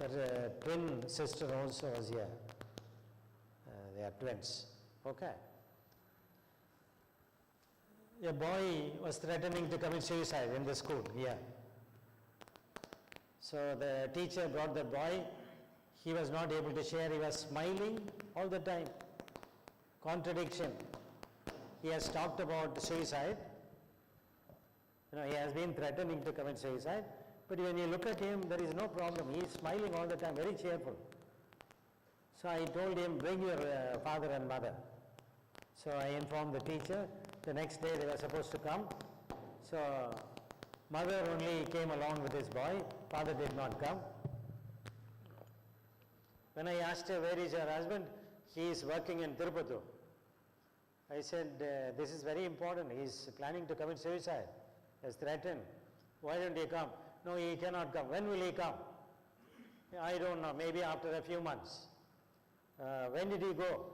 Her twin sister also was here. They are twins. Okay. A boy was threatening to commit suicide in the school here. So the teacher brought the boy. He was not able to share. He was smiling all the time. Contradiction. He has talked about suicide. He has been threatening to commit suicide. But when you look at him, there is no problem. He is smiling all the time, very cheerful. So I told him, bring your father and mother. So I informed the teacher. The next day they were supposed to come. So mother only came along with his boy. Father did not come. When I asked her, where is your husband? He is working in Tirupati. I said, this is very important. He is planning to commit suicide. He has threatened. Why don't you come? No, he cannot come. When will he come? I don't know. Maybe after a few months. When did he go?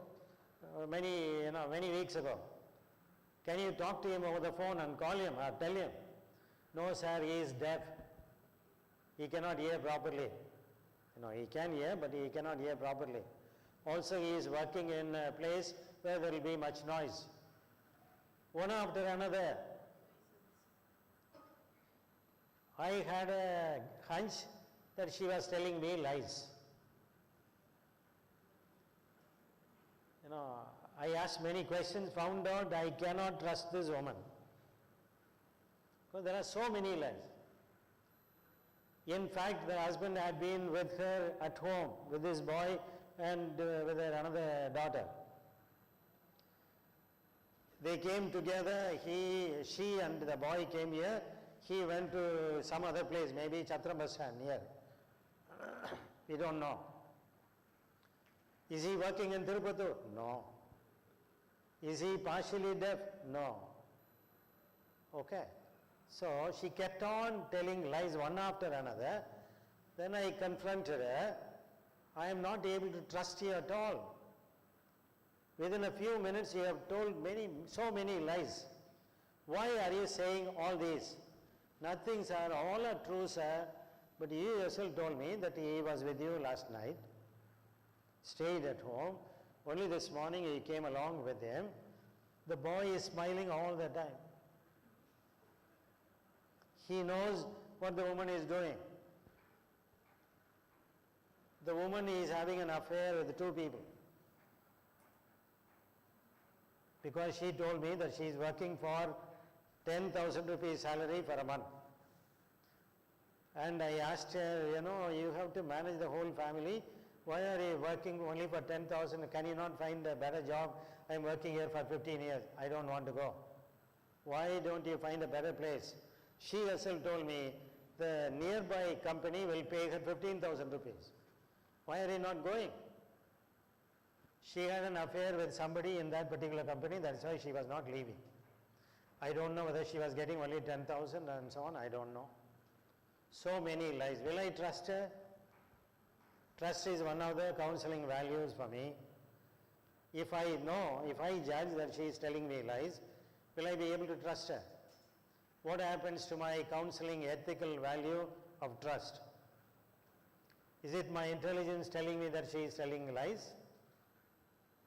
Many weeks ago. Can you talk to him over the phone and call him or tell him? No, sir, he is deaf. He cannot hear properly. He can hear, but he cannot hear properly. Also, he is working in a place where there will be much noise. One after another. I had a hunch that she was telling me lies. I asked many questions, found out I cannot trust this woman. Because there are so many lies. In fact, the husband had been with her at home, with his boy and with her another daughter. They came together, she and the boy came here. He went to some other place, maybe Chhatra bus stand here. We don't know. Is he working in Tirupati? No. Is he partially deaf? No. Okay. So she kept on telling lies one after another. Then I confronted her. I am not able to trust you at all. Within a few minutes you have told so many lies. Why are you saying all these? Nothing, sir. All are true, sir. But you yourself told me that he was with you last night, stayed at home. Only this morning he came along with him. The boy is smiling all the time. He knows what the woman is doing. The woman is having an affair with two people. Because she told me that she is working for 10,000 rupees salary for a month. And I asked her, you have to manage the whole family. Why are you working only for 10,000? Can you not find a better job? I am working here for 15 years. I don't want to go. Why don't you find a better place? She herself told me the nearby company will pay her 15,000 rupees. Why are you not going? She had an affair with somebody in that particular company, that's why she was not leaving. I don't know whether she was getting only 10,000 and so on, I don't know. So many lies. Will I trust her? Trust is one of the counseling values for me. If I judge that she is telling me lies, will I be able to trust her? What happens to my counseling ethical value of trust? Is it my intelligence telling me that she is telling lies?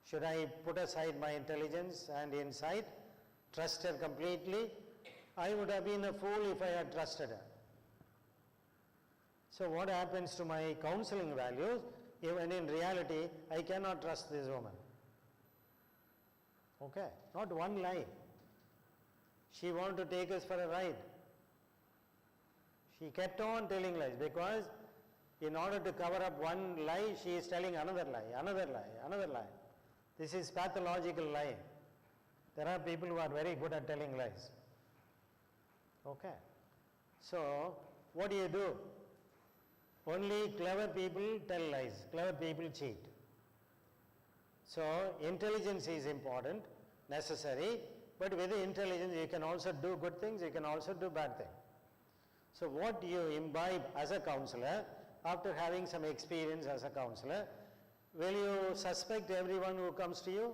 Should I put aside my intelligence and insight, trust her completely? I would have been a fool if I had trusted her. So what happens to my counseling values, even in reality, I cannot trust this woman? Okay, not one lie. She wanted to take us for a ride. She kept on telling lies because in order to cover up one lie, she is telling another lie, another lie, another lie. This is pathological lying. There are people who are very good at telling lies. Okay. So, what do? Only clever people tell lies, clever people cheat. So, intelligence is important, necessary, but with the intelligence you can also do good things, you can also do bad things. So, what you imbibe as a counselor, after having some experience as a counselor, will you suspect everyone who comes to you?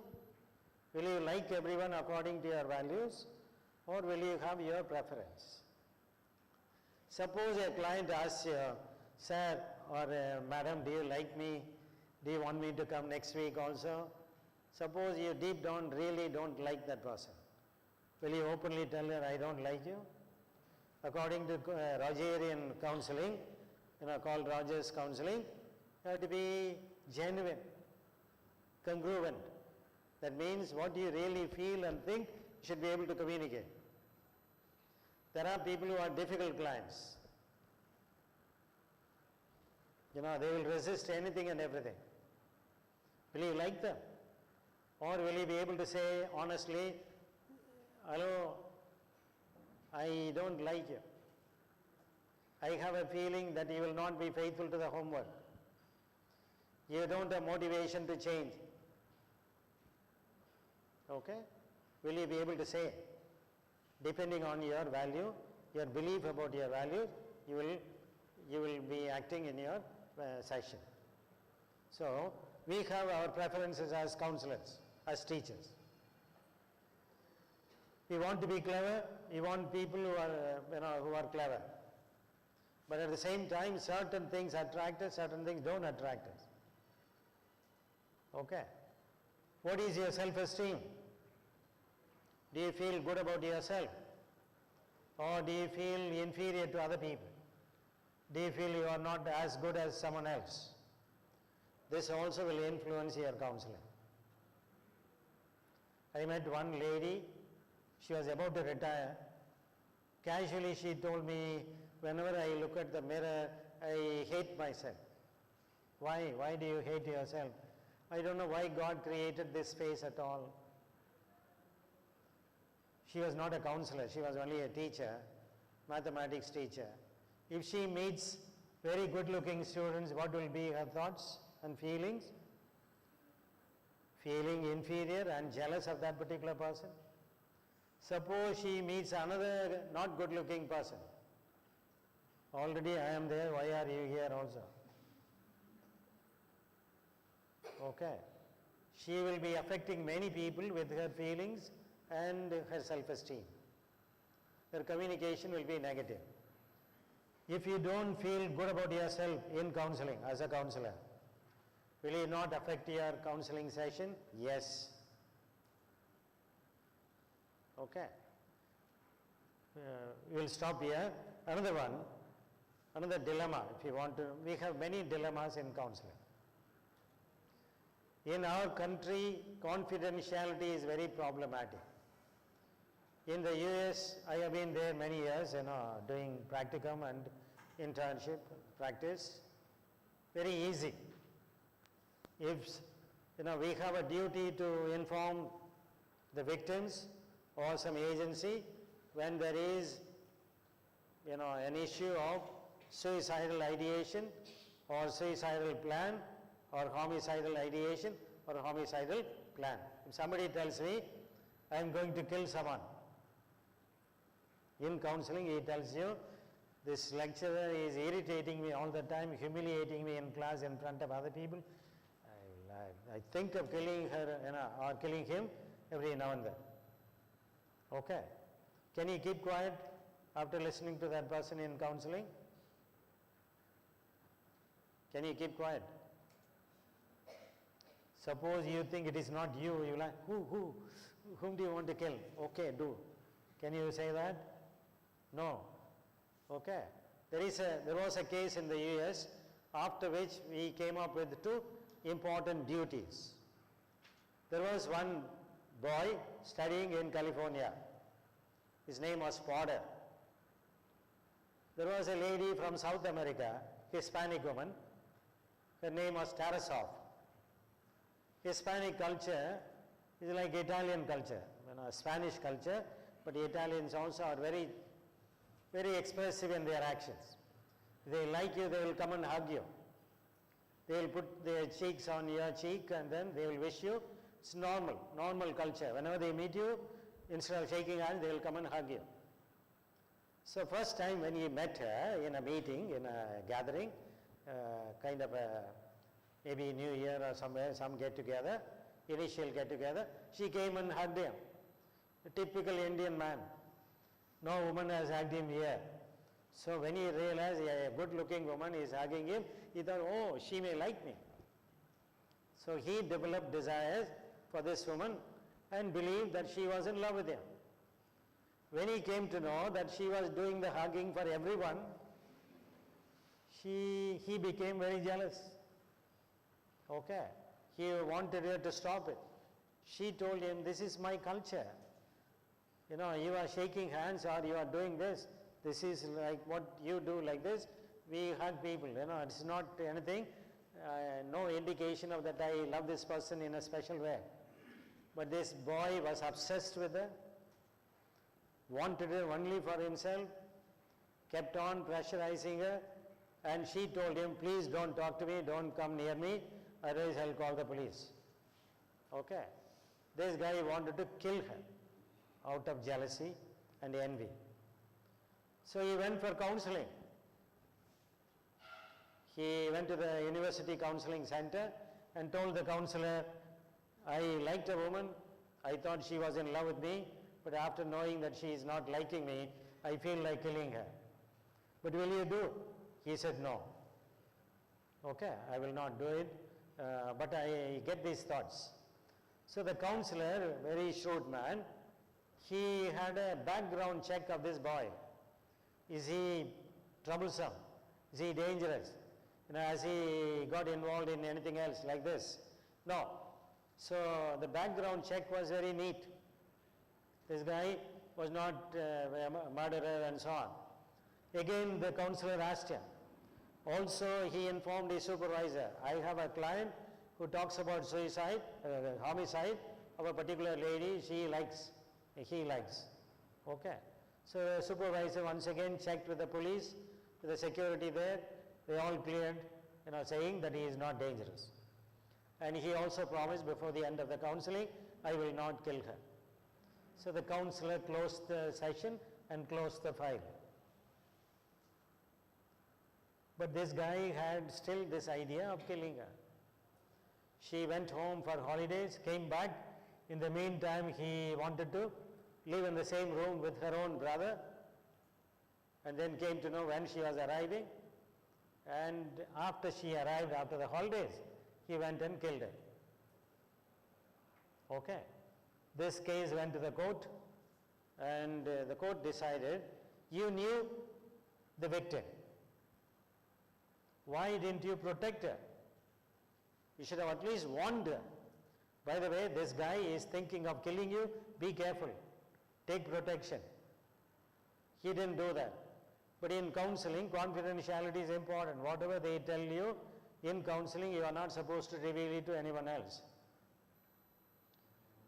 Will you like everyone according to your values? Or will you have your preference? Suppose a client asks you, sir or madam, do you like me? Do you want me to come next week also? Suppose you deep down really don't like that person. Will you openly tell her, I don't like you? According to Rogerian counseling, called Rogers counseling, you have to be genuine, congruent. That means what you really feel and think, you should be able to communicate. There are people who are difficult clients. They will resist anything and everything. Will you like them? Or will you be able to say honestly, hello, I don't like you. I have a feeling that you will not be faithful to the homework. You don't have motivation to change. Okay? Will you be able to say? Depending on your value, your belief about your values, you will be acting in your session. So, we have our preferences as counselors, as teachers. We want to be clever, we want people who are clever. But at the same time, certain things attract us, certain things don't attract us. Okay? What is your self-esteem? Do you feel good about yourself? Or do you feel inferior to other people? Do you feel you are not as good as someone else? This also will influence your counseling. I met one lady, she was about to retire. Casually she told me, whenever I look at the mirror, I hate myself. Why? Why do you hate yourself? I don't know why God created this face at all. She was not a counselor, she was only a teacher, mathematics teacher. If she meets very good-looking students, what will be her thoughts and feelings? Feeling inferior and jealous of that particular person. Suppose she meets another not good-looking person. Already I am there, why are you here also? Okay. She will be affecting many people with her feelings and her self-esteem. Her communication will be negative. If you don't feel good about yourself in counseling, as a counselor, will it not affect your counseling session? Yes. Okay. We'll stop here. Another one, another dilemma, if you want to. We have many dilemmas in counseling. In our country, confidentiality is very problematic. In the US, I have been there many years, doing practicum and internship practice. Very easy. If, we have a duty to inform the victims or some agency when there is, an issue of suicidal ideation or suicidal plan or homicidal ideation or a homicidal plan. If somebody tells me, I am going to kill someone, in counseling he tells you, this lecturer is irritating me all the time, humiliating me in class in front of other people. I think of killing her, or killing him every now and then. Okay. Can you keep quiet after listening to that person in counseling? Can you keep quiet? Suppose you think it is not you, you like, whom do you want to kill? Okay, do. Can you say that? No. Okay. There was a case in the US after which we came up with two important duties. There was one boy studying in California. His name was Potter. There was a lady from South America, Hispanic woman. Her name was Tarasov. Hispanic culture is like Italian culture, Spanish culture, but the Italians also are very, very expressive in their actions. If they like you, they will come and hug you. They will put their cheeks on your cheek and then they will wish you. It's normal culture. Whenever they meet you, instead of shaking hands, they will come and hug you. So first time when he met her in a meeting, in a gathering, kind of a maybe New Year or somewhere, some get together, initial get together, she came and hugged him. A typical Indian man. No woman has hugged him here. So when he realized a good looking woman is hugging him, he thought, oh, she may like me. So he developed desires for this woman and believed that she was in love with him. When he came to know that she was doing the hugging for everyone, he became very jealous. Okay. He wanted her to stop it. She told him, this is my culture. You are shaking hands or you are doing this. This is like what you do like this. We hug people, it's not anything, no indication of that I love this person in a special way. But this boy was obsessed with her, wanted her only for himself, kept on pressurizing her, and she told him, please don't talk to me, don't come near me, otherwise I'll call the police. Okay. This guy wanted to kill her out of jealousy and envy. So he went for counseling. He went to the University Counseling Center and told the counselor, I liked a woman, I thought she was in love with me, but after knowing that she is not liking me, I feel like killing her. But will you do? He said no. Okay, I will not do it, but I get these thoughts. So the counselor, very shrewd man, he had a background check of this boy. Is he troublesome? Is he dangerous? Has he got involved in anything else like this? No. So the background check was very neat. This guy was not a murderer and so on. Again, the counselor asked him. Also, he informed his supervisor, I have a client who talks about suicide, homicide of a particular lady he likes. Okay. So the supervisor once again checked with the police, with the security there. They all cleared, saying that he is not dangerous. And he also promised before the end of the counseling, I will not kill her. So the counselor closed the session and closed the file. But this guy had still this idea of killing her. She went home for holidays, came back. In the meantime, he wanted to live in the same room with her own brother, and then came to know when she was arriving. And after she arrived, after the holidays, he went and killed her. Okay. This case went to the court, and the court decided, you knew the victim. Why didn't you protect her? You should have at least warned her. By the way, this guy is thinking of killing you, be careful. Take protection. He didn't do that. But in counseling, confidentiality is important. Whatever they tell you in counseling, you are not supposed to reveal it to anyone else.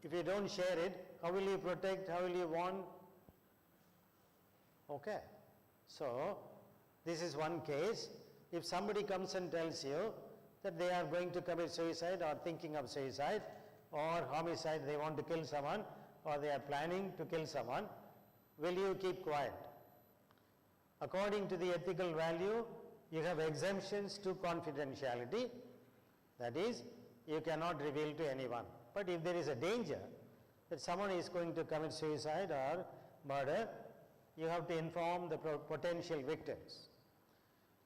If you don't share it, how will you protect, how will you warn? Okay. So, this is one case. If somebody comes and tells you, that they are going to commit suicide or thinking of suicide or homicide, they want to kill someone or they are planning to kill someone, will you keep quiet? According to the ethical value, you have exemptions to confidentiality. That is, you cannot reveal to anyone. But if there is a danger that someone is going to commit suicide or murder, you have to inform the potential victims.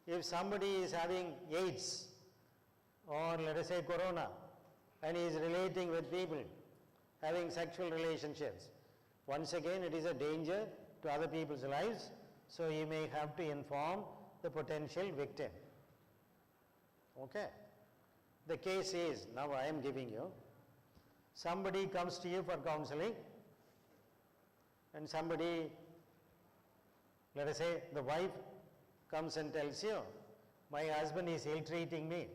If somebody is having AIDS or let us say corona and is relating with people, having sexual relationships, once again it is a danger to other people's lives, so you may have to inform the potential victim. Okay. The case is, now I am giving you, somebody comes to you for counseling and somebody, let us say the wife comes and tells you, my husband is ill-treating me.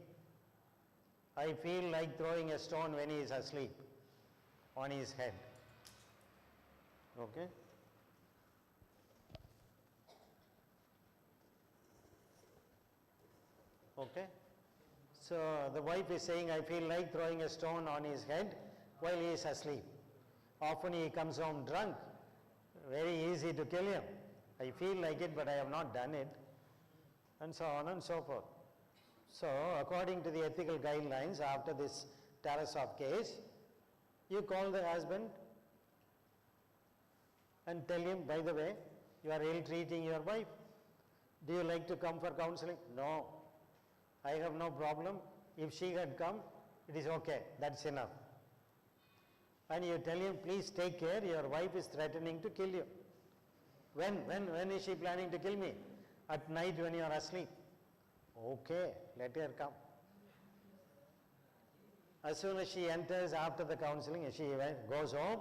I feel like throwing a stone when he is asleep on his head. Okay? Okay? So the wife is saying, I feel like throwing a stone on his head while he is asleep. Often he comes home drunk. Very easy to kill him. I feel like it, but I have not done it. And so on and so forth. So according to the ethical guidelines, after this Tarasov case, you call the husband and tell him, by the way, you are ill-treating your wife. Do you like to come for counseling? No. I have no problem. If she had come, it is okay. That's enough. And you tell him, please take care. Your wife is threatening to kill you. When is she planning to kill me? At night when you are asleep. Okay, let her come. As soon as she enters after the counseling, she goes home,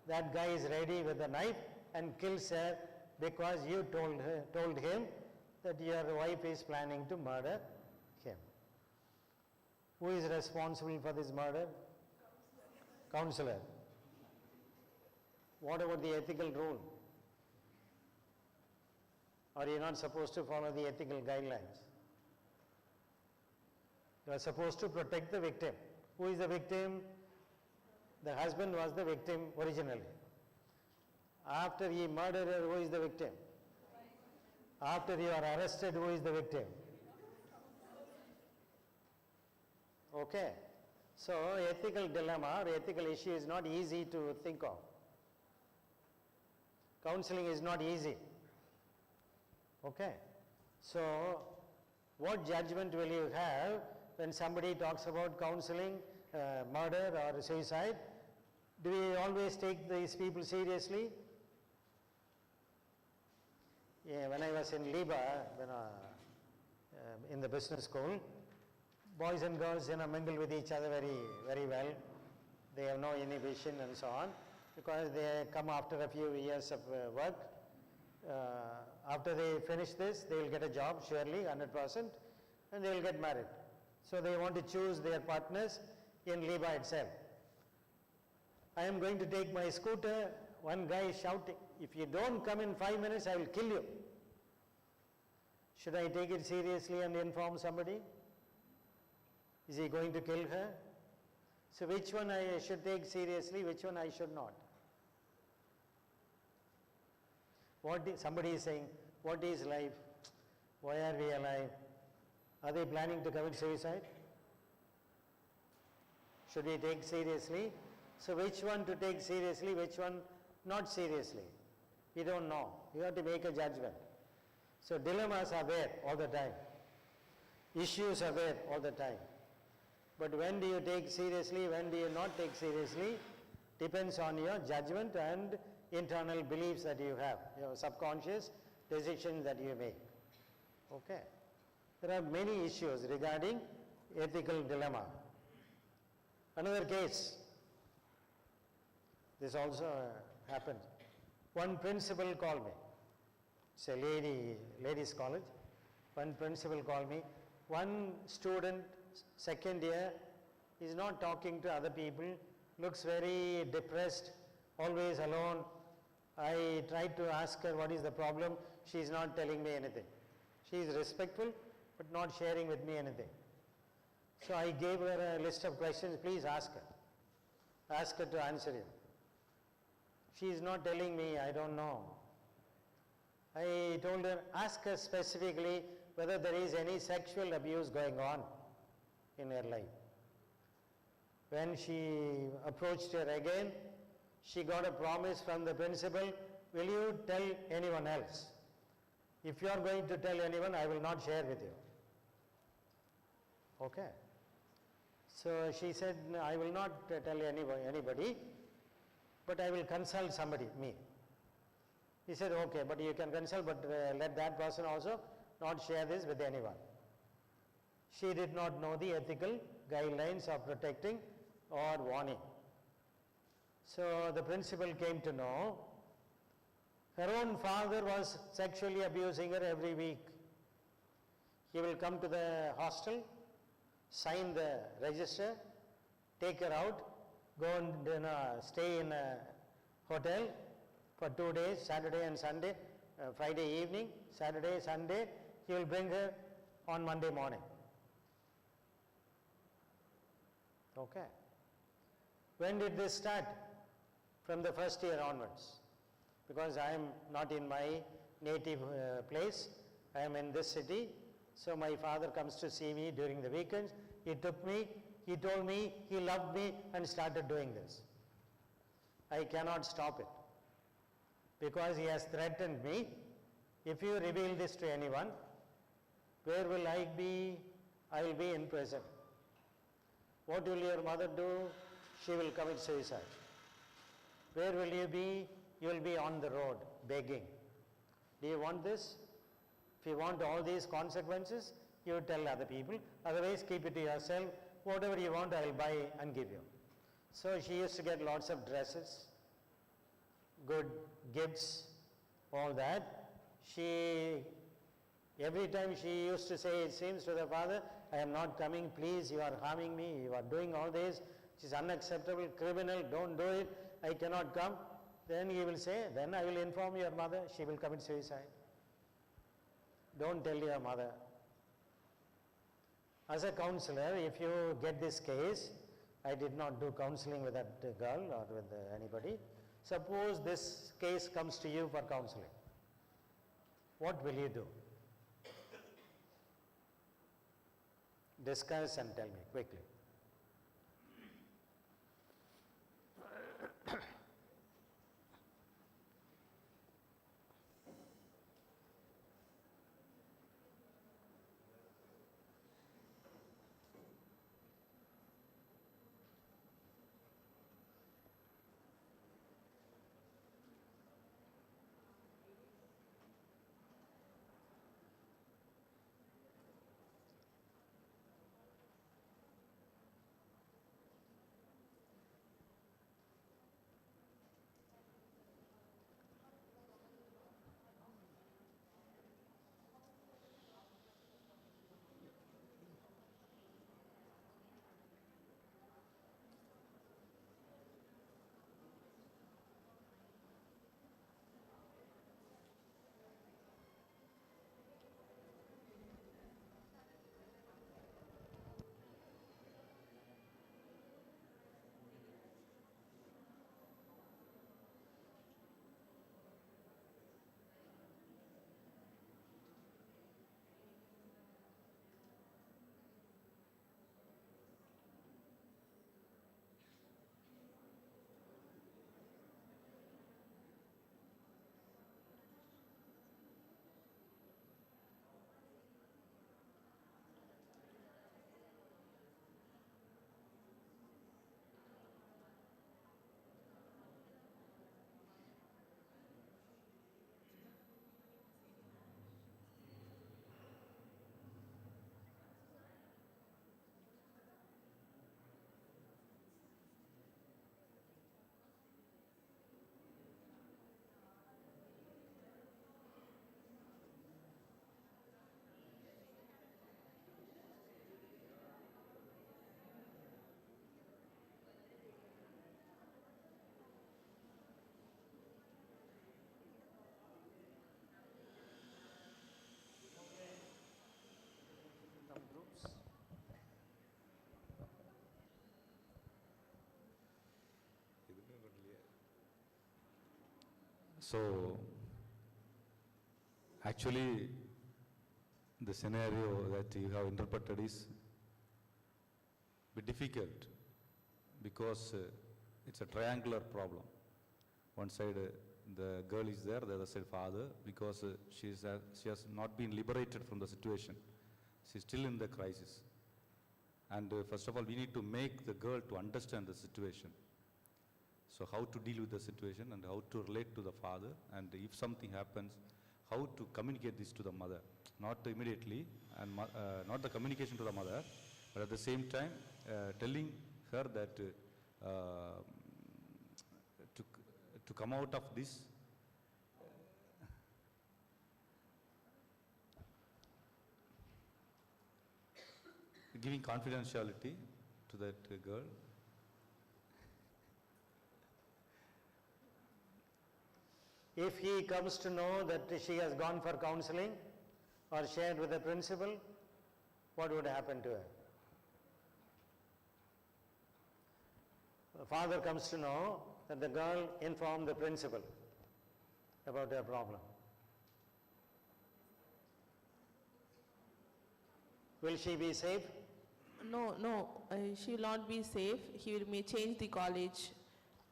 that guy is ready with a knife and kills her because you told him that your wife is planning to murder him. Who is responsible for this murder? Counselor. What about the ethical rule? Are you not supposed to follow the ethical guidelines? You are supposed to protect the victim. Who is the victim? The husband was the victim originally. After he murdered her, who is the victim? After you are arrested, who is the victim? Okay. So ethical dilemma or ethical issue is not easy to think of. Counseling is not easy. Okay. So what judgment will you have when somebody talks about counseling, murder or suicide? Do we always take these people seriously? Yeah, when I was in Liba, in the business school, boys and girls mingle with each other very, very well. They have no inhibition and so on, because they come after a few years of work. After they finish this, they will get a job, surely, 100%, and they will get married. So they want to choose their partners in Liba itself. I am going to take my scooter, one guy is shouting, if you don't come in 5 minutes, I will kill you. Should I take it seriously and inform somebody? Is he going to kill her? So which one I should take seriously, which one I should not? Somebody is saying, what is life? Why are we alive? Are they planning to commit suicide? Should we take seriously? So which one to take seriously, which one not seriously? We don't know. You have to make a judgment. So dilemmas are there all the time. Issues are there all the time. But when do you take seriously, when do you not take seriously, depends on your judgment and internal beliefs that you have, your subconscious decisions that you make. Okay. There are many issues regarding ethical dilemma. Another case, this also happened. One principal called me. It's a ladies' college. One principal called me. One student, second year, is not talking to other people, looks very depressed, always alone. I tried to ask her what is the problem. She is not telling me anything. She is respectful, but not sharing with me anything. So I gave her a list of questions, please ask her. Ask her to answer you. She is not telling me, I don't know. I told her, ask her specifically whether there is any sexual abuse going on in her life. When she approached her again, she got a promise from the principal, will you tell anyone else? If you are going to tell anyone, I will not share with you. Okay. So she said, no, I will not tell anybody, but I will consult somebody, me. He said, okay, but you can consult, but let that person also not share this with anyone. She did not know the ethical guidelines of protecting or warning. So the principal came to know her own father was sexually abusing her every week. He will come to the hostel, sign the register, take her out, go and stay in a hotel for 2 days, Saturday and Sunday, Friday evening, Saturday, Sunday. He will bring her on Monday morning. Okay. When did this start? From the first year onwards. Because I am not in my native place, I am in this city. So my father comes to see me during the weekends. He took me, he told me he loved me and started doing this. I cannot stop it. Because he has threatened me, if you reveal this to anyone, where will I be? I will be in prison. What will your mother do? She will commit suicide. Where will you be? You will be on the road, begging. Do you want this? If you want all these consequences, you tell other people. Otherwise, keep it to yourself. Whatever you want, I will buy and give you. So she used to get lots of dresses, good gifts, all that. Every time she used to say, it seems to the father, I am not coming, please, you are harming me, you are doing all this, it is unacceptable, criminal, don't do it, I cannot come. Then he will say, then I will inform your mother, she will commit suicide. Don't tell your mother. As a counselor, if you get this case, I did not do counseling with that girl or with anybody. Suppose this case comes to you for counseling. What will you do? Discuss and tell me quickly. So, actually, the scenario that you have interpreted is bit difficult because it's a triangular problem. One side the girl is there, the other side father, because she has not been liberated from the situation. She's still in the crisis. And first of all, we need to make the girl to understand the situation. So how to deal with the situation and how to relate to the father, and if something happens, how to communicate this to the mother. Not immediately, and not the communication to the mother, but at the same time telling her that to come out of this giving confidentiality to that girl. If he comes to know that she has gone for counseling or shared with the principal, what would happen to her? The father comes to know that the girl informed the principal about her problem. Will she be safe? No, she will not be safe. He may change the college,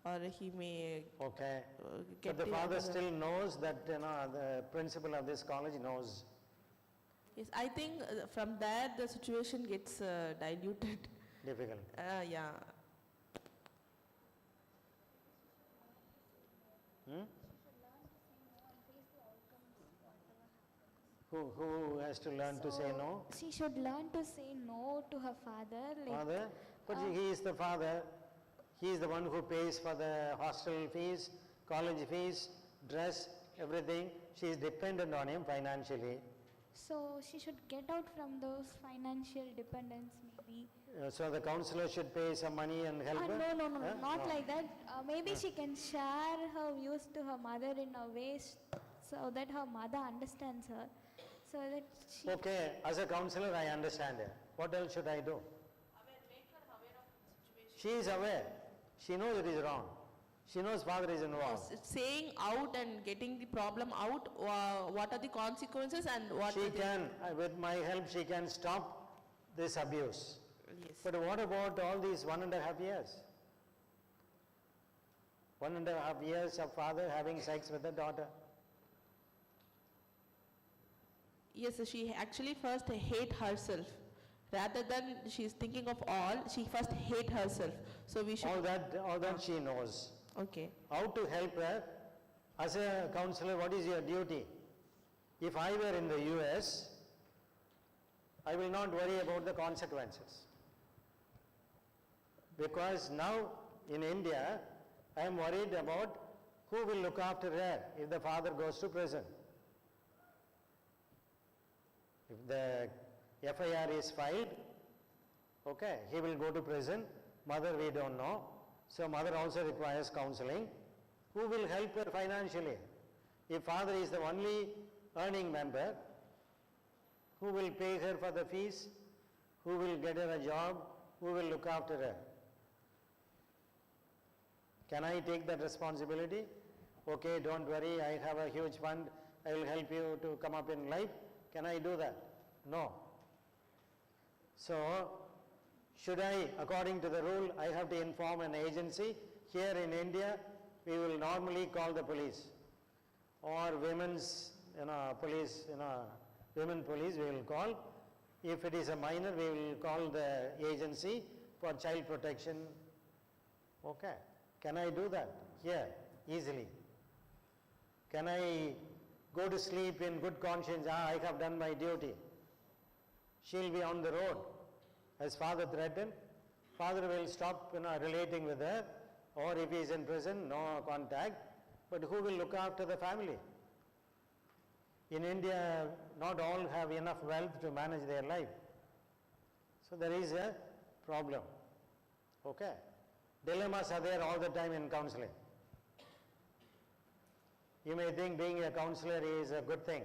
or he may Okay. get But the father other- still knows that the principal of this college knows. Yes, I think from there the situation gets diluted. Difficult. Yeah. Hmm? Who has to learn to say no? She should learn to say no to her father. Father? But he is the father. He is the one who pays for the hostel fees, college fees, dress, everything. She is dependent on him financially. So she should get out from those financial dependence maybe. So the counselor should pay some money and help her? No, Huh? not No. like that. Maybe she can share her views to her mother in a way so that her mother understands her. So that she... Okay, as a counselor I understand her. What else should I do? She is aware. She knows it is wrong. She knows father is involved. Saying out and getting the problem out, what are the consequences and what She are the... can, with my help, she can stop this abuse. Yes. But what about all these 1.5 years? 1.5 years of father having sex with the daughter. Yes, so she actually first hate herself. Rather than she's thinking of all, she first hate herself. So we should... All that she knows. Okay. How to help her? As a counselor, what is your duty? If I were in the US, I will not worry about the consequences. Because now in India, I am worried about who will look after her if the father goes to prison. If the FIR is filed, okay, he will go to prison. Mother, we don't know. So mother also requires counseling. Who will help her financially? If father is the only earning member, who will pay her for the fees? Who will get her a job? Who will look after her? Can I take that responsibility? Okay, don't worry, I have a huge fund. I will help you to come up in life. Can I do that? No. So, should I, according to the rule, I have to inform an agency? Here in India, we will normally call the police. Or women's, police, women police we will call. If it is a minor, we will call the agency for child protection. Okay. Can I do that? Here, easily. Can I go to sleep in good conscience? I have done my duty. She'll be on the road. As father threatened, father will stop relating with her, or if he is in prison, no contact. But who will look after the family? In India, not all have enough wealth to manage their life. So there is a problem. Okay. Dilemmas are there all the time in counseling. You may think being a counselor is a good thing,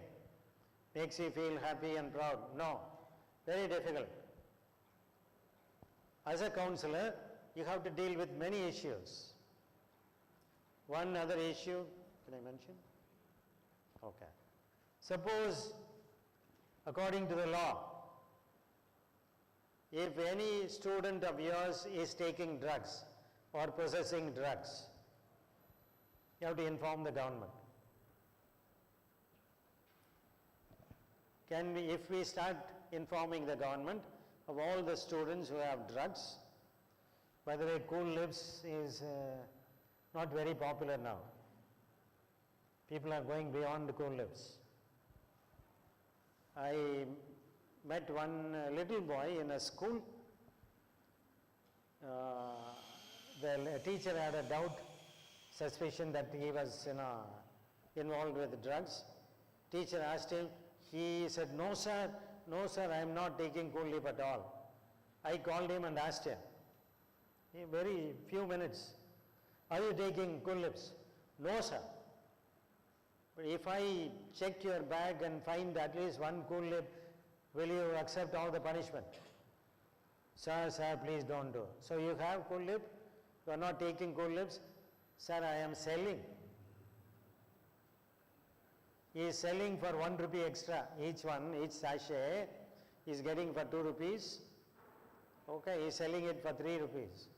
makes you feel happy and proud. No, very difficult. As a counselor, you have to deal with many issues. One other issue, Can I mention? Okay. Suppose, according to the law, if any student of yours is taking drugs or possessing drugs, you have to inform the government. Can we, if we start informing the government of all the students who have drugs, by the way, Cool Lips is not very popular now. People are going beyond Cool Lips. I met one little boy in a school. The teacher had a doubt, suspicion that he was involved with drugs. Teacher asked him, he said, no sir, I am not taking Cool Lip at all. I called him and asked him, in very few minutes, are you taking Cool Lips? No sir. But if I check your bag and find at least one Cool Lip, will you accept all the punishment? Sir, please don't do. So you have Cool Lip, you are not taking Cool Lips. Sir, I am selling. He is selling for 1 rupee extra. Each sachet is getting for 2 rupees. Okay, he is selling it for 3 rupees.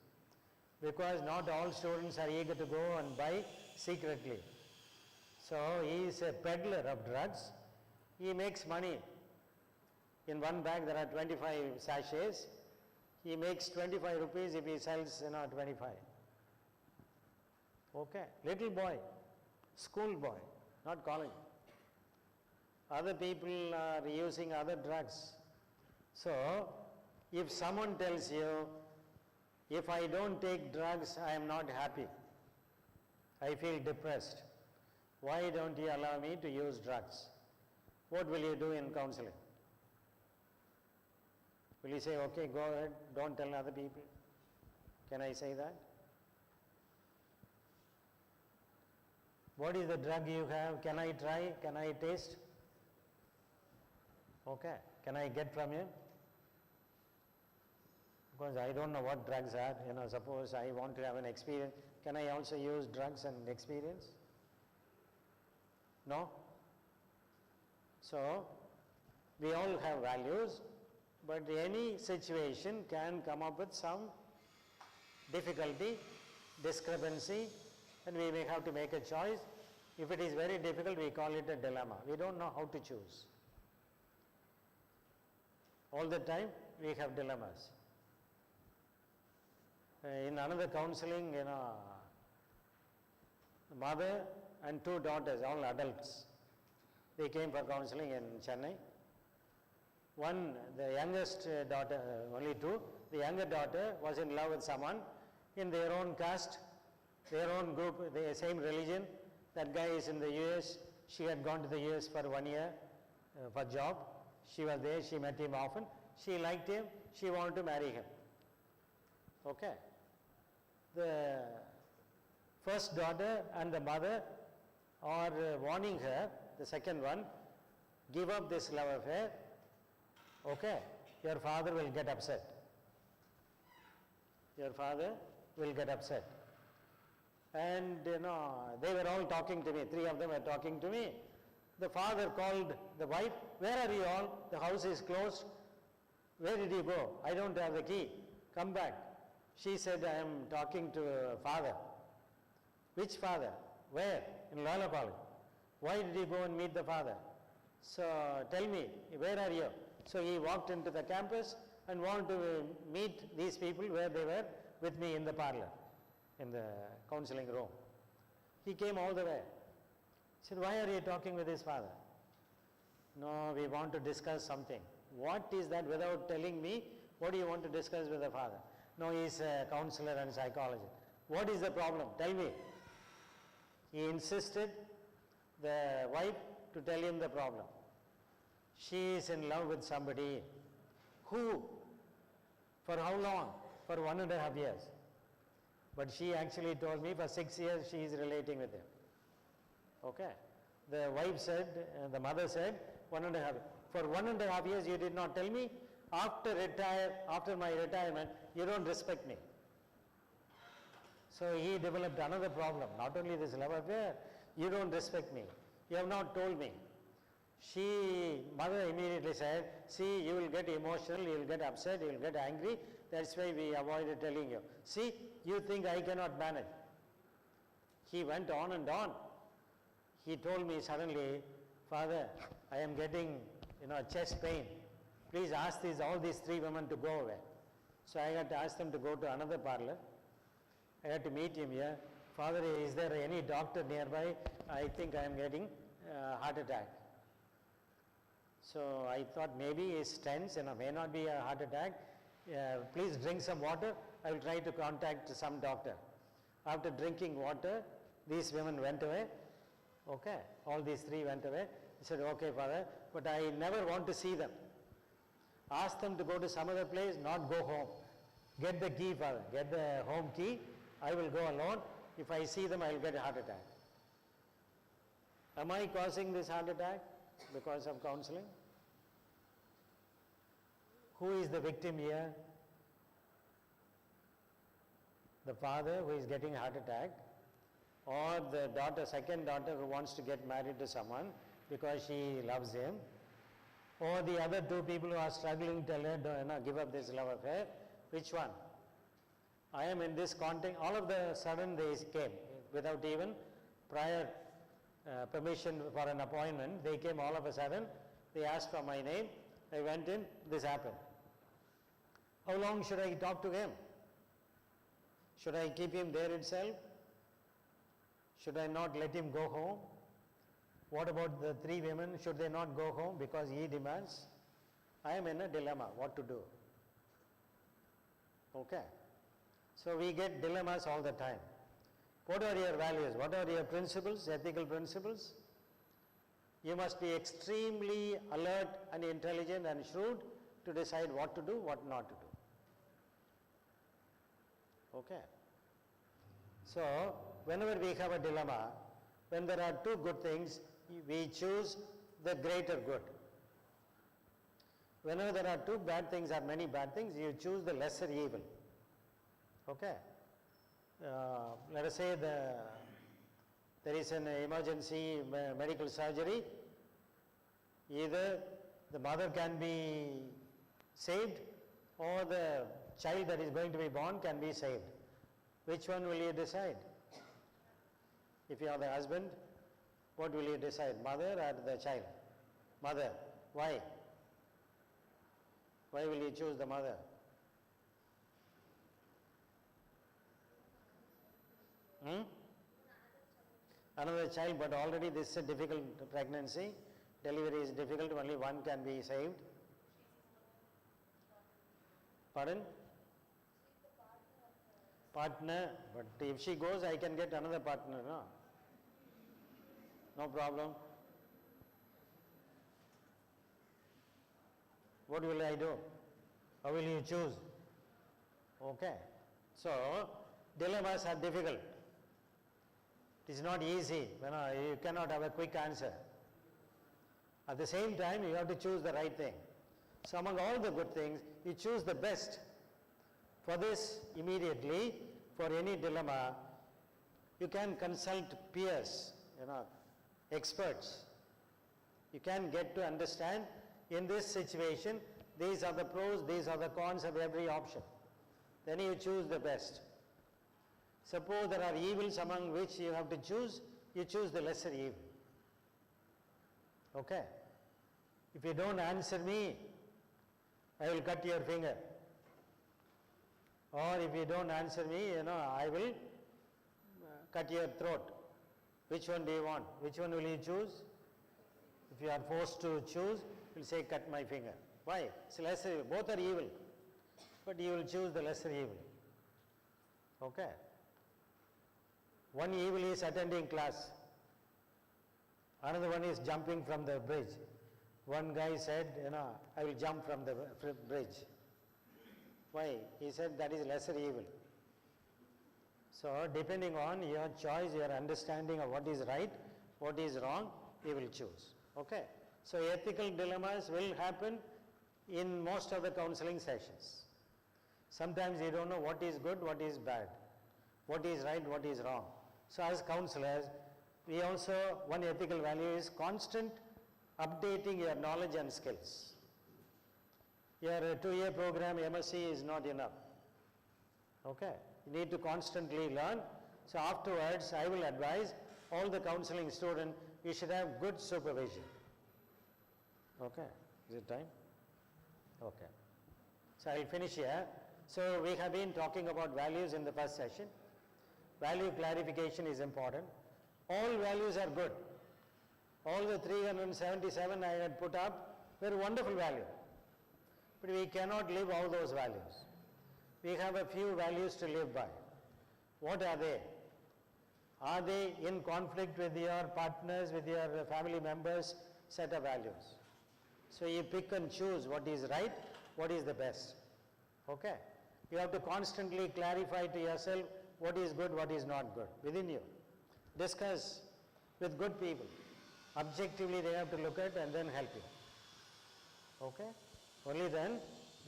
Because not all students are eager to go and buy secretly. So he is a peddler of drugs. He makes money. In one bag there are 25 sachets. He makes 25 rupees if he sells 25. Okay, little boy, school boy, not college. Other people are using other drugs. So, if someone tells you, if I don't take drugs, I am not happy. I feel depressed. Why don't you allow me to use drugs? What will you do in counseling? Will you say, okay, go ahead, don't tell other people? Can I say that? What is the drug you have? Can I try? Can I taste? Okay. Can I get from you? Because I don't know what drugs are. Suppose I want to have an experience. Can I also use drugs and experience? No? So, we all have values, but any situation can come up with some difficulty, discrepancy, and we may have to make a choice. If it is very difficult, we call it a dilemma. We don't know how to choose. All the time, we have dilemmas. In another counseling, mother and 2 daughters, all adults, they came for counseling in Chennai. One, the youngest daughter, only 2, the younger daughter was in love with someone in their own caste, their own group, the same religion. That guy is in the US. She had gone to the US for 1 year for job. She was there, she met him often. She liked him, she wanted to marry him. Okay. The first daughter and the mother are warning her, the second one, give up this love affair. Okay, your father will get upset. Your father will get upset. And they were all talking to me, 3 of them were talking to me. The father called the wife, where are you all? The house is closed. Where did you go? I don't have the key. Come back. She said, I am talking to father. Which father? Where? In Lalapalli. Why did you go and meet the father? So tell me, where are you? So he walked into the campus and wanted to meet these people where they were with me in the parlor, in the counseling room. He came all the way. He said, why are you talking with his father? No, we want to discuss something. What is that without telling me? What do you want to discuss with the father? No, he is a counselor and psychologist. What is the problem? Tell me. He insisted the wife to tell him the problem. She is in love with somebody. Who? For how long? For 1.5 years. But she actually told me for 6 years she is relating with him. Okay. The wife said, the mother said, 1.5 years. For 1.5 years you did not tell me. After my retirement, you don't respect me. So he developed another problem, not only this love affair. You don't respect me. You have not told me. Mother immediately said, see, you will get emotional, you will get upset, you will get angry. That's why we avoided telling you. See, you think I cannot manage. He went on and on. He told me suddenly, Father, I am getting, chest pain. Please ask all these 3 women to go away. So I had to ask them to go to another parlor. I had to meet him here. Father, is there any doctor nearby? I think I am getting heart attack. So I thought maybe it's tense, may not be a heart attack. Please drink some water. I will try to contact some doctor. After drinking water, these women went away. Okay, all these 3 went away. He said, okay, Father, but I never want to see them. Ask them to go to some other place, not go home. Get the key, Father. Get the home key. I will go alone. If I see them, I will get a heart attack. Am I causing this heart attack because of counseling? Who is the victim here? The father who is getting a heart attack, or the second daughter who wants to get married to someone because she loves him, or the other 2 people who are struggling to give up this love affair. Which one? I am in this context. All of a sudden they came without even prior permission for an appointment. They came all of a sudden. They asked for my name. I went in. This happened. How long should I talk to him? Should I keep him there itself? Should I not let him go home? What about the 3 women? Should they not go home because he demands? I am in a dilemma. What to do? Okay. So we get dilemmas all the time. What are your values? What are your principles, ethical principles? You must be extremely alert and intelligent and shrewd to decide what to do, what not to do. Okay. So, whenever we have a dilemma, when there are 2 good things, we choose the greater good. Whenever there are 2 bad things or many bad things, you choose the lesser evil. Okay. Let us say there is an emergency medical surgery. Either the mother can be saved or the child that is going to be born can be saved. Which one will you decide? If you are the husband, what will you decide, mother or the child? Mother. Why? Why will you choose the mother? Another child, but already this is a difficult pregnancy. Delivery is difficult, only one can be saved. Pardon? Partner, but if she goes, I can get another partner, no? No problem. What will I do? How will you choose? Okay. So, dilemmas are difficult. It is not easy. You cannot have a quick answer. At the same time, you have to choose the right thing. So among all the good things, you choose the best. For this, immediately, for any dilemma, you can consult peers, experts. You can get to understand, in this situation, these are the pros, these are the cons of every option. Then you choose the best. Suppose there are evils among which you have to choose, you choose the lesser evil. Okay? If you don't answer me, I will cut your finger. Or if you don't answer me, I will cut your throat. Which one do you want? Which one will you choose? If you are forced to choose, you will say, cut my finger. Why? It's lesser evil. Both are evil. But you will choose the lesser evil. Okay? One evil is attending class. Another one is jumping from the bridge. One guy said, I will jump from the bridge. Why? He said that is lesser evil. So, depending on your choice, your understanding of what is right, what is wrong, you will choose. Okay? So, ethical dilemmas will happen in most of the counseling sessions. Sometimes you don't know what is good, what is bad, what is right, what is wrong. So, as counselors, We also, one ethical value is constant updating your knowledge and skills. Your 2-year program, MSc, is not enough. Okay? You need to constantly learn. So afterwards, I will advise all the counseling students, you should have good supervision. Okay? Is it time? Okay. So I'll finish here. So we have been talking about values in the first session. Value clarification is important. All values are good. All the 377 I had put up were wonderful values. But we cannot live all those values. We have a few values to live by. What are they? Are they in conflict with your partners, with your family members' set of values? So you pick and choose what is right, what is the best. Okay? You have to constantly clarify to yourself what is good, what is not good within you. Discuss with good people. Objectively they have to look at and then help you. Okay? Only then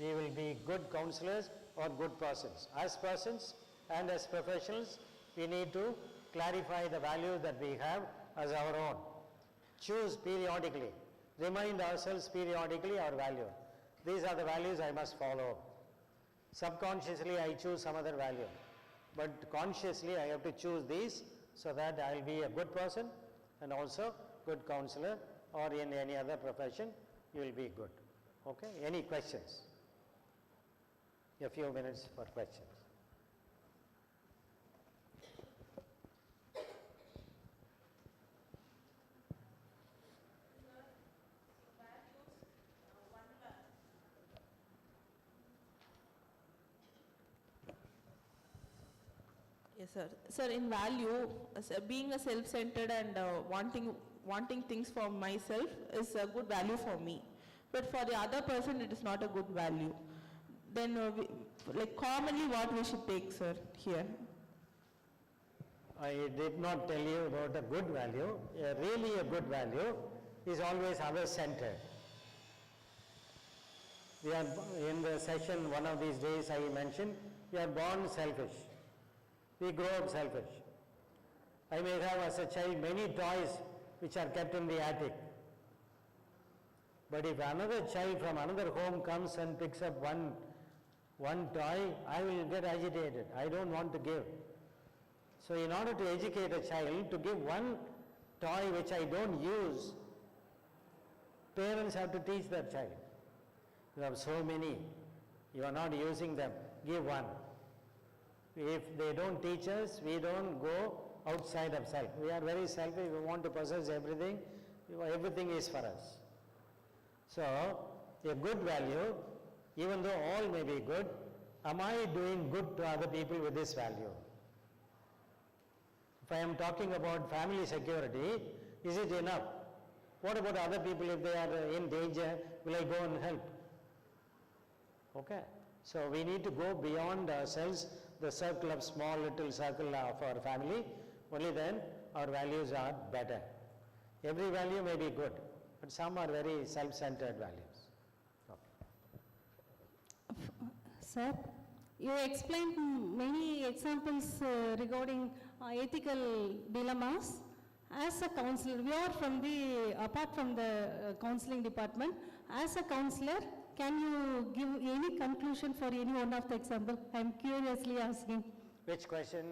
we will be good counselors or good persons. As persons and as professionals, we need to clarify the values that we have as our own. Choose periodically. Remind ourselves periodically our value. These are the values I must follow. Subconsciously I choose some other value. But consciously I have to choose these so that I will be a good person and also good counselor, or in any other profession you will be good. Okay? Any questions? A few minutes for questions. Yes, sir. Sir, in value, being a self-centered and wanting things for myself is a good value for me. But for the other person, it is not a good value. Then, like commonly what we should take, sir, here? I did not tell you about a good value. Really a good value is always other-centered. We are, in the session one of these days I mentioned, we are born selfish. We grow up selfish. I may have as a child many toys which are kept in the attic. But if another child from another home comes and picks up one toy, I will get agitated. I don't want to give. So in order to educate a child, to give one toy which I don't use, parents have to teach that child. You have so many, you are not using them, give one. If they don't teach us, we don't go outside of self. We are very selfish, we want to possess everything, everything is for us. So, a good value, even though all may be good, am I doing good to other people with this value? If I am talking about family security, is it enough? What about other people? If they are in danger, will I go and help? Okay. So we need to go beyond ourselves, the circle of small little circle of our family. Only then our values are better. Every value may be good, but some are very self-centered values. Sir, you explained many examples regarding ethical dilemmas. As a counselor, we are apart from the counseling department. As a counselor, can you give any conclusion for any one of the example? I am curiously asking. Which question?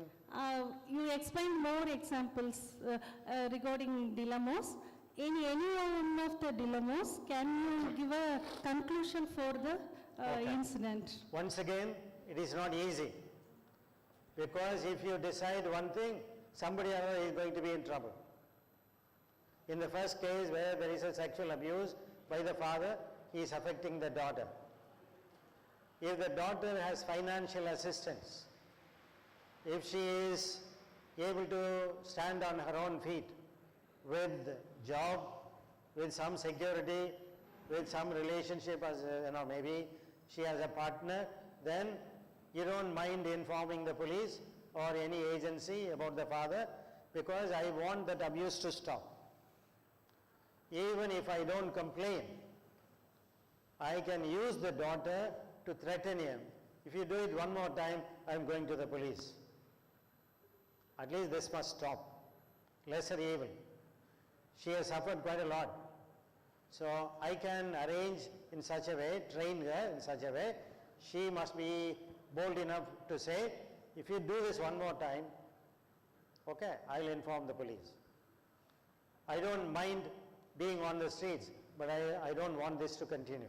You explained more examples regarding dilemmas. In any one of the dilemmas, can you give a conclusion for the incident? Once again, it is not easy. Because if you decide one thing, somebody else is going to be in trouble. In the first case where there is a sexual abuse by the father, he is affecting the daughter. If the daughter has financial assistance, if she is able to stand on her own feet with job, with some security, with some relationship, as maybe she has a partner, then you don't mind informing the police or any agency about the father, because I want that abuse to stop. Even if I don't complain, I can use the daughter to threaten him. If you do it one more time, I am going to the police. At least this must stop. lesser evil. She has suffered quite a lot. So I can arrange in such a way, train her in such a way, she must be bold enough to say, if you do this one more time, okay, I'll inform the police. I don't mind being on the streets, but I don't want this to continue.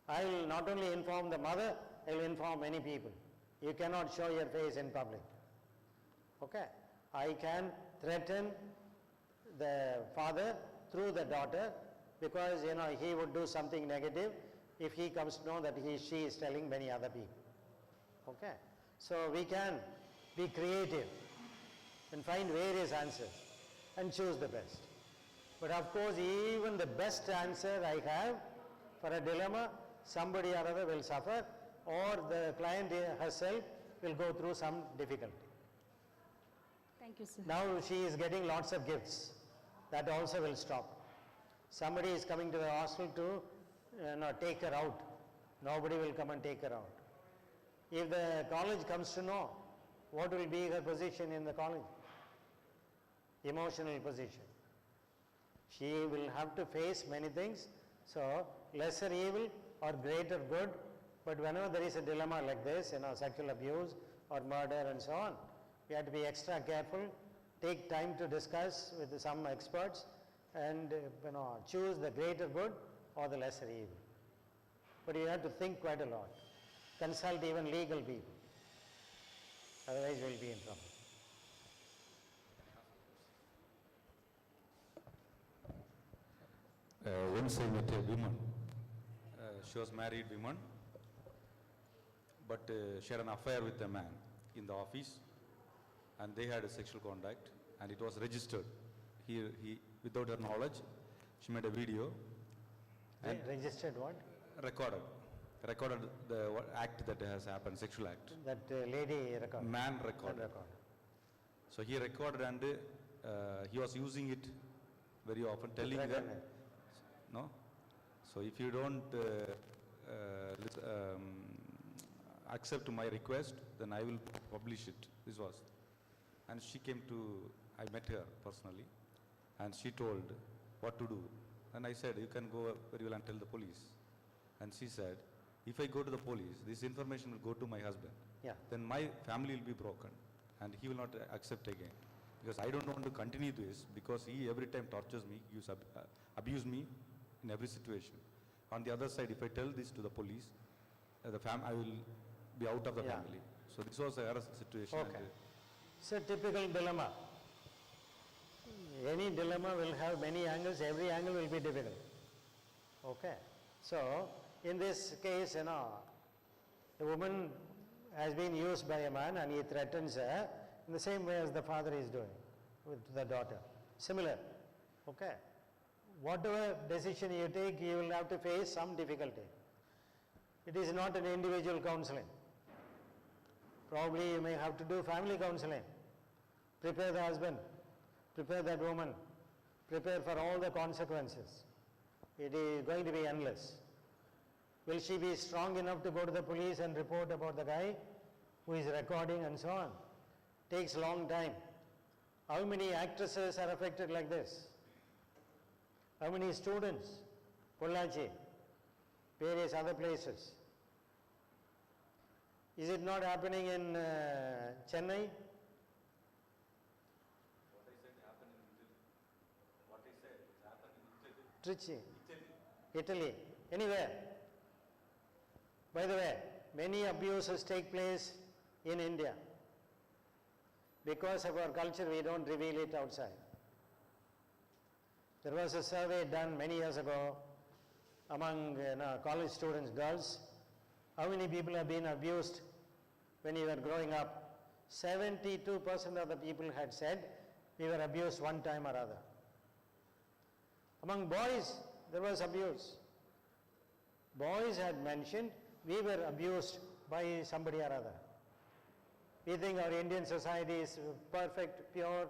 I will not only inform the mother, I will inform many people. You cannot show your face in public. Okay? I can threaten the father through the daughter because, he would do something negative if he comes to know that she is telling many other people. Okay? So we can be creative and find various answers and choose the best. But of course, even the best answer I have for a dilemma, somebody or other will suffer, or the client herself will go through some difficulty. Thank you, sir. Now she is getting lots of gifts. That also will stop. Somebody is coming to the hostel to take her out. Nobody will come and take her out. If the college comes to know, what will be her position in the college? Emotional position. She will have to face many things. So, lesser evil or greater good, but whenever there is a dilemma like this, sexual abuse or murder and so on, we have to be extra careful, take time to discuss with some experts and choose the greater good or the lesser evil. But you have to think quite a lot. Consult even legal people. Otherwise we will be in trouble. Once I met a woman. She was married woman, but she had an affair with a man in the office, and they had a sexual contact, and it was registered. He without her knowledge, she made a video. And registered what? Recorded the act that has happened, sexual act. That lady recorded. Man recorded. So he recorded, and he was using it very often, telling her, no. So if you don't accept my request, then I will publish it. This was, and she came to. I met her personally, and she told what to do. And I said, you can go very well and tell the police. And she said, if I go to the police, this information will go to my husband. Yeah. Then my family will be broken, and he will not accept again. Because I don't want to continue this, because he every time tortures me, abuse me in every situation. On the other side, if I tell this to the police, I will be out of the family. So this was a situation. Okay. It's a typical dilemma. Any dilemma will have many angles, every angle will be difficult. Okay. So, in this case, the woman has been used by a man and he threatens her in the same way as the father is doing with the daughter. Similar. Okay. Whatever decision you take, you will have to face some difficulty. It is not an individual counseling. Probably you may have to do family counseling. Prepare the husband, prepare that woman, prepare for all the consequences. It is going to be endless. Will she be strong enough to go to the police and report about the guy who is recording and so on? Takes a long time. How many actresses are affected like this? How many students? Pollachi, various other places. Is it not happening in Chennai? Trichy, Italy, anywhere. By the way, many abuses take place in India. Because of our culture, we don't reveal it outside. There was a survey done many years ago among college students, girls. How many people have been abused when you were growing up? 72% of the people had said, we were abused one time or other. Among boys, there was abuse. Boys had mentioned, we were abused by somebody or other. We think our Indian society is perfect, pure,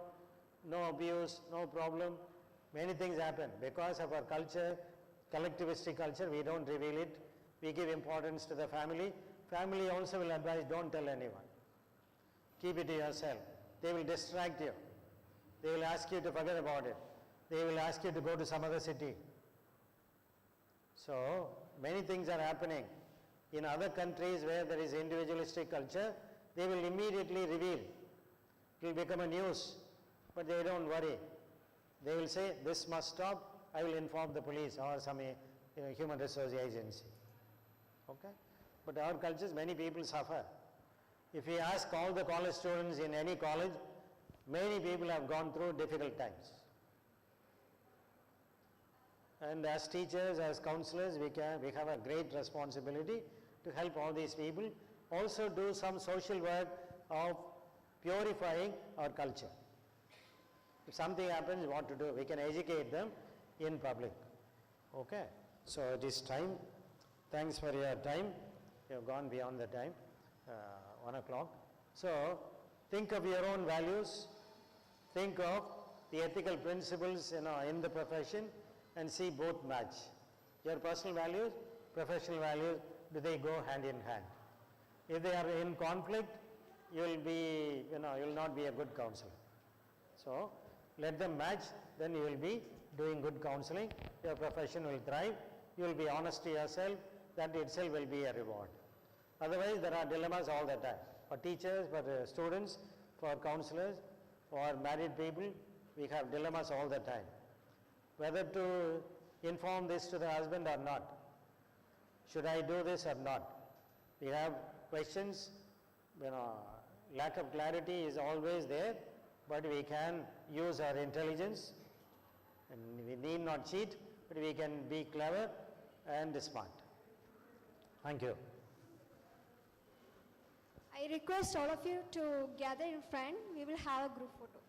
no abuse, no problem. Many things happen. Because of our culture, collectivistic culture, we don't reveal it. We give importance to the family. Family also will advise, don't tell anyone. Keep it to yourself. They will distract you. They will ask you to forget about it. They will ask you to go to some other city. So, many things are happening. In other countries where there is individualistic culture, they will immediately reveal. It will become a news, but they don't worry. They will say, this must stop, I will inform the police or some human resource agency. Okay? But our cultures, many people suffer. If we ask all the college students in any college, many people have gone through difficult times. And as teachers, as counselors, we have a great responsibility to help all these people. Also do some social work of purifying our culture. If something happens, what to do? We can educate them in public. Okay? So it is time. Thanks for your time. You have gone beyond the time, 1 o'clock. So think of your own values. Think of the ethical principles in the profession and see both match. Your personal values, professional values, do they go hand in hand? If they are in conflict, you will not be a good counselor. So let them match, then you will be doing good counseling. Your profession will thrive. You will be honest to yourself. That itself will be a reward. Otherwise, there are dilemmas all the time. For teachers, for students, for counselors, for married people, we have dilemmas all the time. Whether to inform this to the husband or not. Should I do this or not? We have questions, lack of clarity is always there, but we can use our intelligence, and we need not cheat, but we can be clever and smart. Thank you. I request all of you to gather in front. We will have a group photo.